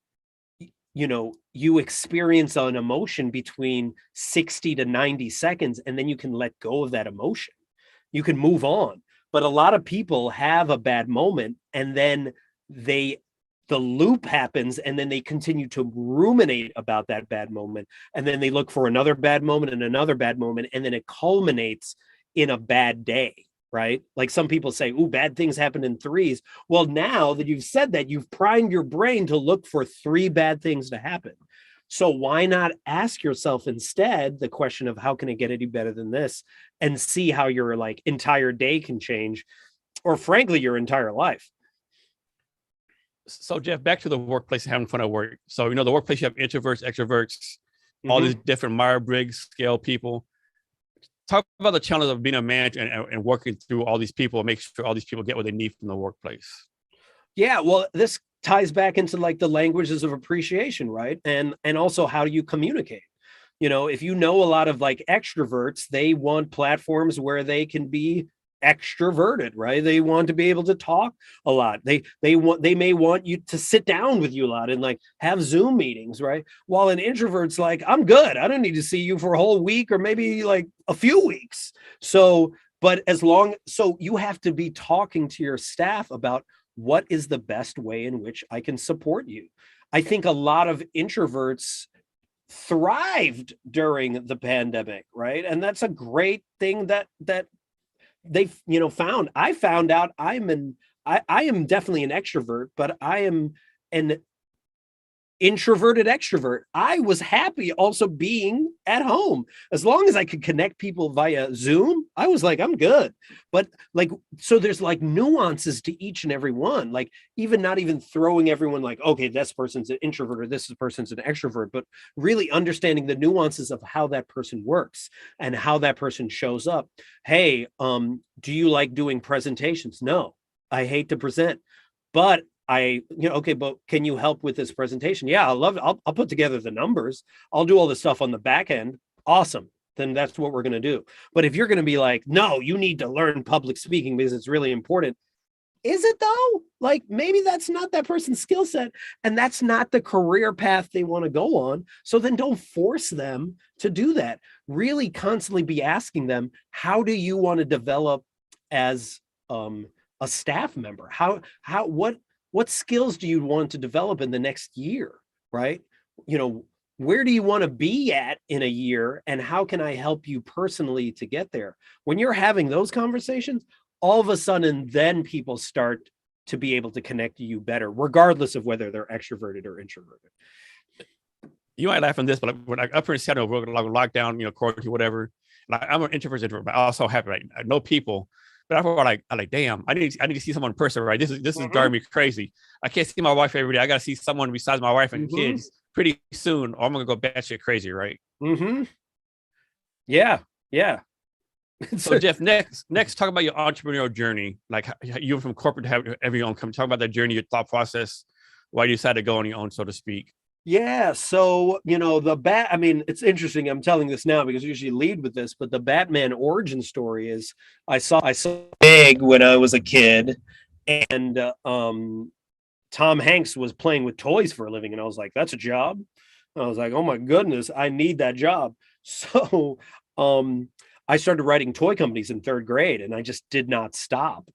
Speaker 2: you experience an emotion between 60 to 90 seconds, and then you can let go of that emotion. You can move on. But a lot of people have a bad moment, and then the loop happens, and then they continue to ruminate about that bad moment. And then they look for another bad moment and another bad moment. And then it culminates in a bad day, right? Like some people say, ooh, bad things happen in threes. Well, now that you've said that, you've primed your brain to look for 3 bad things to happen. So why not ask yourself instead the question of how can it get any better than this, and see how your like entire day can change, or frankly, your entire life.
Speaker 1: So Jeff, back to the workplace and having fun at work. So, the workplace, you have introverts, extroverts, all these different Myers-Briggs scale people. Talk about the challenge of being a manager and working through all these people, and make sure all these people get what they need from the workplace.
Speaker 2: Yeah, well, this ties back into like the languages of appreciation, right? And also, how do you communicate? If a lot of like extroverts, they want platforms where they can be extroverted, right? They want to be able to talk a lot. They may want you to sit down with you a lot and like have Zoom meetings, right? While an introvert's like, I'm good. I don't need to see you for a whole week or maybe like a few weeks. So you have to be talking to your staff about what is the best way in which I can support you. I think a lot of introverts thrived during the pandemic, right? And that's a great thing that they found. I found out I am definitely an extrovert, but I am an introverted extrovert. I was happy also being at home. As long as I could connect people via Zoom, I was like, I'm good. But like, so there's like nuances to each and every one. Like, even not even throwing everyone like, okay, this person's an introvert or this person's an extrovert, but really understanding the nuances of how that person works and how that person shows up. Hey, do you like doing presentations? No, I hate to present, but okay, but can you help with this presentation? Yeah, I love it. I'll put together the numbers. I'll do all the stuff on the back end. Awesome. Then that's what we're going to do. But if you're going to be like, no, you need to learn public speaking because it's really important. Is it though? Like, maybe that's not that person's skill set and that's not the career path they want to go on. So then don't force them to do that. Really constantly be asking them, how do you want to develop as a staff member? What skills do you want to develop in the next year, right? Where do you want to be at in a year, and how can I help you personally to get there? When you're having those conversations, all of a sudden, then people start to be able to connect to you better, regardless of whether they're extroverted or introverted.
Speaker 1: You might laugh on this, but when I up here in Seattle, we're like lockdown, quarantine, whatever. Like, I'm an introvert, but I also have like no people. But I like, damn, I need to see someone in person, right? This is driving me crazy. I can't see my wife every day. I got to see someone besides my wife and kids pretty soon, or I'm gonna go batshit crazy, right?
Speaker 2: Yeah.
Speaker 1: So Jeff, next, talk about your entrepreneurial journey. Like, you went from corporate to have your own company. Talk about that journey, your thought process, why you decided to go on your own, so to speak.
Speaker 2: Yeah. So, it's interesting. I'm telling this now because I usually lead with this, but the Batman origin story is I saw Big when I was a kid, and Tom Hanks was playing with toys for a living. And I was like, that's a job. And I was like, oh my goodness, I need that job. So I started writing toy companies in third grade, and I just did not stop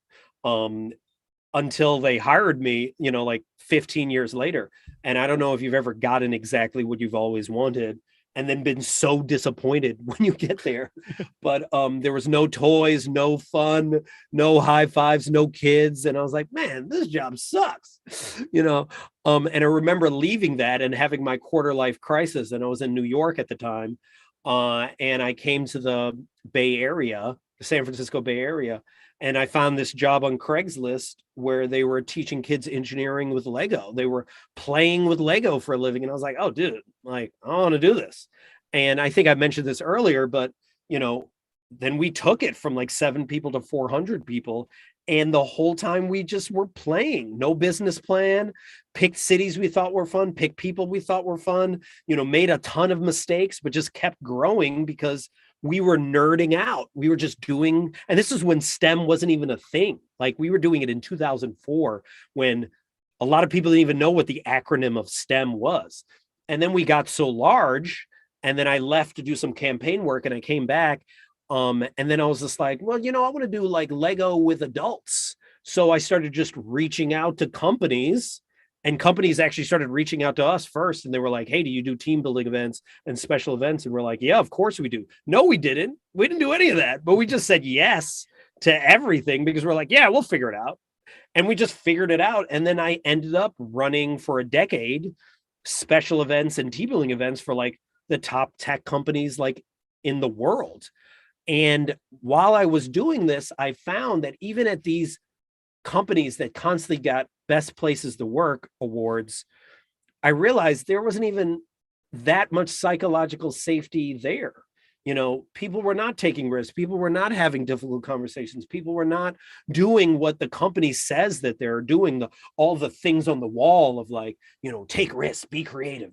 Speaker 2: until they hired me, like 15 years later. And I don't know if you've ever gotten exactly what you've always wanted and then been so disappointed when you get there. But there was no toys, no fun, no high fives, no kids. And I was like, man, this job sucks, and I remember leaving that and having my quarter life crisis. And I was in New York at the time. And I came to the Bay Area, the San Francisco Bay Area, and I found this job on Craigslist where they were teaching kids engineering with Lego. They were playing with Lego for a living. And I was like, oh, dude, like, I want to do this. And I think I mentioned this earlier, but, then we took it from like 7 people to 400 people. And the whole time we just were playing, no business plan, picked cities we thought were fun, picked people we thought were fun, made a ton of mistakes, but just kept growing because we were nerding out. We were just doing, and this is when STEM wasn't even a thing. Like, we were doing it in 2004 when a lot of people didn't even know what the acronym of STEM was. And then we got so large, and then I left to do some campaign work, and I came back. And then I was just like, well, I want to do like Lego with adults. So I started just reaching out to companies, and companies actually started reaching out to us first. And they were like, hey, do you do team building events and special events? And we're like, yeah, of course we do. No, we didn't. We didn't do any of that, but we just said yes to everything because we're like, yeah, we'll figure it out. And we just figured it out. And then I ended up running for a decade special events and team building events for like the top tech companies like in the world. And while I was doing this, I found that even at these companies that constantly got best places to work awards, I realized there wasn't even that much psychological safety there. People were not taking risks. People were not having difficult conversations. People were not doing what the company says that they're doing, all the things on the wall of like, take risks, be creative,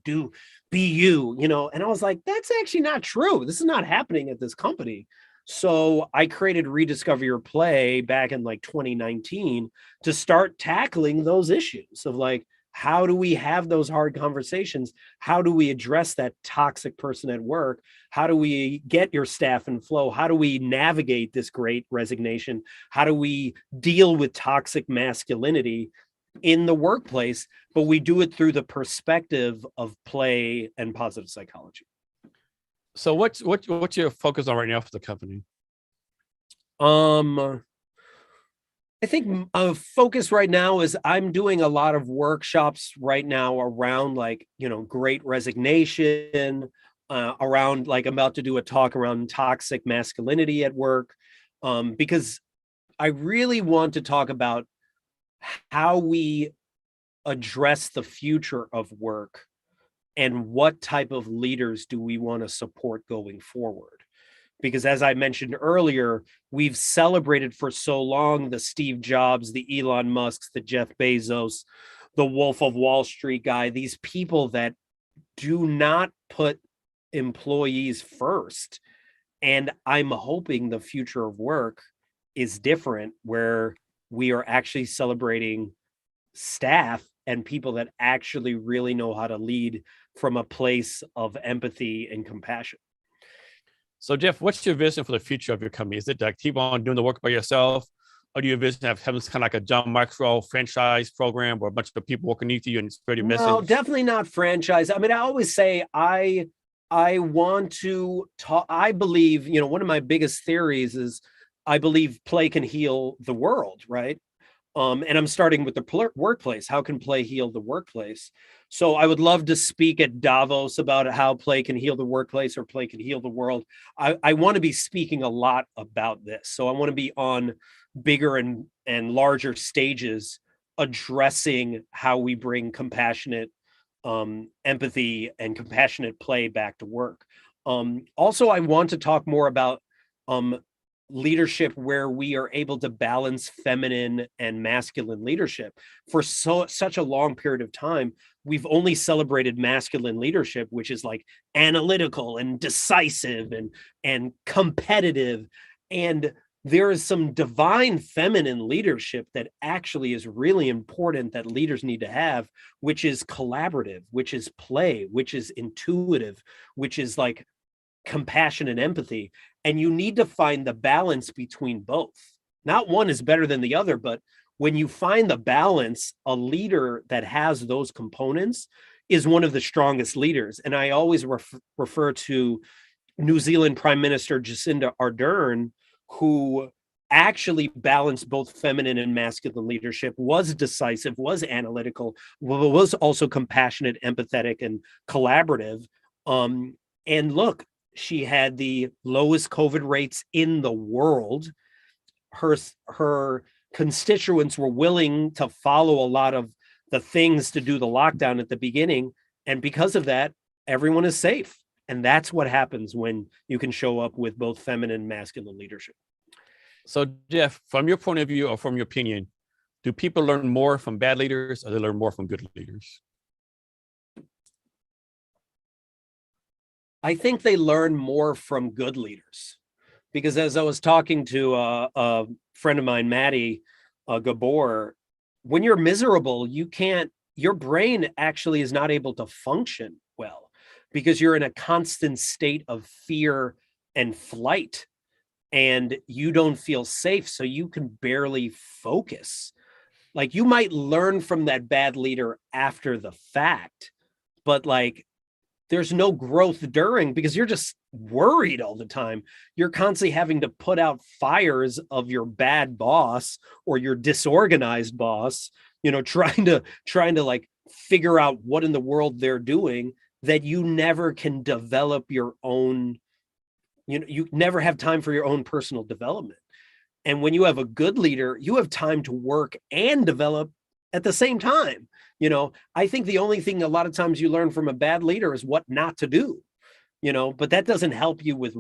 Speaker 2: be you, and I was like, that's actually not true. This is not happening at this company. So I created Rediscover Your Play back in like 2019 to start tackling those issues of like, how do we have those hard conversations? How do we address that toxic person at work? How do we get your staff in flow? How do we navigate this great resignation? How do we deal with toxic masculinity in the workplace? But we do it through the perspective of play and positive psychology.
Speaker 1: So what's your focus on right now for the company?
Speaker 2: I think a focus right now is I'm doing a lot of workshops right now around like, great resignation, around like I'm about to do a talk around toxic masculinity at work, because I really want to talk about how we address the future of work and what type of leaders do we want to support going forward. Because as I mentioned earlier, we've celebrated for so long the Steve Jobs, the Elon Musks, the Jeff Bezos, the Wolf of Wall Street guy, these people that do not put employees first. And I'm hoping the future of work is different, where we are actually celebrating staff and people that actually really know how to lead from a place of empathy and compassion.
Speaker 1: So, Jeff, what's your vision for the future of your company? Is it to keep on doing the work by yourself? Or do you envision having kind of like a John Maxwell franchise program where a bunch of people work beneath you and spread your message?
Speaker 2: No, definitely not franchise. I mean, I always say I want to talk. I believe, one of my biggest theories is I believe play can heal the world, right? And I'm starting with the workplace. How can play heal the workplace? So I would love to speak at Davos about how play can heal the workplace or play can heal the world. I want to be speaking a lot about this. So I want to be on bigger and larger stages addressing how we bring compassionate empathy and compassionate play back to work. Also, I want to talk more about leadership where we are able to balance feminine and masculine leadership. For such a long period of time, we've only celebrated masculine leadership, which is like analytical and decisive and competitive. And there is some divine feminine leadership that actually is really important that leaders need to have, which is collaborative, which is play, which is intuitive, which is like compassion and empathy. And you need to find the balance between both. Not one is better than the other, but when you find the balance, a leader that has those components is one of the strongest leaders. And I always refer to New Zealand Prime Minister Jacinda Ardern, who actually balanced both feminine and masculine leadership, was decisive, was analytical, was also compassionate, empathetic, and collaborative. And look, she had the lowest COVID rates in the world. Her constituents were willing to follow a lot of the things to do the lockdown at the beginning. And because of that, everyone is safe. And that's what happens when you can show up with both feminine and masculine leadership.
Speaker 1: So, Jeff, from your point of view or from your opinion, do people learn more from bad leaders or they learn more from good leaders?
Speaker 2: I think they learn more from good leaders, because as I was talking to a friend of mine, Maddie Gabor, when you're miserable, your brain actually is not able to function well because you're in a constant state of fear and flight and you don't feel safe. So you can barely focus. Like, you might learn from that bad leader after the fact, but like, there's no growth during, because you're just worried all the time. You're constantly having to put out fires of your bad boss or your disorganized boss, trying to like figure out what in the world they're doing, that you never can develop your own, you never have time for your own personal development. And when you have a good leader, you have time to work and develop at the same time. I think the only thing a lot of times you learn from a bad leader is what not to do, but that doesn't help you with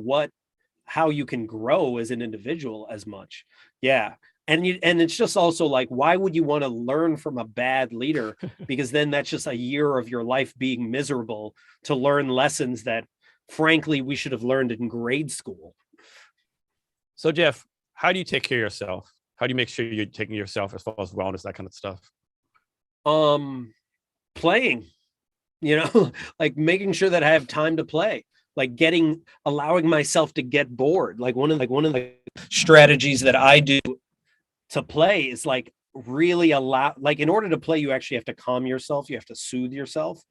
Speaker 2: how you can grow as an individual as much. Yeah. And it's just also like, why would you want to learn from a bad leader? Because then that's just a year of your life being miserable to learn lessons that frankly we should have learned in grade school.
Speaker 1: So, Jeff, how do you take care of yourself? How do you make sure you're taking yourself as far as wellness, that kind of stuff?
Speaker 2: Playing, like making sure that I have time to play, like allowing myself to get bored. Like one of the strategies that I do to play is like really like in order to play, you actually have to calm yourself. You have to soothe yourself.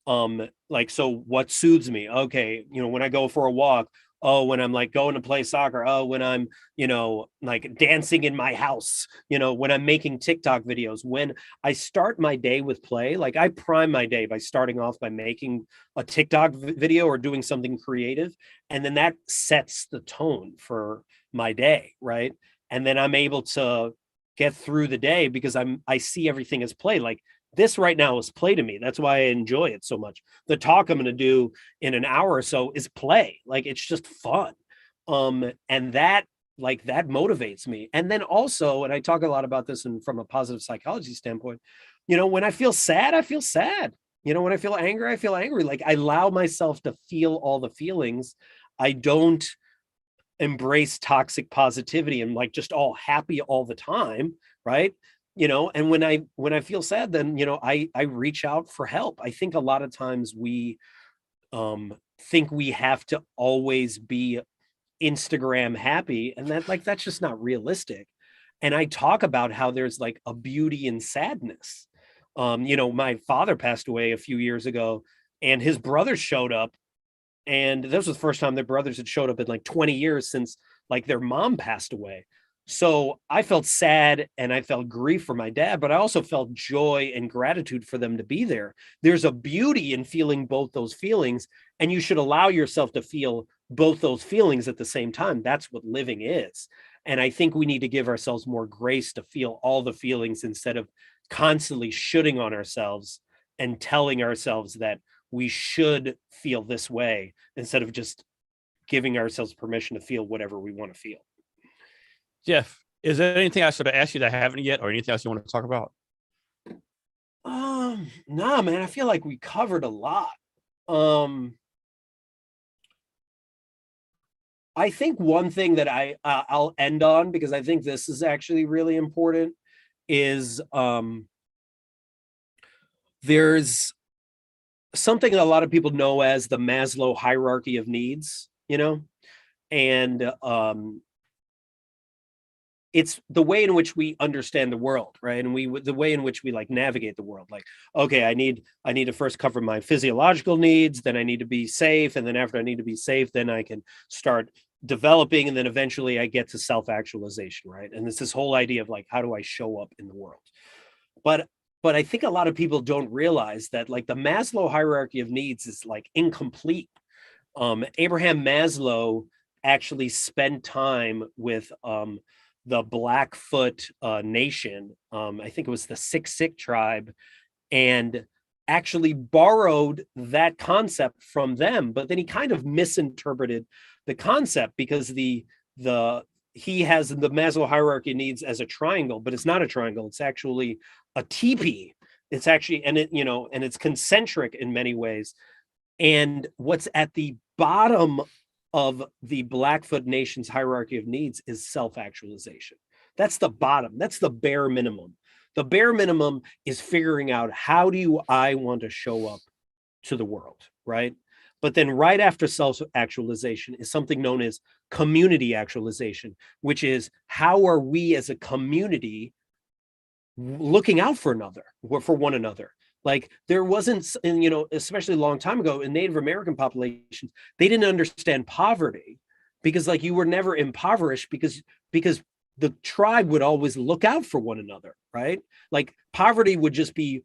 Speaker 2: Like, so what soothes me? Okay. When I go for a walk, Oh, when I'm like going to play soccer. Oh, when I'm, like dancing in my house, when I'm making TikTok videos. When I start my day with play, like I prime my day by starting off by making a TikTok video or doing something creative. And then that sets the tone for my day, right? And then I'm able to get through the day because I see everything as play. Like this right now is play to me. That's why I enjoy it so much. The talk I'm going to do in an hour or so is play. Like it's just fun. And that motivates me. And then also, and I talk a lot about this from a positive psychology standpoint, when I feel sad, I feel sad. When I feel angry, I feel angry. Like I allow myself to feel all the feelings. I don't embrace toxic positivity and like just all happy all the time, right? And when I feel sad, then I reach out for help. I think a lot of times we think we have to always be Instagram happy, and that's just not realistic. And I talk about how there's like a beauty in sadness. My father passed away a few years ago, and his brothers showed up, and this was the first time their brothers had showed up in like 20 years since like their mom passed away. So I felt sad and I felt grief for my dad, but I also felt joy and gratitude for them to be there. There's a beauty in feeling both those feelings, and you should allow yourself to feel both those feelings at the same time. That's what living is. And I think we need to give ourselves more grace to feel all the feelings instead of constantly shooting on ourselves and telling ourselves that we should feel this way instead of just giving ourselves permission to feel whatever we want to feel.
Speaker 1: Jeff, is there anything I should have asked you that I haven't yet, or anything else you want to talk about?
Speaker 2: Nah, man, I feel like we covered a lot. I think one thing that I'll end on, because I think this is actually really important, is there's something that a lot of people know as the Maslow hierarchy of needs, and it's the way in which we understand the world, right? And the way in which we like navigate the world. Like, okay, I need to first cover my physiological needs, then I need to be safe, and then after I need to be safe, then I can start developing, and then eventually I get to self-actualization, right? And it's this whole idea of like, how do I show up in the world? But I think a lot of people don't realize that like the Maslow hierarchy of needs is like incomplete. Abraham Maslow actually spent time with the Blackfoot nation. I think it was the Siksik tribe, and actually borrowed that concept from them. But then he kind of misinterpreted the concept, because he has the Maslow hierarchy needs as a triangle, but it's not a triangle. It's actually a teepee. It's actually, and it's concentric in many ways. And what's at the bottom of the Blackfoot Nation's hierarchy of needs is self-actualization. That's the bottom. That's the bare minimum. The bare minimum is figuring out, how do I want to show up to the world, right? But then right after self-actualization is something known as community actualization, which is, how are we as a community looking out for one another? Like there wasn't, especially a long time ago in Native American populations, they didn't understand poverty, because like you were never impoverished because the tribe would always look out for one another, right? Like poverty would just be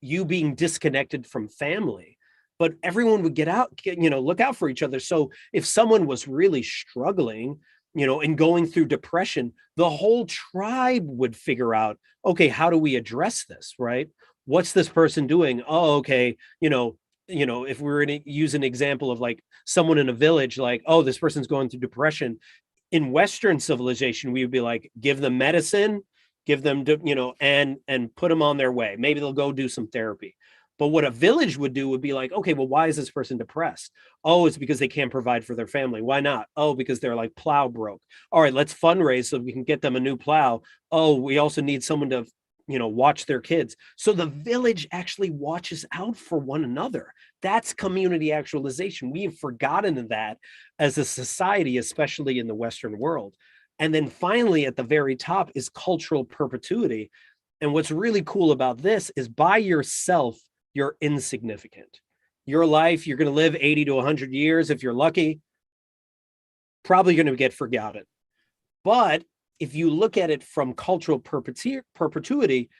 Speaker 2: you being disconnected from family, but everyone would look out for each other. So if someone was really struggling, and going through depression, the whole tribe would figure out, okay, how do we address this, right? What's this person doing? Oh, okay, if we were to use an example of like someone in a village, like, oh, this person's going through depression. In Western civilization, we would be like, give them medicine, give them, and put them on their way. Maybe they'll go do some therapy. But what a village would do would be like, okay, well, why is this person depressed? Oh, it's because they can't provide for their family. Why not? Oh, because their like plow broke. All right, let's fundraise so we can get them a new plow. Oh, we also need someone to watch their kids. So the village actually watches out for one another. That's community actualization. We have forgotten that as a society, especially in the Western world. And then finally, at the very top is cultural perpetuity. And what's really cool about this is, by yourself, you're insignificant. Your life, you're going to live 80 to 100 years if you're lucky. probably going to get forgotten. But if you look at it from cultural perpetuity,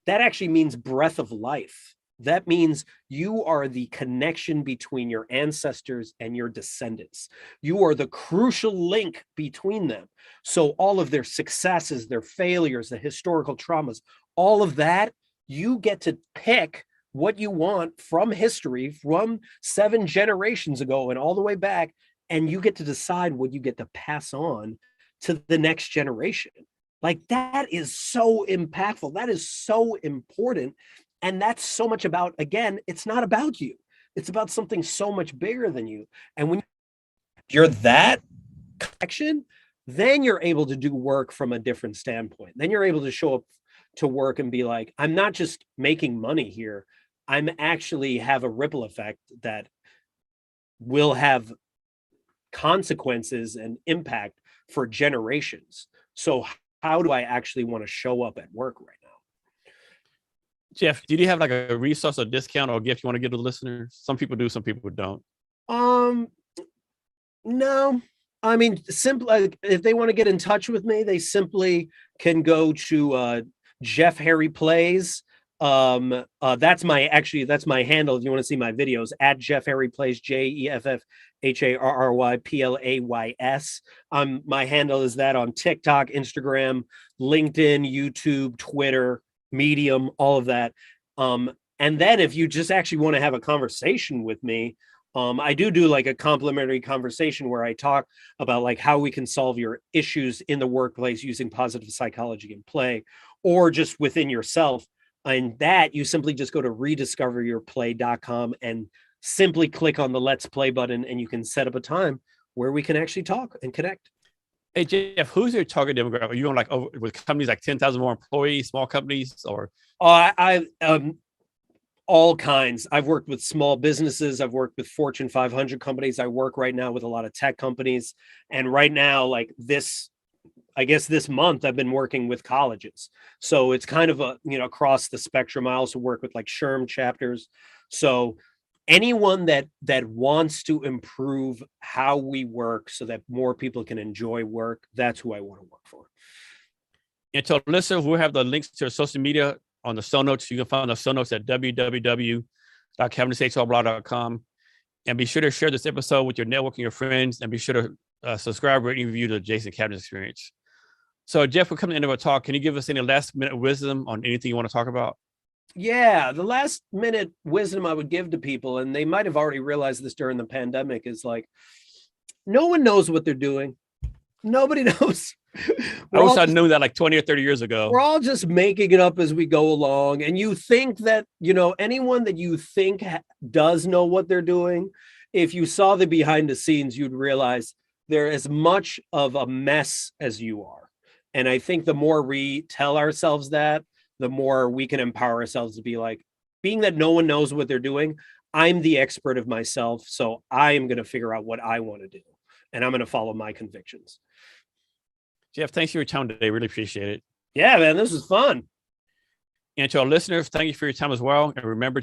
Speaker 2: that actually means breath of life. That means you are the connection between your ancestors and your descendants. You are the crucial link between them. So all of their successes, their failures, the historical traumas, all of that, you get to pick what you want from history from 7 generations ago and all the way back, and you get to decide what you get to pass on to the next generation. Like, that is so impactful. That is so important. And that's so much about, again, it's not about you. It's about something so much bigger than you. And when you're that connection, then you're able to do work from a different standpoint. Then you're able to show up to work and be like, I'm not just making money here. I'm actually have a ripple effect that will have consequences and impact for generations. So how do I actually want to show up at work right now?
Speaker 1: Jeff, do you have like a resource or discount or gift you want to give to the listeners? Some people do, some people don't.
Speaker 2: No. I mean, simply, if they want to get in touch with me, they simply can go to Jeff Harry Plays. That's my handle. If you want to see my videos, at Jeff Harry Plays, JeffHarryPlays. My handle is that on TikTok, Instagram, LinkedIn, YouTube, Twitter, Medium, all of that. And then if you just actually want to have a conversation with me, I do like a complimentary conversation where I talk about like how we can solve your issues in the workplace using positive psychology and play, or just within yourself. And that you simply just go to rediscoveryourplay.com and simply click on the Let's Play button, and you can set up a time where we can actually talk and connect.
Speaker 1: Hey, Jeff, who's your target demographic? Are you on like with companies like 10,000 more employees, small companies, or?
Speaker 2: All kinds. I've worked with small businesses. I've worked with Fortune 500 companies. I work right now with a lot of tech companies. And right now, like this month, I've been working with colleges. So it's kind of across the spectrum. I also work with like SHRM chapters. So anyone that wants to improve how we work so that more people can enjoy work, that's who I want to work for.
Speaker 1: And to listeners, we'll have the links to social media on the show notes. You can find the show notes at www.cabinetshr.com. And be sure to share this episode with your network and your friends, and be sure to subscribe, rate, and review the Jason Cabinet Experience. So, Jeff, we're coming to the end of our talk. Can you give us any last minute wisdom on anything you want to talk about?
Speaker 2: Yeah, the last minute wisdom I would give to people, and they might have already realized this during the pandemic, is like, no one knows what they're doing. Nobody knows.
Speaker 1: I wish I knew that like 20 or 30 years ago.
Speaker 2: We're all just making it up as we go along. And you think that, anyone that you think does know what they're doing, if you saw the behind the scenes, you'd realize they're as much of a mess as you are. And I think the more we tell ourselves that, the more we can empower ourselves to be like, being that no one knows what they're doing, I'm the expert of myself. So I'm going to figure out what I want to do, and I'm going to follow my convictions.
Speaker 1: Jeff, thanks for your time today. Really appreciate it.
Speaker 2: Yeah, man, this was fun.
Speaker 1: And to our listeners, thank you for your time as well. And remember